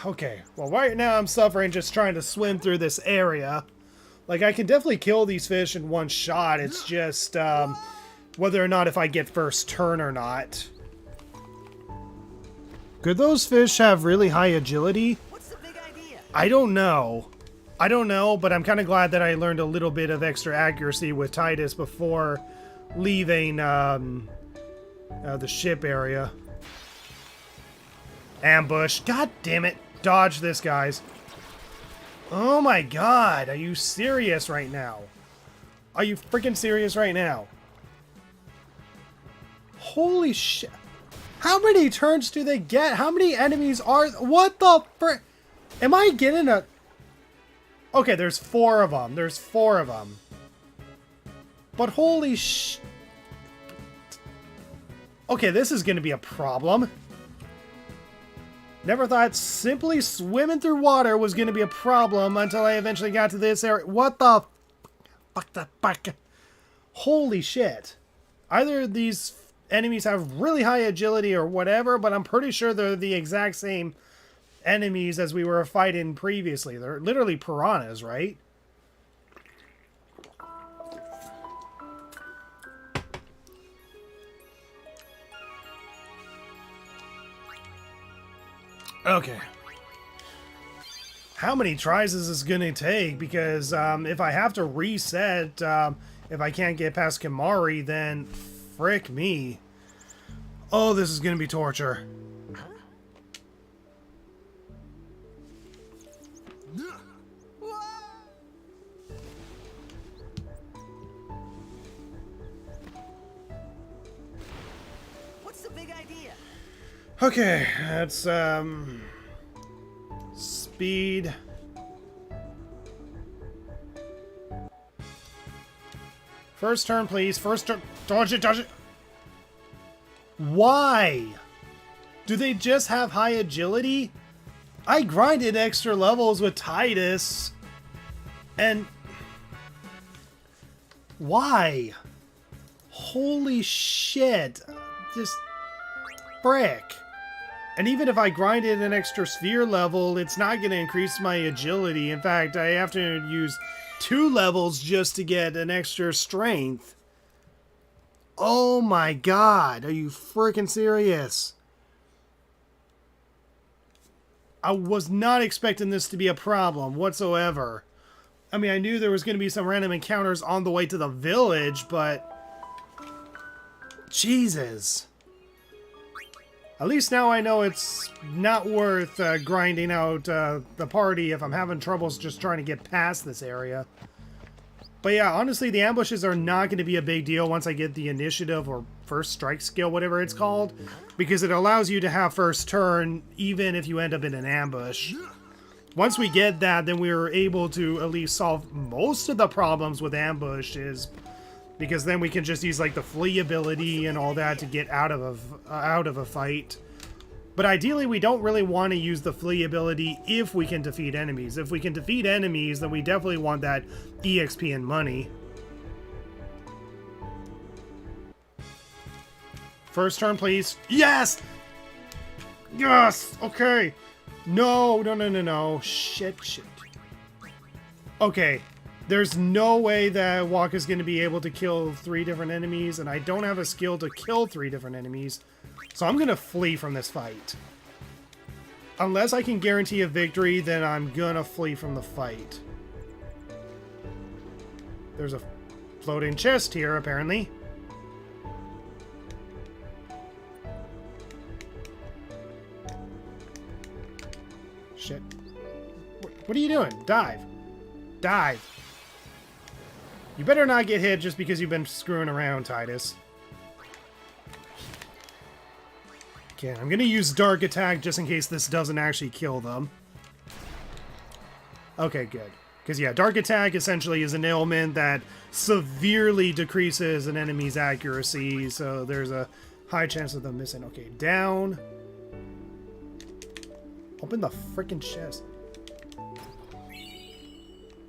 Okay. Well, right now I'm suffering just trying to swim through this area. Like, I can definitely kill these fish in one shot. It's just, whether or not if I get first turn or not. Could those fish have really high agility? What's the big idea? I don't know. I don't know, but I'm kind of glad that I learned a little bit of extra accuracy with Titus before leaving the ship area. Ambush. God damn it. Dodge this, guys. Oh my god. Are you serious right now? Are you freaking serious right now? Holy shit. How many turns do they get? How many enemies are... What the frick? Am I getting a... Okay, there's 4 of them. There's 4 of them. But holy sh... Okay, this is going to be a problem. Never thought simply swimming through water was going to be a problem until I eventually got to this area. What the... Fuck the fuck? Holy shit. Either these enemies have really high agility or whatever, but I'm pretty sure they're the exact same enemies as we were fighting previously. They're literally piranhas, right? Okay. How many tries is this gonna take? Because if I have to reset, if I can't get past Kimari, then frick me. Oh, this is gonna be torture. What's the big idea? Okay, that's speed. First turn, please. First turn. Dodge it, dodge it. Why? Do they just have high agility? I grinded extra levels with Titus. And... why? Holy shit. Just... frick. And even if I grinded an extra sphere level, it's not going to increase my agility. In fact, I have to use 2 levels just to get an extra strength. Oh my god, are you freaking serious? I was not expecting this to be a problem whatsoever. I mean, I knew there was going to be some random encounters on the way to the village, but... Jesus. At least now I know it's not worth grinding out the party if I'm having troubles just trying to get past this area. But yeah, honestly, the ambushes are not going to be a big deal once I get the initiative or first strike skill, whatever it's called, because it allows you to have first turn even if you end up in an ambush. Once we get that, then we're able to at least solve most of the problems with ambushes, because then we can just use like the flee ability and all that to get out of a fight. But ideally, we don't really want to use the flee ability if we can defeat enemies. If we can defeat enemies, then we definitely want that EXP and money. First turn, please. Yes! Yes! Okay. No, no, no, no, no. Shit, shit. Okay. There's no way that Waka's going to be able to kill 3 different enemies, and I don't have a skill to kill 3 different enemies. So I'm going to flee from this fight. Unless I can guarantee a victory, then I'm going to flee from the fight. There's a floating chest here, apparently. Shit. What are you doing? Dive. Dive. You better not get hit just because you've been screwing around, Titus. Okay, I'm gonna use Dark Attack just in case this doesn't actually kill them. Okay, good. Because yeah, Dark Attack essentially is an ailment that severely decreases an enemy's accuracy, so there's a high chance of them missing. Okay, down. Open the frickin' chest.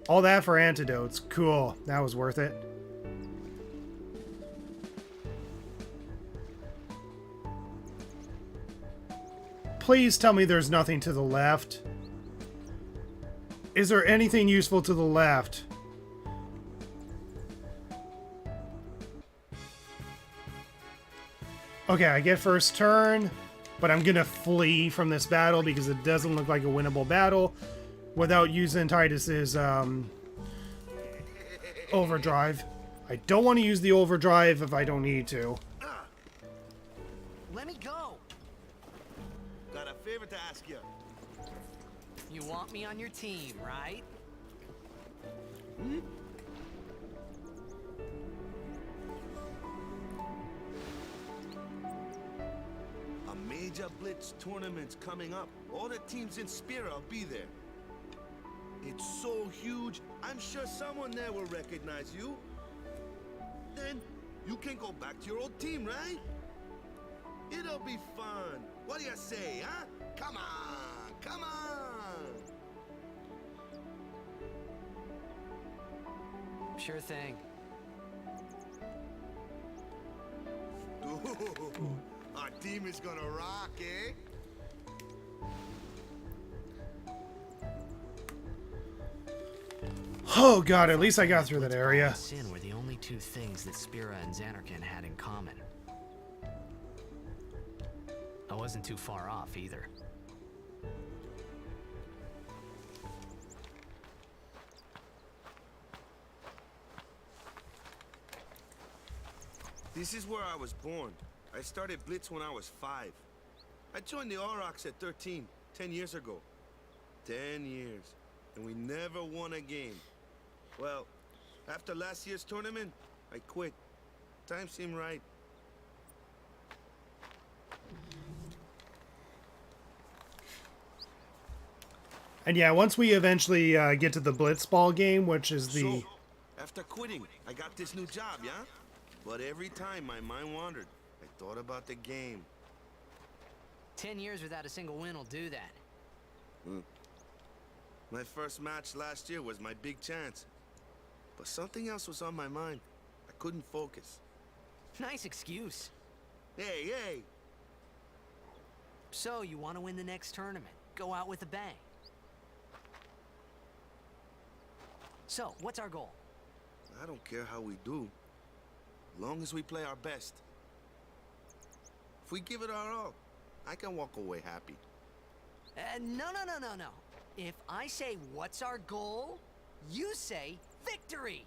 All that for antidotes. Cool. That was worth it. Please tell me there's nothing to the left. Is there anything useful to the left? Okay, I get first turn, but I'm gonna flee from this battle because it doesn't look like a winnable battle without using Titus's overdrive. I don't want to use the overdrive if I don't need to. Let me go! Got a favor to ask you. You want me on your team, right? A major blitz tournament's coming up. All the teams in Spira will be there. It's so huge, I'm sure someone there will recognize you. Then you can go back to your old team, right? It'll be fun. What do you say, huh? Come on, come on. Sure thing. Ooh, our team is gonna rock, eh? Oh god, at least I got through that area. And sin were the only 2 things that Spira and Zanarkand had in common. I wasn't too far off either. This is where I was born. I started Blitz when I was 5. I joined the Aurochs at 13, 10 years ago. 10 years, and we never won a game. Well, after last year's tournament, I quit. Time seemed right. And yeah, once we eventually get to the Blitzball game, which is the... So, after quitting, I got this new job, yeah? But every time my mind wandered, I thought about the game. 10 years without a single win will do that. My first match last year was my big chance. But something else was on my mind. I couldn't focus. Nice excuse. Hey, hey! So, you want to win the next tournament? Go out with a bang. So, what's our goal? I don't care how we do. long as we play our best. If we give it our all, I can walk away happy. No. If I say what's our goal, you say victory.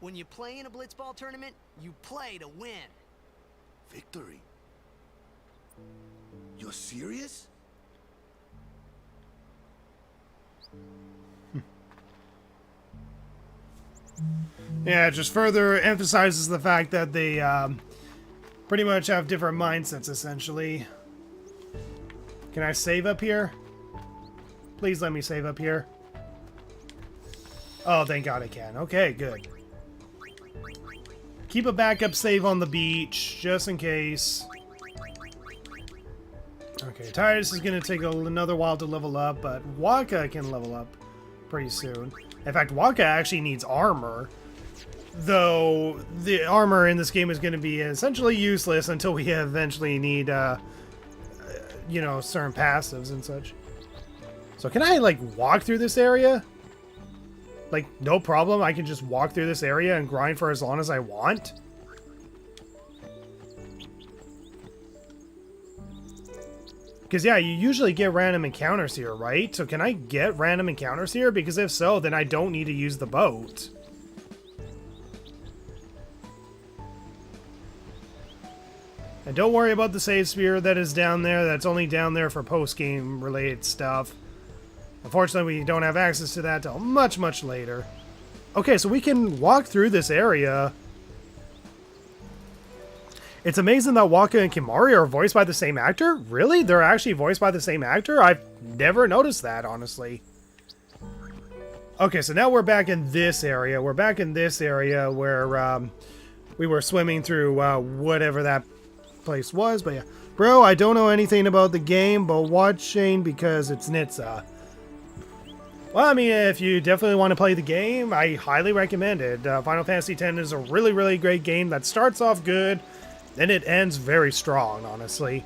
When you play in a blitzball tournament, you play to win. Victory? You're serious? Yeah, it just further emphasizes the fact that they pretty much have different mindsets, essentially. Can I save up here? Please let me save up here. Oh, thank God I can. Okay, good. Keep a backup save on the beach, just in case. Okay, Titus is going to take another while to level up, but Waka can level up pretty soon. In fact, Waka actually needs armor. Though, the armor in this game is going to be essentially useless until we eventually need, you know, certain passives and such. So can I, like, walk through this area? Like, no problem, I can just walk through this area and grind for as long as I want? Because, yeah, you usually get random encounters here, right? So can I get random encounters here? Because if so, then I don't need to use the boat. And don't worry about the save sphere that is down there. That's only down there for post-game related stuff. Unfortunately, we don't have access to that till much, much later. Okay, so we can walk through this area. It's amazing that Waka and Kimari are voiced by the same actor? Really? They're actually voiced by the same actor? I've never noticed that, honestly. Okay, so now we're back in this area. We're back in this area where we were swimming through whatever that place was. But yeah, bro, I don't know anything about the game, but watching because it's Nitsa. Well, I mean, if you definitely want to play the game, I highly recommend it. Final Fantasy X is a really, really great game that starts off good, and it ends very strong, honestly.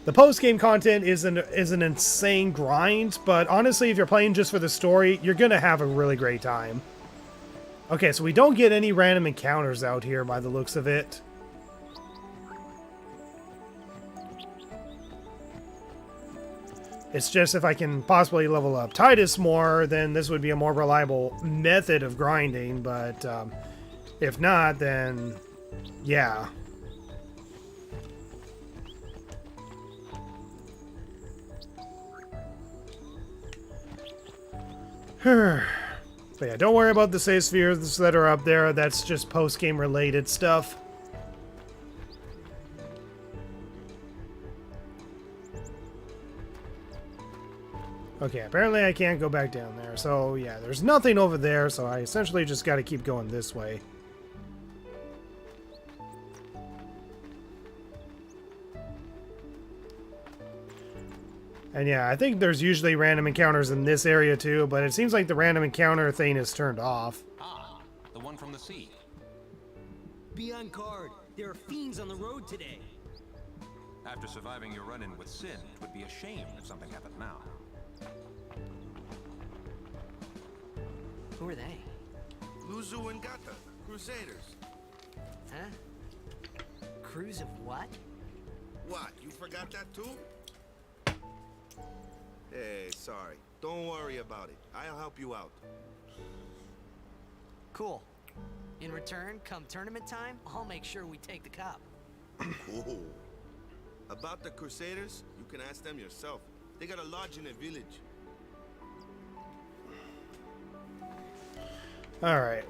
The post-game content is an insane grind, but honestly, if you're playing just for the story, you're going to have a really great time. Okay, so we don't get any random encounters out here by the looks of it. It's just if I can possibly level up Titus more, then this would be a more reliable method of grinding, but if not, then yeah. But yeah, don't worry about the save spheres that are up there. That's just post-game related stuff. Okay, apparently I can't go back down there. So yeah, there's nothing over there, so I essentially just got to keep going this way. And yeah, I think there's usually random encounters in this area too, but it seems like the random encounter thing is turned off. Ah, the one from the sea. Be on guard. There are fiends on the road today. After surviving your run-in with Sin, it would be a shame if something happened now. Who are they? Luzu and Gata, Crusaders. Huh? Crews of what? What, you forgot that too? Hey, sorry. Don't worry about it. I'll help you out. Cool. In return, come tournament time, I'll make sure we take the cup. Cool. About the Crusaders, you can ask them yourself. They got a lodge in a village. Alright.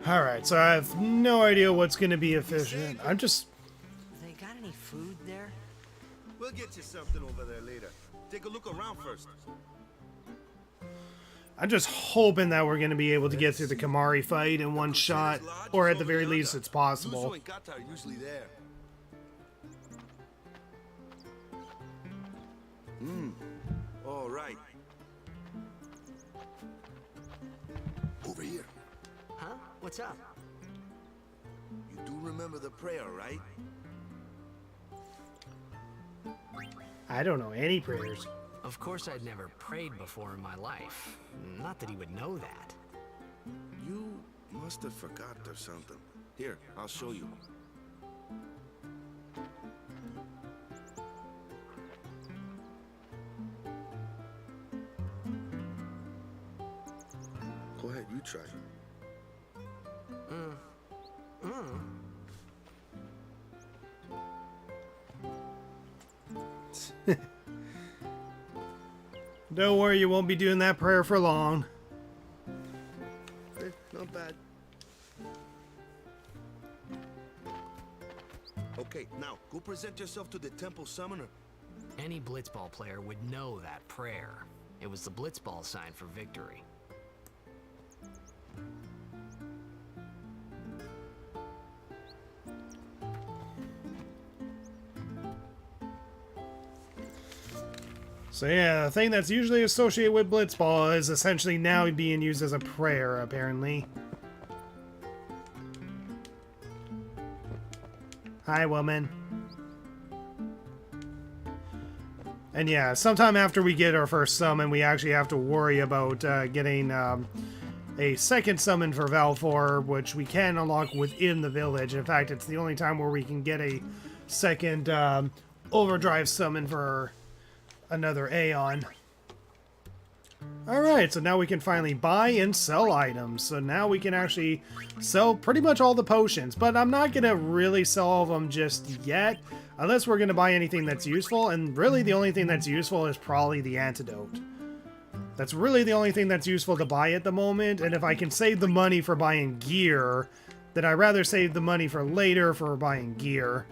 Alright, so I have no idea what's going to be efficient. I'm just... They got any food there? We'll get you something over there later. Take a look around first. I'm just hoping that we're going to be able to get through the Kimari fight in one shot, or at the very least it's possible. Luzu and Gata are usually there. All right. Over here. Huh? What's up? You do remember the prayer, right? I don't know any prayers. Of course, I'd never prayed before in my life. Not that he would know that. You must have forgot or something. Here, I'll show you. Go ahead, you try. Don't worry, you won't be doing that prayer for long. Not bad. Okay, now go present yourself to the temple summoner. Any blitzball player would know that prayer. It was the blitzball sign for victory. So yeah, the thing that's usually associated with blitzball is essentially now being used as a prayer, apparently. Hi, woman. And yeah, sometime after we get our first summon, we actually have to worry about getting a second summon for Valfor, which we can unlock within the village. In fact, it's the only time where we can get a second overdrive summon for another Aeon. Alright, so now we can finally buy and sell items. So now we can actually sell pretty much all the potions. But I'm not going to really sell all of them just yet. Unless we're going to buy anything that's useful. And really the only thing that's useful is probably the antidote. That's really the only thing that's useful to buy at the moment. And if I can save the money for buying gear, then I'd rather save the money for later for buying gear.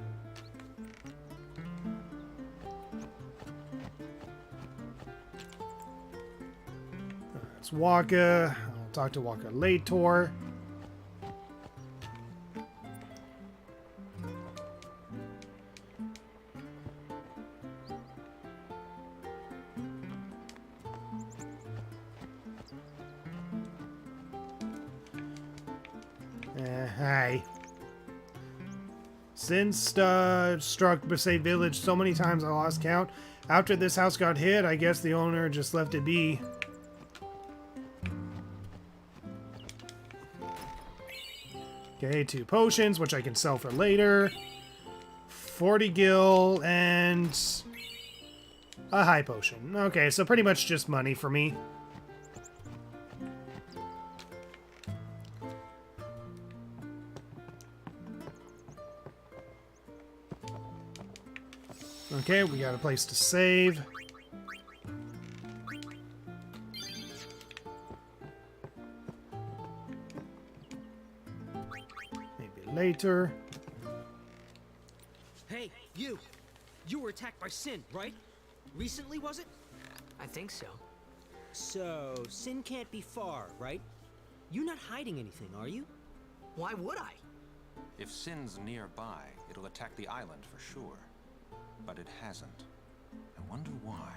It's Waka. I'll talk to Waka later. Hi. Since struck Besaid Village so many times I lost count. After this house got hit, I guess the owner just left it be. Okay, 2 potions, which I can sell for later. 40 gil and a high potion. Okay, so pretty much just money for me. Okay, we got a place to save. Maybe later. Hey, you! You were attacked by Sin, right? Recently, was it? I think so. So, Sin can't be far, right? You're not hiding anything, are you? Why would I? If Sin's nearby, it'll attack the island for sure. But it hasn't. I wonder why.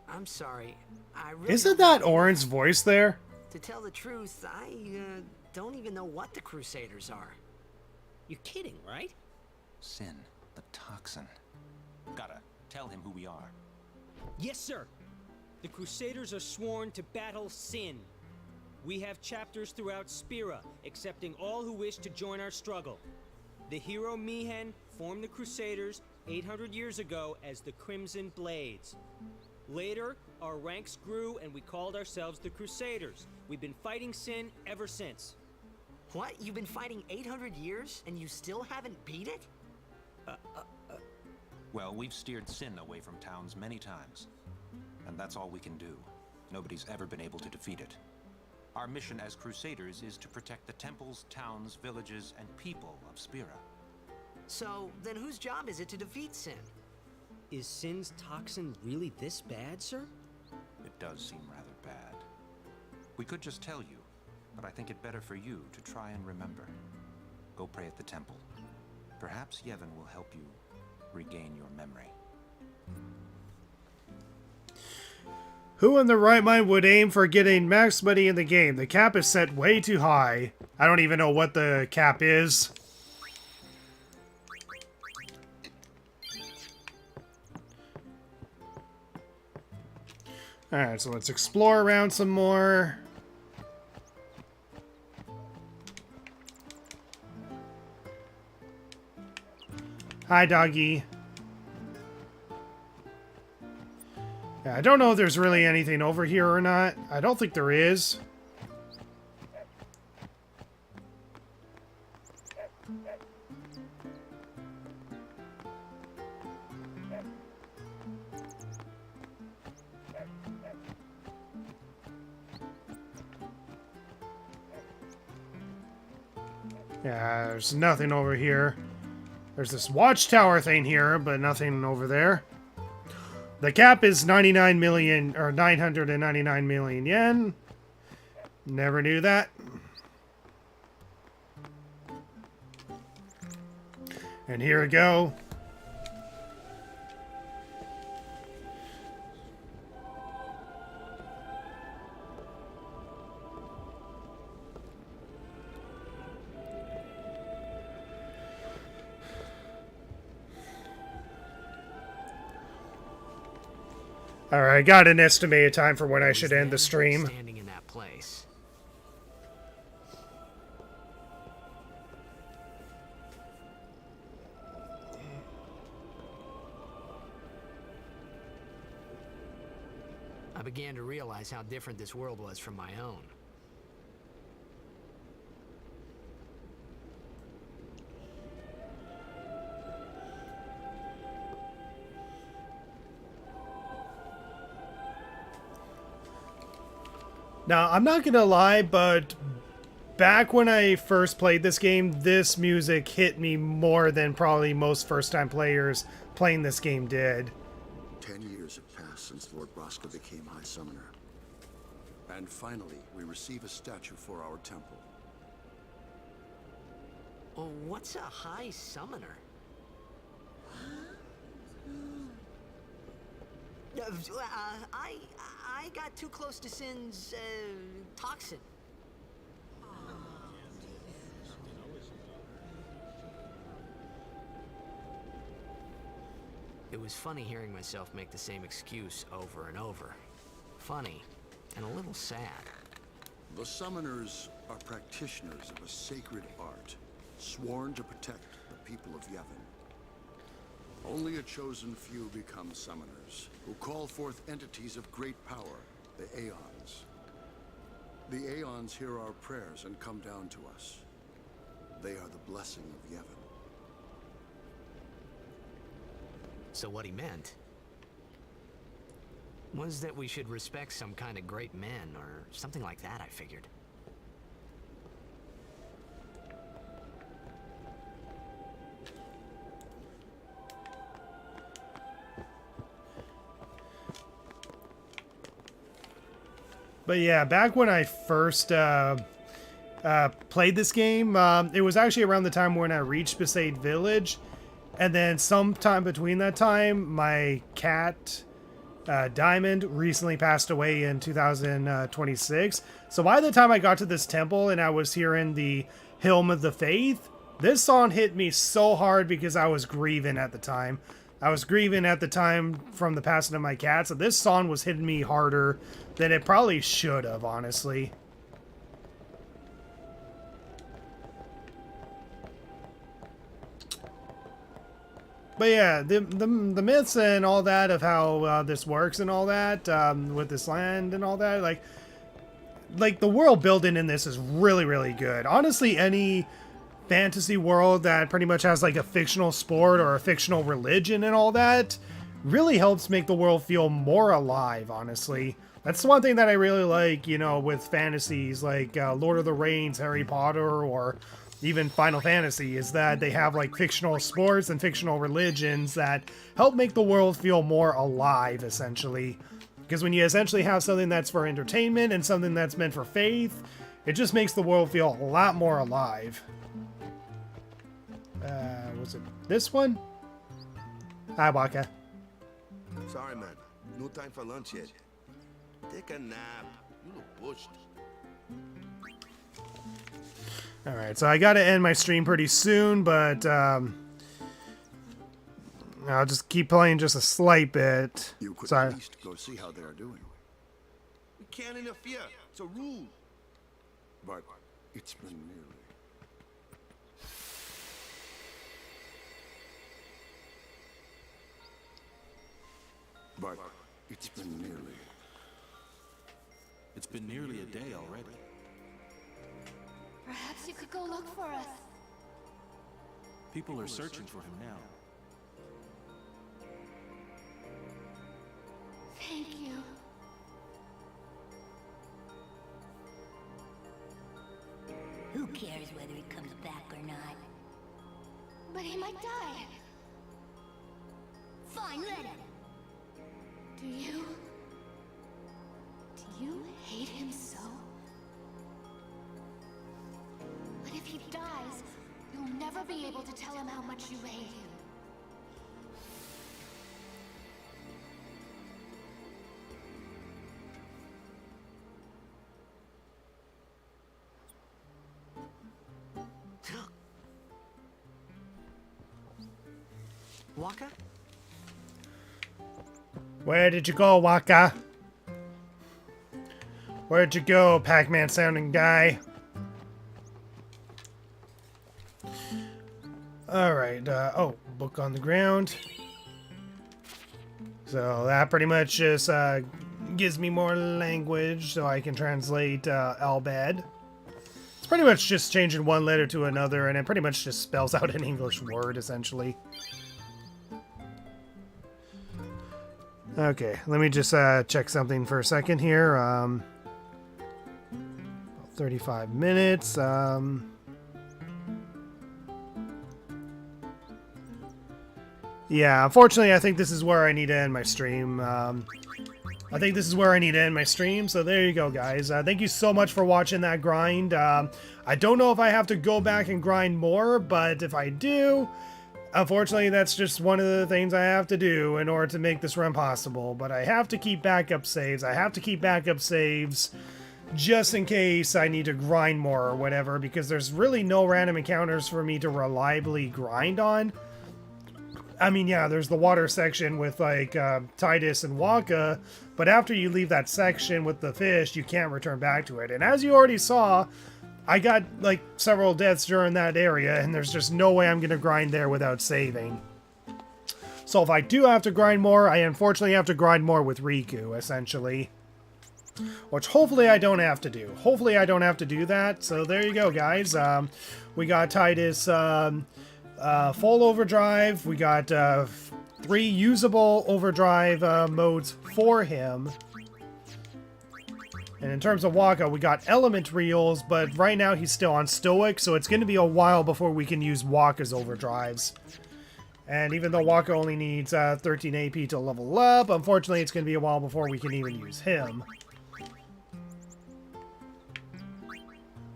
I'm sorry. I really Isn't don't that know. Orin's voice there? To tell the truth, I don't even know what the Crusaders are. You're kidding, right? Sin, the toxin. Gotta tell him who we are. Yes, sir. The Crusaders are sworn to battle Sin. We have chapters throughout Spira, accepting all who wish to join our struggle. The hero Mihen formed the Crusaders 800 years ago as the Crimson Blades. Later, our ranks grew and we called ourselves the Crusaders. We've been fighting Sin ever since. What? You've been fighting 800 years and you still haven't beat it? Well, we've steered Sin away from towns many times. And that's all we can do. Nobody's ever been able to defeat it. Our mission as Crusaders is to protect the temples, towns, villages, and people of Spira. So, then whose job is it to defeat Sin? Is Sin's toxin really this bad, sir? It does seem rather bad. We could just tell you, but I think it better for you to try and remember. Go pray at the temple. Perhaps Yevon will help you regain your memory. Who in their right mind would aim for getting max money in the game? The cap is set way too high. I don't even know what the cap is. Alright, so let's explore around some more. Hi, doggy. Yeah, I don't know if there's really anything over here or not. I don't think there is. Yeah, there's nothing over here. There's this watchtower thing here, but nothing over there. The cap is 99 million, or 999 million yen. Never knew that. And here we go. Alright, I got an estimated time for when I should end the stream. Standing in that place. I began to realize how different this world was from my own. Now, I'm not gonna lie, but back when I first played this game, this music hit me more than probably most first-time players playing this game did. 10 years have passed since Lord Roscoe became High Summoner. And finally, we receive a statue for our temple. Well, what's a high summoner? I got too close to Sin's toxin. It was funny hearing myself make the same excuse over and over. Funny, and a little sad. The summoners are practitioners of a sacred art, sworn to protect the people of Yevon. Only a chosen few become summoners, who call forth entities of great power, the Aeons. The Aeons hear our prayers and come down to us. They are the blessing of Yevon. So what he meant was that we should respect some kind of great men, or something like that, I figured. But yeah, back when I first played this game, it was actually around the time when I reached Besaid Village. And then sometime between that time, my cat, Diamond, recently passed away in 2026. So by the time I got to this temple and I was hearing the Hymn of the Faith, this song hit me so hard because I was grieving at the time. I was grieving at the time from the passing of my cat, so this song was hitting me harder than it probably should have, honestly. But yeah, the myths and all that of how this works and all that, with this land and all that, like the world building in this is really, really good. Honestly, any fantasy world that pretty much has like a fictional sport or a fictional religion and all that really helps make the world feel more alive, honestly. That's the one thing that I really like, you know, with fantasies like Lord of the Rings, Harry Potter, or even Final Fantasy, is that they have like fictional sports and fictional religions that help make the world feel more alive, essentially. Because when you essentially have something that's for entertainment and something that's meant for faith, it just makes the world feel a lot more alive. Was it this one? Hi, Waka. Sorry, man. No time for lunch yet. Take a nap. You look bushed. Alright, so I gotta end my stream pretty soon, but I'll just keep playing just a slight bit. You could Sorry. at least go see how they are doing. can't interfere. It's a rule. But it's been nearly. But it's been nearly. It's been nearly a day already. Perhaps you could go look for us. People are searching for him now. Thank you. Who cares whether he comes back or not? But he might die. Fine, let him. Do you hate him so? But if he dies, you'll never be able to tell him how much you hate him. Waka? Where did you go, Waka? Where'd you go, Pac-Man sounding guy? Alright, oh, book on the ground. So that pretty much just gives me more language so I can translate Albed. It's pretty much just changing one letter to another, and it pretty much just spells out an English word, essentially. Okay, let me just check something for a second here. 35 minutes. Yeah, unfortunately, I think this is where I need to end my stream. So there you go, guys. Thank you so much for watching that grind. I don't know if I have to go back and grind more, but if I do, unfortunately, that's just one of the things I have to do in order to make this run possible. But I have to keep backup saves. Just in case I need to grind more or whatever, because there's really no random encounters for me to reliably grind on. I mean, yeah, there's the water section with, like, Titus and Waka, but after you leave that section with the fish, you can't return back to it. And as you already saw, I got, like, several deaths during that area, and there's just no way I'm going to grind there without saving. So if I do have to grind more, I unfortunately have to grind more with Rikku, essentially. Which hopefully I don't have to do. Hopefully I don't have to do that. So there you go, guys. We got Titus full overdrive. We got 3 usable overdrive modes for him. And in terms of Waka, we got element reels, but right now he's still on stoic, so it's going to be a while before we can use Waka's overdrives. And even though Waka only needs 13 AP to level up, unfortunately it's going to be a while before we can even use him.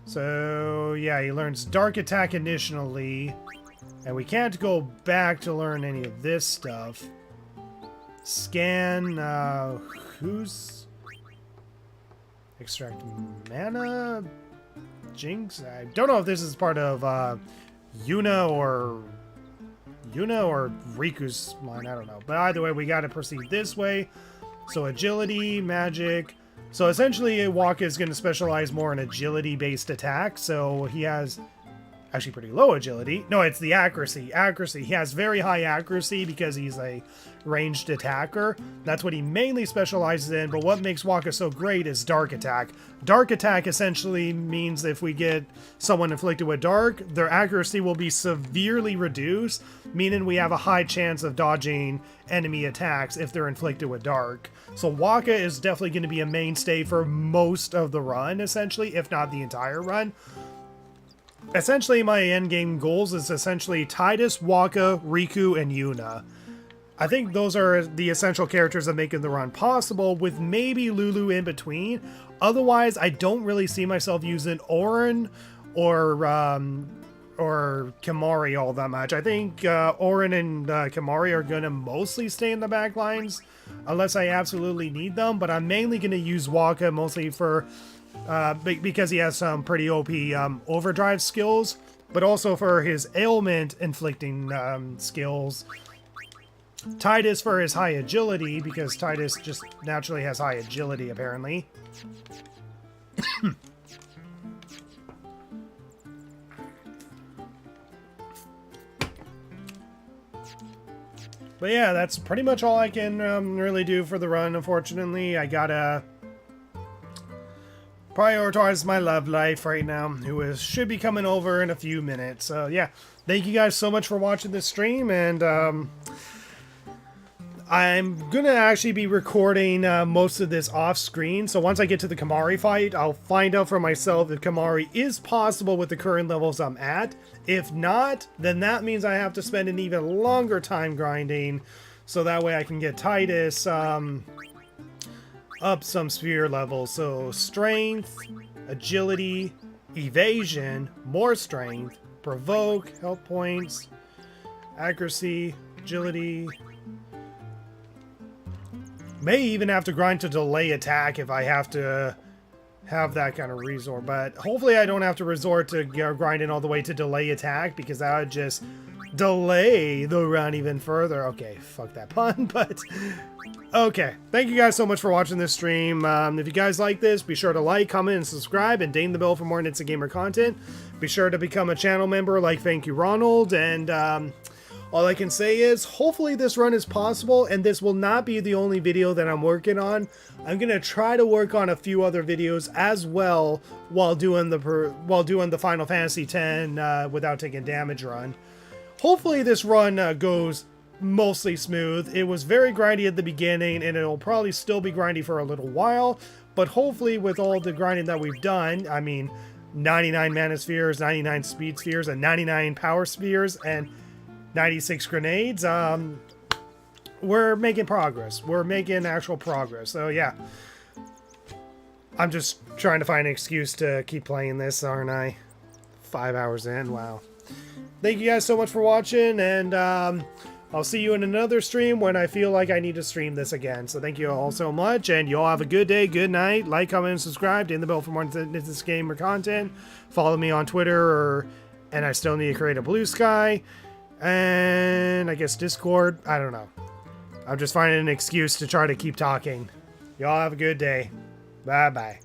So, yeah, he learns Dark Attack initially, and we can't go back to learn any of this stuff. Scan, who's... Extract mana? Jinx? I don't know if this is part of Yuna or Riku's line, I don't know. But either way, we gotta proceed this way. So agility, magic... So essentially, Waka is going to specialize more in agility-based attacks, so he has actually pretty low agility. No, it's the accuracy. Accuracy. He has very high accuracy because he's a ranged attacker. That's what he mainly specializes in, but what makes Waka so great is Dark Attack. Dark Attack essentially means if we get someone inflicted with Dark, their accuracy will be severely reduced, meaning we have a high chance of dodging enemy attacks if they're inflicted with Dark. So Waka is definitely going to be a mainstay for most of the run, essentially, if not the entire run. Essentially, my endgame goals is essentially Titus, Waka, Rikku, and Yuna. I think those are the essential characters that make the run possible, with maybe Lulu in between. Otherwise, I don't really see myself using Auron or Kimahri all that much. I think Auron and Kimahri are going to mostly stay in the back lines, unless I absolutely need them, but I'm mainly going to use Waka mostly for... because he has some pretty OP overdrive skills, but also for his ailment inflicting skills. Titus for his high agility, because Titus just naturally has high agility, apparently. But yeah, that's pretty much all I can really do for the run, unfortunately. I gotta prioritize my love life right now, should be coming over in a few minutes. So yeah, thank you guys so much for watching this stream, and I'm gonna actually be recording most of this off screen, so once I get to the Kamari fight, I'll find out for myself if Kamari is possible with the current levels I'm at. If not, then that means I have to spend an even longer time grinding, so that way I can get Titus up some sphere levels. So strength, agility, evasion, more strength, provoke, health points, accuracy, agility. May even have to grind to delay attack if I have to have that kind of resort, but hopefully I don't have to resort to grinding all the way to delay attack, because that would just delay the run even further. Okay, fuck that pun, but okay. Thank you guys so much for watching this stream. If you guys like this, be sure to like, comment, and subscribe, and ding the bell for more Nitsa Gamer content. Be sure to become a channel member like Thank You Ronald, and all I can say is, hopefully this run is possible, and this will not be the only video that I'm working on. I'm gonna try to work on a few other videos as well while doing the Final Fantasy X without taking damage run. Hopefully this run goes mostly smooth. It was very grindy at the beginning, and it'll probably still be grindy for a little while, but hopefully with all the grinding that we've done, I mean, 99 mana spheres, 99 speed spheres, and 99 power spheres, and 96 grenades, we're making progress. We're making actual progress. So yeah, I'm just trying to find an excuse to keep playing this, aren't I? 5 hours in, wow. Thank you guys so much for watching, and I'll see you in another stream when I feel like I need to stream this again. So thank you all so much, and you all have a good day, good night. Like, comment, and subscribe. Ding the bell for more Nitsa Gamer content. Follow me on Twitter, and I still need to create a Blue Sky. And I guess Discord. I don't know. I'm just finding an excuse to try to keep talking. Y'all have a good day. Bye-bye.